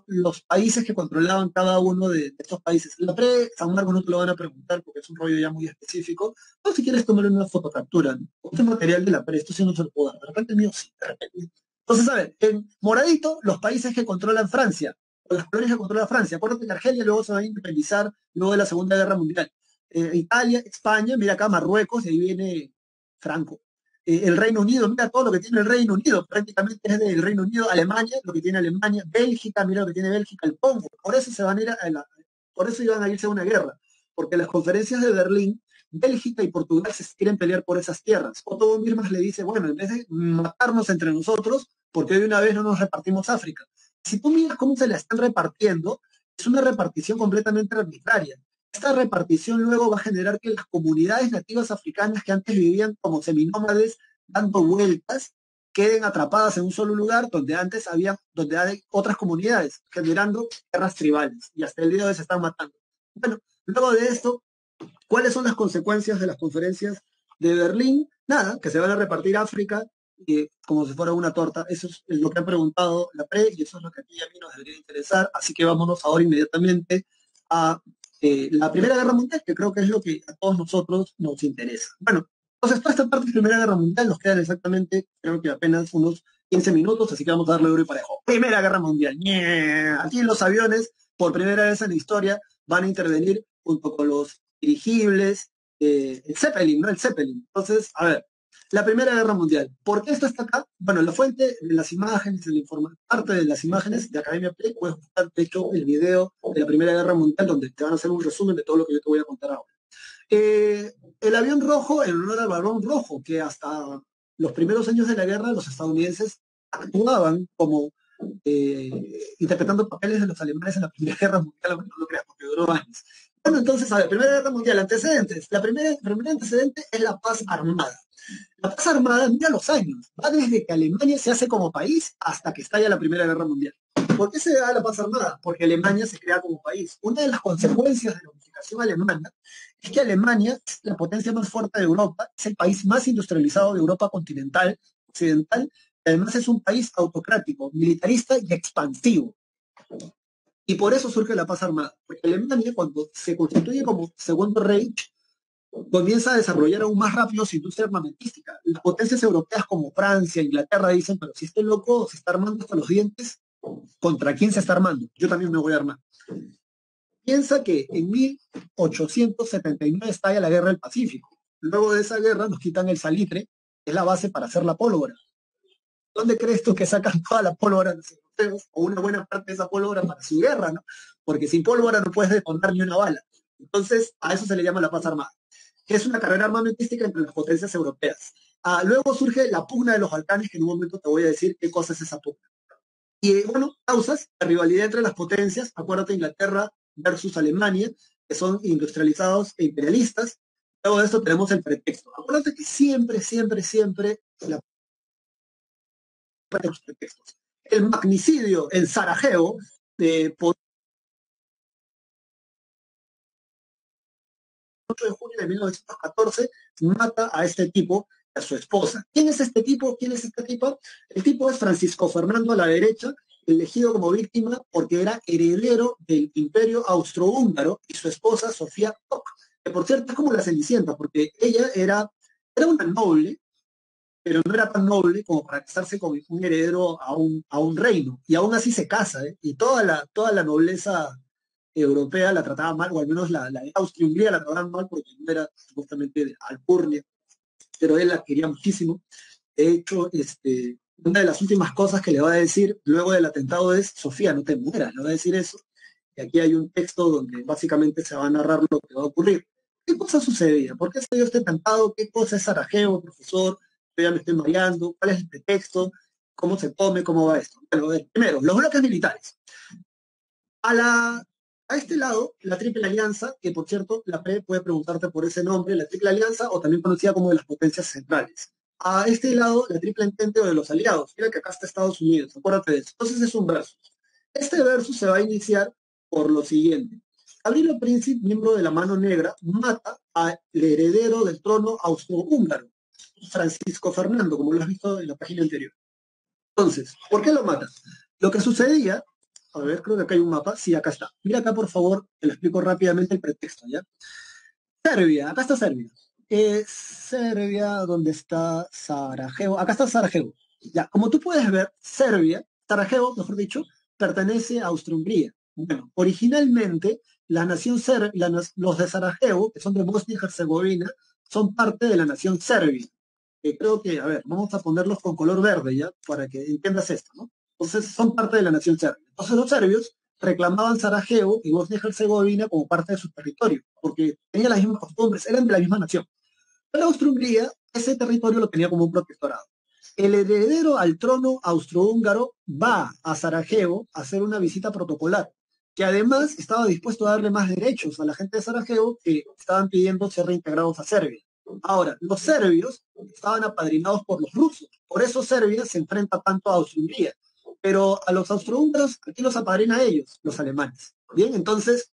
los países que controlaban cada uno de estos países. La pre-San Marcos no te lo van a preguntar porque es un rollo ya muy específico. O si quieres tomar una fotocaptura, ¿no? Este material de la pre, esto sí no se lo puedo dar. De repente el mío sí, de repente. Entonces, a ver, en moradito, los países que controlan Francia, o las colonias que controla Francia. Acuérdate que Argelia luego se va a independizar luego de la Segunda Guerra Mundial. Italia, España, mira acá Marruecos, y ahí viene Franco. El Reino Unido, mira todo lo que tiene el Reino Unido, prácticamente es del Reino Unido, Alemania, lo que tiene Alemania, Bélgica, mira lo que tiene Bélgica, el Congo. Por eso se van a ir por eso iban a irse a una guerra, porque las conferencias de Berlín, Bélgica y Portugal se quieren pelear por esas tierras. Otto von Bismarck le dice, bueno, en vez de matarnos entre nosotros, porque de una vez no nos repartimos África. Si tú miras cómo se la están repartiendo, es una repartición completamente arbitraria. Esta repartición luego va a generar que las comunidades nativas africanas que antes vivían como seminómades dando vueltas, queden atrapadas en un solo lugar donde hay otras comunidades, generando guerras tribales, y hasta el día de hoy se están matando. Bueno, luego de esto, ¿cuáles son las consecuencias de las conferencias de Berlín? Nada, que se van a repartir África como si fuera una torta. Eso es lo que han preguntado la PRE y eso es lo que a ti y a mí nos debería interesar. Así que vámonos ahora inmediatamente a la Primera Guerra Mundial, que creo que es lo que a todos nosotros nos interesa. Bueno, entonces toda esta parte de la Primera Guerra Mundial nos quedan exactamente, creo que apenas unos 15 minutos, así que vamos a darle duro y parejo. Primera Guerra Mundial. Aquí los aviones, por primera vez en la historia, van a intervenir junto con los dirigibles, el Zeppelin, ¿no? El Zeppelin. Entonces, a ver, la Primera Guerra Mundial. ¿Por qué esto está acá? Bueno, la fuente de las imágenes, parte de las imágenes de Academia Play, puedes buscar, de hecho, el video de la Primera Guerra Mundial, donde te van a hacer un resumen de todo lo que yo te voy a contar ahora. El avión rojo, en honor al balón rojo, que hasta los primeros años de la guerra los estadounidenses actuaban como interpretando papeles de los alemanes en la Primera Guerra Mundial, no lo creas, porque duró años. Bueno, entonces, a ver, Primera Guerra Mundial, antecedentes. El primer antecedente es la paz armada. La paz armada, mira los años, va desde que Alemania se hace como país hasta que estalla la Primera Guerra Mundial. ¿Por qué se da la paz armada? Porque Alemania se crea como país. Una de las consecuencias de la unificación alemana es que Alemania es la potencia más fuerte de Europa, es el país más industrializado de Europa continental, occidental, y además es un país autocrático, militarista y expansivo. Y por eso surge la paz armada, porque Alemania, cuando se constituye como Segundo Reich, comienza a desarrollar aún más rápido su industria armamentística. Las potencias europeas como Francia, Inglaterra dicen, pero si este loco se está armando hasta los dientes, ¿contra quién se está armando? Yo también me voy a armar. Piensa que en 1879 estalla la Guerra del Pacífico. Luego de esa guerra nos quitan el salitre, que es la base para hacer la pólvora. ¿Dónde crees tú que sacan toda la pólvora los europeos o una buena parte de esa pólvora para su guerra, ¿no? Porque sin pólvora no puedes detonar ni una bala. Entonces, a eso se le llama la paz armada, que es una carrera armamentística entre las potencias europeas. Luego surge la pugna de los Balcanes, que en un momento te voy a decir qué cosa es esa pugna. Y bueno, causas la rivalidad entre las potencias, acuérdate, Inglaterra versus Alemania, que son industrializados e imperialistas. Luego de esto tenemos el pretexto. Acuérdate que siempre los pretextos. El magnicidio en Sarajevo, por 8 de junio de 1914, mata a este tipo, a su esposa. ¿Quién es este tipo? ¿Quién es este tipo? El tipo es Francisco Fernando a la derecha, elegido como víctima porque era heredero del imperio austrohúngaro, y su esposa Sofía Koch, que por cierto es como la Cenicienta, porque ella era una noble, pero no era tan noble como para casarse con un heredero a un reino, y aún así se casa, ¿eh? Y toda la nobleza europea la trataba mal, o al menos la de Austria-Hungría la trataban mal porque no era supuestamente de Alpurnia, pero él la quería muchísimo. De hecho, una de las últimas cosas que le va a decir luego del atentado es: Sofía, no te mueras, le va a decir eso. Y aquí hay un texto donde básicamente se va a narrar lo que va a ocurrir. ¿Qué cosa sucedía? ¿Por qué se dio este atentado? ¿Qué cosa es Sarajevo, profesor? Yo ya me estoy mareando. ¿Cuál es el pretexto? ¿Cómo se come? ¿Cómo va esto? Bueno, primero, los bloques militares. A este lado, la Triple Alianza, que por cierto, la PRE puede preguntarte por ese nombre, la Triple Alianza, o también conocida como de las potencias centrales. A este lado, la Triple Entente o de los aliados. Mira que acá está Estados Unidos, acuérdate de eso. Entonces es un versus. Este versus se va a iniciar por lo siguiente. Gabriel Príncipe, miembro de la Mano Negra, mata al heredero del trono austrohúngaro, Francisco Fernando, como lo has visto en la página anterior. Entonces, ¿por qué lo mata? Lo que sucedía, a ver, creo que acá hay un mapa, sí, acá está. Mira acá, por favor, te lo explico rápidamente el pretexto, ¿ya? Serbia, acá está Serbia. Serbia, ¿dónde está Sarajevo? Acá está Sarajevo. Ya, como tú puedes ver, Sarajevo, mejor dicho, pertenece a Austria-Hungría. Bueno, originalmente, los de Sarajevo, que son de Bosnia y Herzegovina, son parte de la nación serbia. Creo que, a ver, vamos a ponerlos con color verde, ¿ya? Para que entiendas esto, ¿no? Entonces, son parte de la nación serbia. Entonces, los serbios reclamaban Sarajevo y Bosnia y Herzegovina como parte de su territorio, porque tenían las mismas costumbres, eran de la misma nación. Pero Austria-Hungría, ese territorio lo tenía como un protectorado. El heredero al trono austrohúngaro va a Sarajevo a hacer una visita protocolar, que además estaba dispuesto a darle más derechos a la gente de Sarajevo que estaban pidiendo ser reintegrados a Serbia. Ahora, los serbios estaban apadrinados por los rusos, por eso Serbia se enfrenta tanto a Austria-Hungría, pero a los austrohúngaros, aquí los apadrina a ellos, los alemanes. Bien, entonces,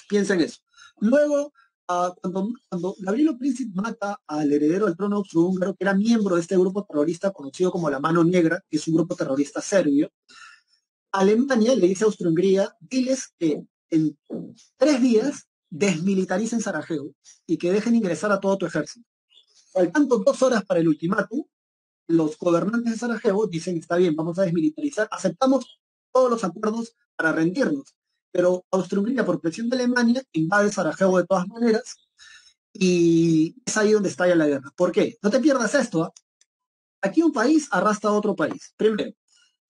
piensa en eso. Luego, cuando Gabrielo Princip mata al heredero del trono austrohúngaro, que era miembro de este grupo terrorista conocido como la Mano Negra, que es un grupo terrorista serbio, Alemania le dice a Austria-Hungría, diles que en 3 días desmilitaricen Sarajevo y que dejen ingresar a todo tu ejército. Faltando 2 horas para el ultimátum, los gobernantes de Sarajevo dicen, está bien, vamos a desmilitarizar, aceptamos todos los acuerdos para rendirnos. Pero Austria-Hungría, por presión de Alemania, invade Sarajevo de todas maneras y es ahí donde estalla la guerra. ¿Por qué? No te pierdas esto. ¿Eh? Aquí un país arrastra a otro país. Primero,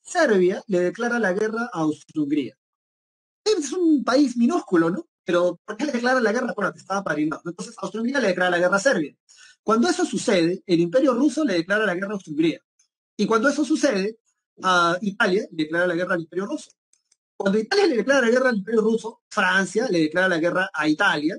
Serbia le declara la guerra a Austria-Hungría. Es un país minúsculo, ¿no? Pero ¿por qué le declara la guerra? Bueno, te estaba padrinado. Entonces Austria-Hungría le declara la guerra a Serbia. Cuando eso sucede, el Imperio Ruso le declara la guerra a Austria-Hungría. Y cuando eso sucede, a Italia le declara la guerra al Imperio Ruso. Cuando Italia le declara la guerra al Imperio Ruso, Francia le declara la guerra a Italia.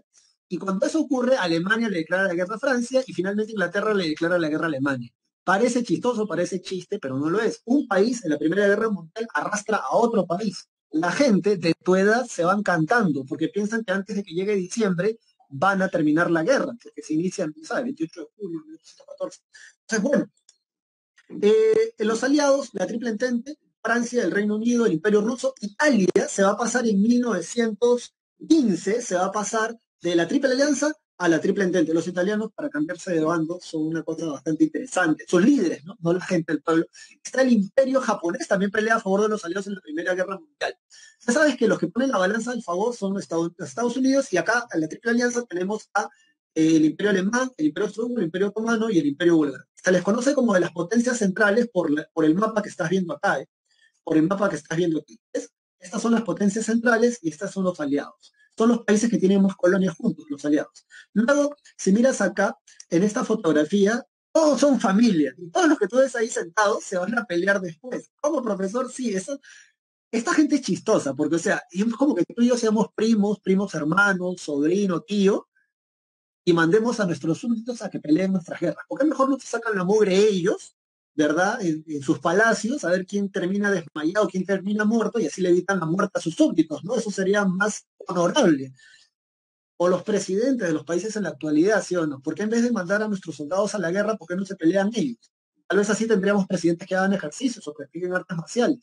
Y cuando eso ocurre, Alemania le declara la guerra a Francia y finalmente Inglaterra le declara la guerra a Alemania. Parece chistoso, parece chiste, pero no lo es. Un país en la Primera Guerra Mundial arrastra a otro país. La gente de tu edad se van cantando porque piensan que antes de que llegue diciembre van a terminar la guerra, porque se inicia, ¿sabes? 28 de julio, 1914. Entonces, bueno, los aliados, la Triple Entente, Francia, el Reino Unido, el Imperio Ruso, Italia se va a pasar en 1915, se va a pasar de la Triple Alianza a la Triple Entente. Los italianos, para cambiarse de bando, son una cosa bastante interesante. Son líderes, ¿no? No la gente del pueblo. Está el Imperio japonés, también pelea a favor de los aliados en la Primera Guerra Mundial. Ya sabes que los que ponen la balanza del favor son los Estados Unidos y acá en la Triple Alianza tenemos a el Imperio Alemán, el Imperio Austrohúngaro, el Imperio Otomano y el Imperio Búlgaro. Se les conoce como de las potencias centrales por el mapa que estás viendo acá, por el mapa que estás viendo aquí. ¿Ves? Estas son las potencias centrales y estas son los aliados. Son los países que tienen más colonias juntos, los aliados. Luego, si miras acá, en esta fotografía, todos son familia. Y todos los que tú ves ahí sentados se van a pelear después. Como profesor, sí, esta gente es chistosa, porque, o sea, es como que tú y yo seamos primos, primos hermanos, sobrino, tío, y mandemos a nuestros súbditos a que peleen nuestras guerras. ¿Por qué mejor no se sacan la mugre ellos, ¿verdad? En sus palacios, a ver quién termina desmayado, quién termina muerto, y así le evitan la muerte a sus súbditos, ¿no? Eso sería más honorable. O los presidentes de los países en la actualidad, ¿sí o no? ¿Por qué en vez de mandar a nuestros soldados a la guerra, por qué no se pelean ellos? Tal vez así tendríamos presidentes que hagan ejercicios o practiquen artes marciales.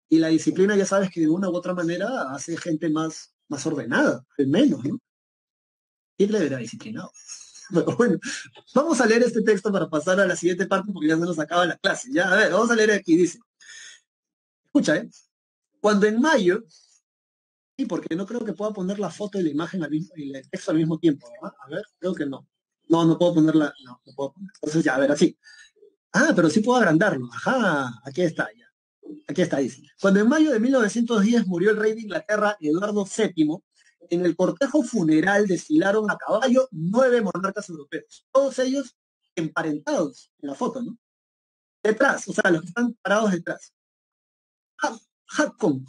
Y la disciplina, ya sabes que de una u otra manera hace gente más ordenada, al menos, ¿no? Hitler era disciplinado. Pero bueno, vamos a leer este texto para pasar a la siguiente parte porque ya se nos acaba la clase. Ya, a ver, vamos a leer aquí, dice. Escucha, ¿eh? Cuando en mayo, y porque no creo que pueda poner la foto y la imagen y el texto al mismo tiempo, ¿verdad? A ver, creo que no. No, no puedo ponerla, no puedo poner. Entonces ya, a ver, así. Ah, pero sí puedo agrandarlo. Ajá, aquí está, ya. Aquí está, dice. Cuando en mayo de 1910 murió el rey de Inglaterra, Eduardo VII, en el cortejo funeral desfilaron a caballo 9 monarcas europeos, todos ellos emparentados en la foto, ¿no? Detrás, o sea, los que están parados detrás. Hakon,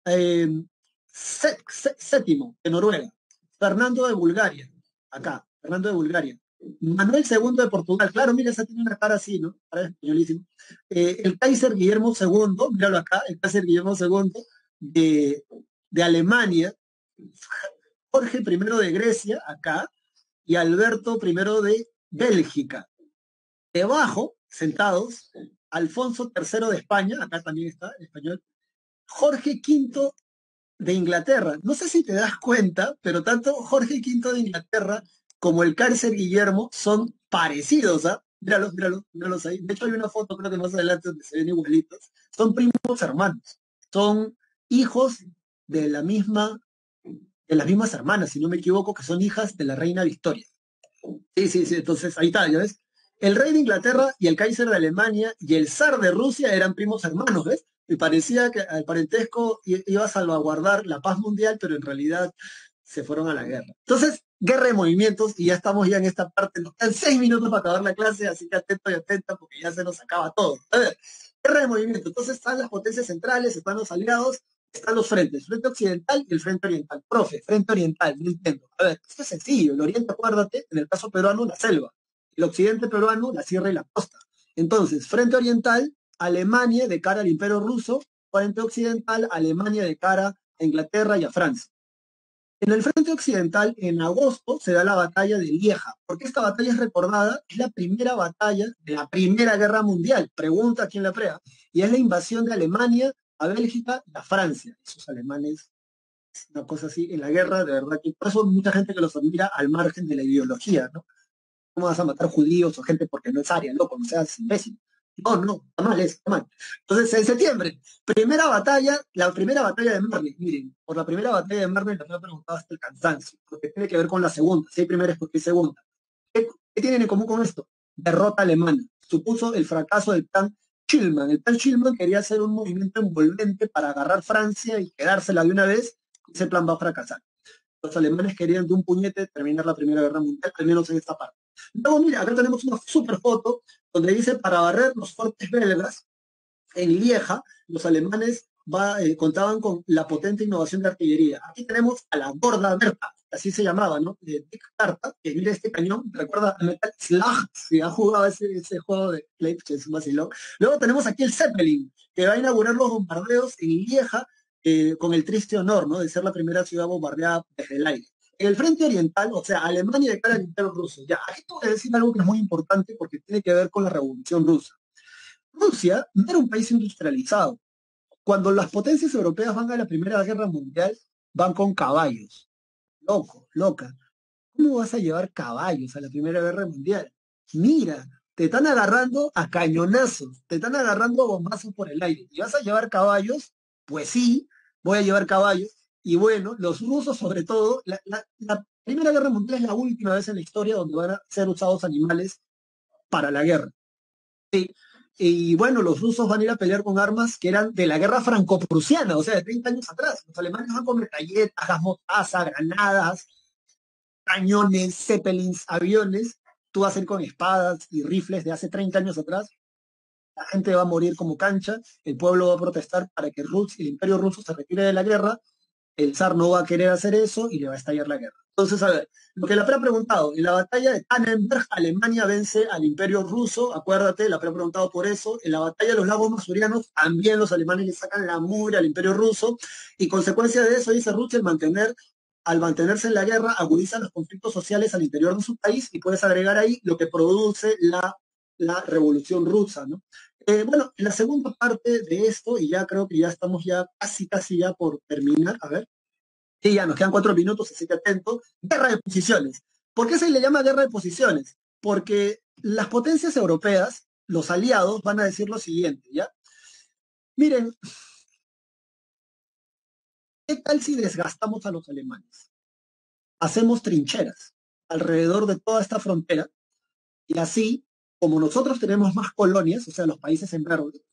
eh, séptimo de Noruega, Fernando de Bulgaria, acá, Fernando de Bulgaria, Manuel II de Portugal, claro, mira, esa tiene una cara así, ¿no? Cara españolísimo. El Kaiser Guillermo II, míralo acá, el Kaiser Guillermo II de Alemania, Jorge I de Grecia, acá, y Alberto I de Bélgica. Debajo, sentados, Alfonso III de España, acá también está, en español, Jorge V de Inglaterra. No sé si te das cuenta, pero tanto Jorge V de Inglaterra como el Cáncer Guillermo son parecidos, ¿ah? Míralos, míralos, míralos ahí. De hecho, hay una foto, creo que más adelante, donde se ven igualitos. Son primos hermanos. Son hijos de de las mismas hermanas, si no me equivoco, que son hijas de la reina Victoria. Sí, sí, sí, entonces ahí está, ¿ya ves? El rey de Inglaterra y el Kaiser de Alemania y el zar de Rusia eran primos hermanos, ¿ves? Y parecía que el parentesco iba a salvaguardar la paz mundial, pero en realidad se fueron a la guerra. Entonces, guerra de movimientos, y ya estamos ya en esta parte, nos quedan 6 minutos para acabar la clase, así que atento y atenta porque ya se nos acaba todo. A ver, guerra de movimientos. Entonces están las potencias centrales, están los aliados, están los frentes, el frente occidental y el frente oriental. Profe, frente oriental, no entiendo. A ver, esto es sencillo. El oriente, acuérdate, en el caso peruano, la selva. El occidente peruano, la sierra y la costa. Entonces, frente oriental, Alemania de cara al Imperio Ruso, frente occidental, Alemania de cara a Inglaterra y a Francia. En el frente occidental, en agosto, se da la batalla de Lieja. ¿Por qué esta batalla es recordada? Es la primera batalla de la Primera Guerra Mundial. Pregunta quién la prea. Y es la invasión de Alemania a Bélgica y a Francia. Esos alemanes, una cosa así, en la guerra, de verdad que por eso hay mucha gente que los admira al margen de la ideología, ¿no? ¿Cómo vas a matar judíos o gente porque no es aria, loco? No seas imbécil. No, no, está mal, está mal. Entonces, en septiembre, primera batalla, la primera batalla de Marne. Miren, por la primera batalla de Marne la he preguntado hasta el cansancio, porque tiene que ver con la segunda. Si hay primera es porque hay segunda. ¿Qué tienen en común con esto? Derrota alemana. Supuso el fracaso del plan Schillmann. El plan Schillmann quería hacer un movimiento envolvente para agarrar Francia y quedársela de una vez. Ese plan va a fracasar. Los alemanes querían de un puñete terminar la Primera Guerra Mundial, al menos en esta parte. Luego, mira, acá tenemos una super foto donde dice, para barrer los fuertes belgas, en Lieja, los alemanes contaban con la potente innovación de artillería. Aquí tenemos a la gorda Berta, así se llamaba, ¿no? De Dick Carta, que mira este cañón, recuerda a Metal Slug, si ha jugado ese juego de Play, que es un vacilón. Luego tenemos aquí el Zeppelin, que va a inaugurar los bombardeos en Lieja, con el triste honor, ¿no? De ser la primera ciudad bombardeada desde el aire. En el frente oriental, o sea, Alemania de cara al Imperio Ruso. Ya, aquí te voy a decir algo que es muy importante porque tiene que ver con la Revolución Rusa. Rusia no era un país industrializado. Cuando las potencias europeas van a la Primera Guerra Mundial, van con caballos. Loco, loca. ¿Cómo vas a llevar caballos a la Primera Guerra Mundial? Mira, te están agarrando a cañonazos, te están agarrando a bombazos por el aire. ¿Y vas a llevar caballos? Pues sí, voy a llevar caballos. Y bueno, los rusos sobre todo, la Primera Guerra Mundial es la última vez en la historia donde van a ser usados animales para la guerra. Sí. Y bueno, los rusos van a ir a pelear con armas que eran de la guerra franco-prusiana, o sea, de 30 años atrás. Los alemanes van con metralletas, gas mostaza, granadas, cañones, zeppelins, aviones. Tú vas a ir con espadas y rifles de hace 30 años atrás. La gente va a morir como cancha, el pueblo va a protestar para que el imperio ruso se retire de la guerra, el zar no va a querer hacer eso y le va a estallar la guerra. Entonces, a ver, lo que la PRE ha preguntado, en la batalla de Tannenberg, Alemania vence al imperio ruso, acuérdate, la PRE ha preguntado por eso, en la batalla de los lagos masurianos, también los alemanes le sacan la mugre al imperio ruso, y consecuencia de eso, dice Russell, al mantenerse en la guerra, agudiza los conflictos sociales al interior de su país, y puedes agregar ahí lo que produce la revolución rusa, ¿no? Bueno, en la segunda parte de esto, y ya creo que ya estamos ya casi ya por terminar, a ver. Sí, ya nos quedan 4 minutos, así que atento. Guerra de posiciones. ¿Por qué se le llama guerra de posiciones? Porque las potencias europeas, los aliados, van a decir lo siguiente, ¿ya? Miren, ¿qué tal si desgastamos a los alemanes? Hacemos trincheras alrededor de toda esta frontera y así, como nosotros tenemos más colonias, o sea, los países en verde,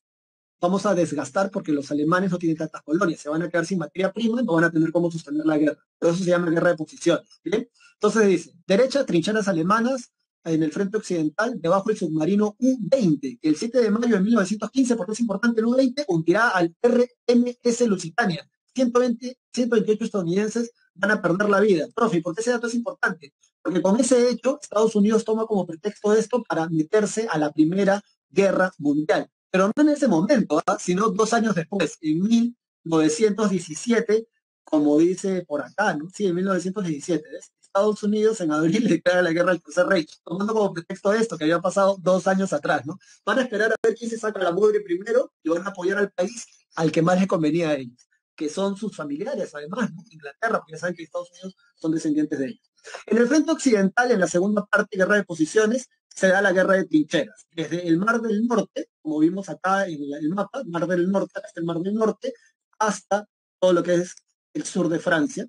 vamos a desgastar porque los alemanes no tienen tantas colonias, se van a quedar sin materia prima y no van a tener cómo sostener la guerra. Por eso se llama guerra de posiciones. ¿Bien? Entonces dice, derecha, trincheras alemanas en el frente occidental, debajo el submarino U-20, que el 7 de mayo de 1915, porque es importante el U-20, hundirá al RMS Lusitania. 128 estadounidenses van a perder la vida. Profe, ¿por qué ese dato es importante? Porque con ese hecho, Estados Unidos toma como pretexto esto para meterse a la Primera Guerra Mundial. Pero no en ese momento, sino 2 años después, en 1917, como dice por acá, ¿no? Sí, en 1917, ¿ves? Estados Unidos en abril declara la guerra al Tercer Reich, tomando como pretexto esto que había pasado 2 años atrás, ¿no? Van a esperar a ver quién se saca la mugre primero y van a apoyar al país al que más les convenía a ellos, que son sus familiares, además, ¿no? Inglaterra, porque ya saben que Estados Unidos son descendientes de ellos. En el frente occidental, en la segunda parte, guerra de posiciones, se da la guerra de trincheras. Desde el Mar del Norte, como vimos acá en el mapa, Mar del Norte hasta el Mar del Norte, hasta todo lo que es el sur de Francia,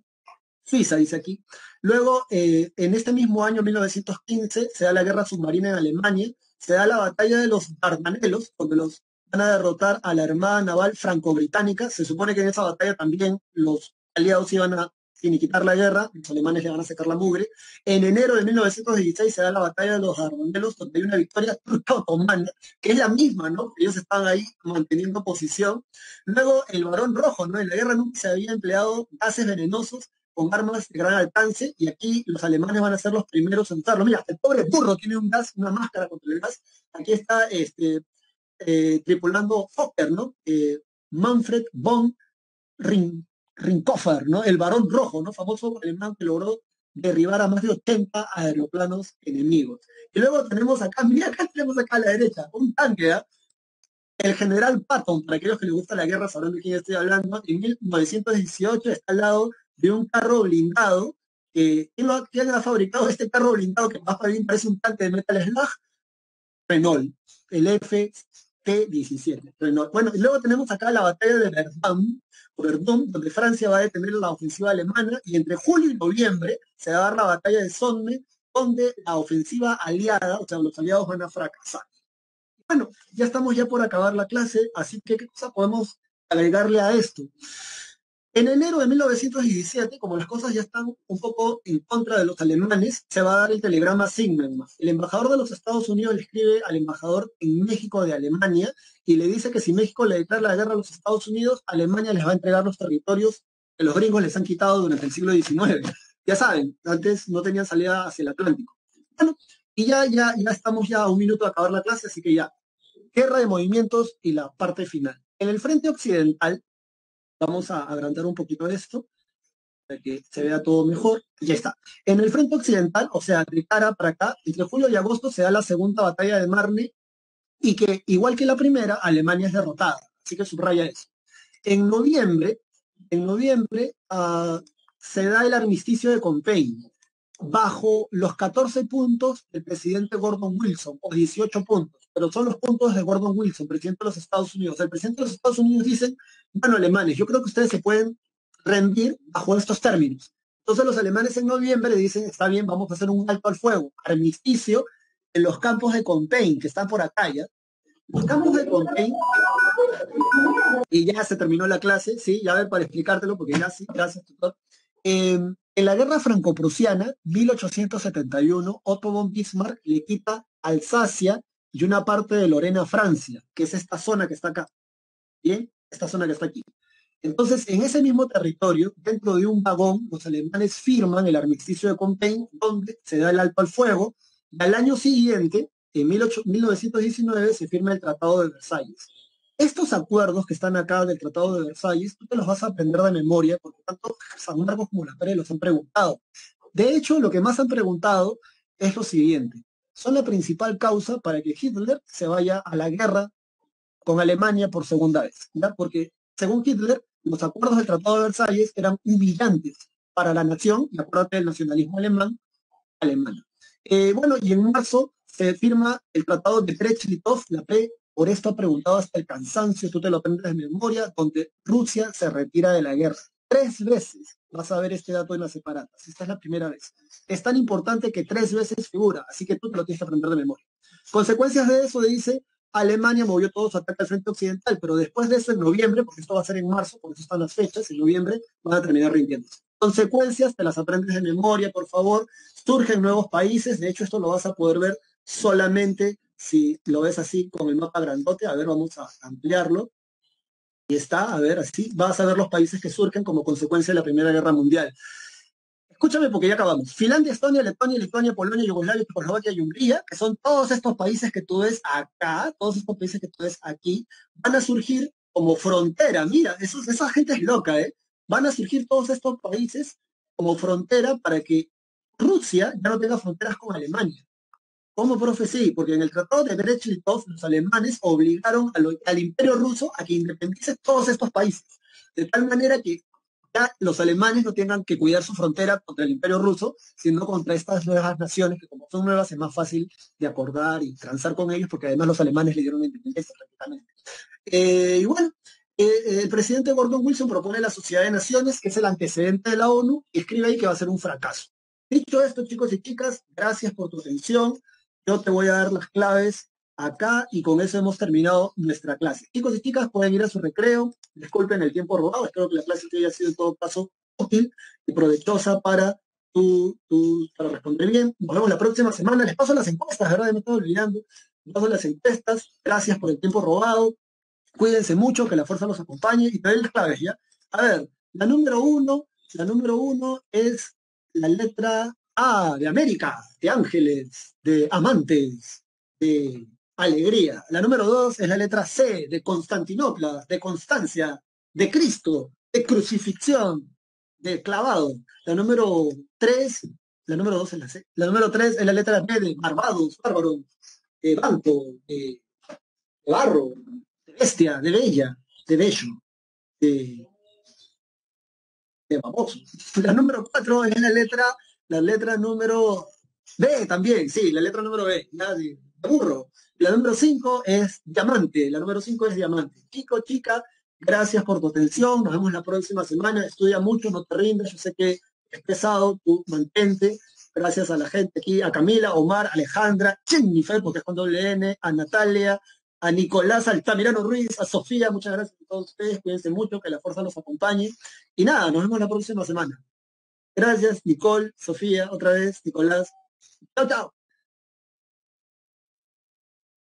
Suiza, dice aquí. Luego, en este mismo año, 1915, se da la guerra submarina en Alemania, se da la batalla de los Dardanelos, donde los van a derrotar a la Armada Naval Franco-Británica. Se supone que en esa batalla también los aliados iban a finiquitar la guerra, los alemanes le van a sacar la mugre. En enero de 1916 se da la batalla de los Dardanelos, donde hay una victoria turca otomana, que es la misma, ¿no? Ellos están ahí manteniendo posición. Luego el Barón Rojo, ¿no? En la guerra nunca se había empleado gases venenosos con armas de gran alcance, y aquí los alemanes van a ser los primeros en usarlo. Mira, el pobre burro tiene un gas, una máscara contra el gas. Aquí está tripulando Fokker, ¿no? Manfred von Rinchofer, ¿no? El Barón Rojo, ¿no? Famoso alemán que logró derribar a más de 80 aeroplanos enemigos. Y luego tenemos acá, mira, acá tenemos acá a la derecha, un tanque, ¿eh? El general Patton, para aquellos que les gusta la guerra, sabrán de quién estoy hablando, en 1918 está al lado de un carro blindado. ¿Quién ha fabricado este carro blindado que más bien parece un tanque de Metal Slug? Renault, el FT-17. Renault. Bueno, y luego tenemos acá la batalla de Verdun, donde Francia va a detener la ofensiva alemana, y entre julio y noviembre se va a dar la batalla de Somme, donde la ofensiva aliada, o sea, los aliados van a fracasar. Bueno, ya estamos ya por acabar la clase, así que ¿qué cosa podemos agregarle a esto? En enero de 1917, como las cosas ya están un poco en contra de los alemanes, se va a dar el telegrama Zimmermann. El embajador de los Estados Unidos le escribe al embajador en México de Alemania y le dice que si México le declara la guerra a los Estados Unidos, Alemania les va a entregar los territorios que los gringos les han quitado durante el siglo XIX. Ya saben, antes no tenían salida hacia el Atlántico. Bueno, y ya estamos ya a un minuto de acabar la clase, así que ya. Guerra de movimientos y la parte final. En el frente occidental, vamos a agrandar un poquito esto, para que se vea todo mejor. Ya está. En el frente occidental, o sea, de cara para acá, entre julio y agosto se da la segunda batalla de Marne, y que, igual que la primera, Alemania es derrotada. Así que subraya eso. En noviembre se da el armisticio de Compiègne, bajo los 14 puntos del presidente Gordon Wilson, o 18 puntos, pero son los puntos de Gordon Wilson, presidente de los Estados Unidos. El presidente de los Estados Unidos dice, bueno, alemanes, yo creo que ustedes se pueden rendir bajo estos términos. Entonces los alemanes en noviembre dicen, está bien, vamos a hacer un alto al fuego, armisticio en los campos de Compiègne, que están por acá ya. Los campos de Compiègne, y ya se terminó la clase, sí, ya ver para explicártelo, porque ya sí, gracias, tutor. En la guerra franco-prusiana, 1871, Otto von Bismarck le quita Alsacia y una parte de Lorena a Francia, que es esta zona que está acá. ¿Bien? Esta zona que está aquí. Entonces, en ese mismo territorio, dentro de un vagón, los alemanes firman el armisticio de Compiègne, donde se da el alto al fuego, y al año siguiente, en 1919, se firma el Tratado de Versalles. Estos acuerdos que están acá del Tratado de Versalles, tú te los vas a aprender de memoria, porque tanto San Marcos como la Pérez los han preguntado. De hecho, lo que más han preguntado es lo siguiente. Son la principal causa para que Hitler se vaya a la guerra con Alemania por segunda vez, ¿ya? Porque, según Hitler, los acuerdos del Tratado de Versalles eran humillantes para la nación, y acuérdate del nacionalismo alemán. Bueno, y en marzo se firma el Tratado de Brest-Litov, la P, por esto ha preguntado hasta el cansancio, tú te lo aprendes de memoria, donde Rusia se retira de la guerra. 3 veces vas a ver este dato en las separatas. Esta es la primera vez. Es tan importante que 3 veces figura, así que tú te lo tienes que aprender de memoria. Consecuencias de eso, dice, Alemania movió todo su ataque al frente occidental, pero después de eso, en noviembre, porque esto va a ser en marzo, por eso están las fechas, en noviembre van a terminar rindiéndose. Consecuencias, te las aprendes de memoria, por favor. Surgen nuevos países, de hecho esto lo vas a poder ver solamente si lo ves así con el mapa grandote. A ver, vamos a ampliarlo. Y está, a ver, así vas a ver los países que surgen como consecuencia de la Primera Guerra Mundial. Escúchame porque ya acabamos. Finlandia, Estonia, Letonia, Lituania, Polonia, Yugoslavia, Checoslovaquia y Hungría, que son todos estos países que tú ves acá, todos estos países que tú ves aquí, van a surgir como frontera. Mira, esa gente es loca, ¿eh? Van a surgir todos estos países como frontera para que Rusia ya no tenga fronteras con Alemania. ¿Cómo, profe? Sí, porque en el Tratado de Brest-Litov los alemanes obligaron al Imperio Ruso a que independice todos estos países, de tal manera que ya los alemanes no tengan que cuidar su frontera contra el Imperio Ruso, sino contra estas nuevas naciones, que como son nuevas es más fácil de acordar y transar con ellos, porque además los alemanes le dieron la independencia prácticamente. Y bueno, el presidente Gordon Wilson propone la Sociedad de Naciones, que es el antecedente de la ONU, y escribe ahí que va a ser un fracaso. Dicho esto, chicos y chicas, gracias por tu atención. Yo te voy a dar las claves acá y con eso hemos terminado nuestra clase. Chicos y chicas pueden ir a su recreo. Disculpen el tiempo robado. Espero que la clase haya sido en todo caso útil y provechosa para responder bien. Nos vemos la próxima semana. Les paso las encuestas, ¿verdad? Me estoy olvidando. Les paso las encuestas. Gracias por el tiempo robado. Cuídense mucho, que la fuerza los acompañe y te doy las claves, ¿ya? A ver, la número uno es la letra A de América, de ángeles, de amantes, de alegría. La número 2 es la letra C, de Constantinopla, de Constancia, de Cristo, de crucifixión, de clavado. La número 3, la número 2 es la C. La número 3 es la letra B de Barbados, bárbaro, de banco, de barro, de bestia, de bella, de bello, de, de baboso. La número 4 es la letra número B también, sí, la letra número B, ya, de burro. La número 5 es diamante, la número 5 es diamante. Chico, chica, gracias por tu atención, nos vemos la próxima semana, estudia mucho, no te rindas, yo sé que es pesado, tú mantente. Gracias a la gente aquí, a Camila, Omar, Alejandra, Jennifer, porque es con doble N, a Natalia, a Nicolás Altamirano Ruiz, a Sofía, muchas gracias a todos ustedes, cuídense mucho, que la fuerza los acompañe. Y nada, nos vemos la próxima semana. Gracias, Nicole, Sofía, otra vez, Nicolás. Chao, chao.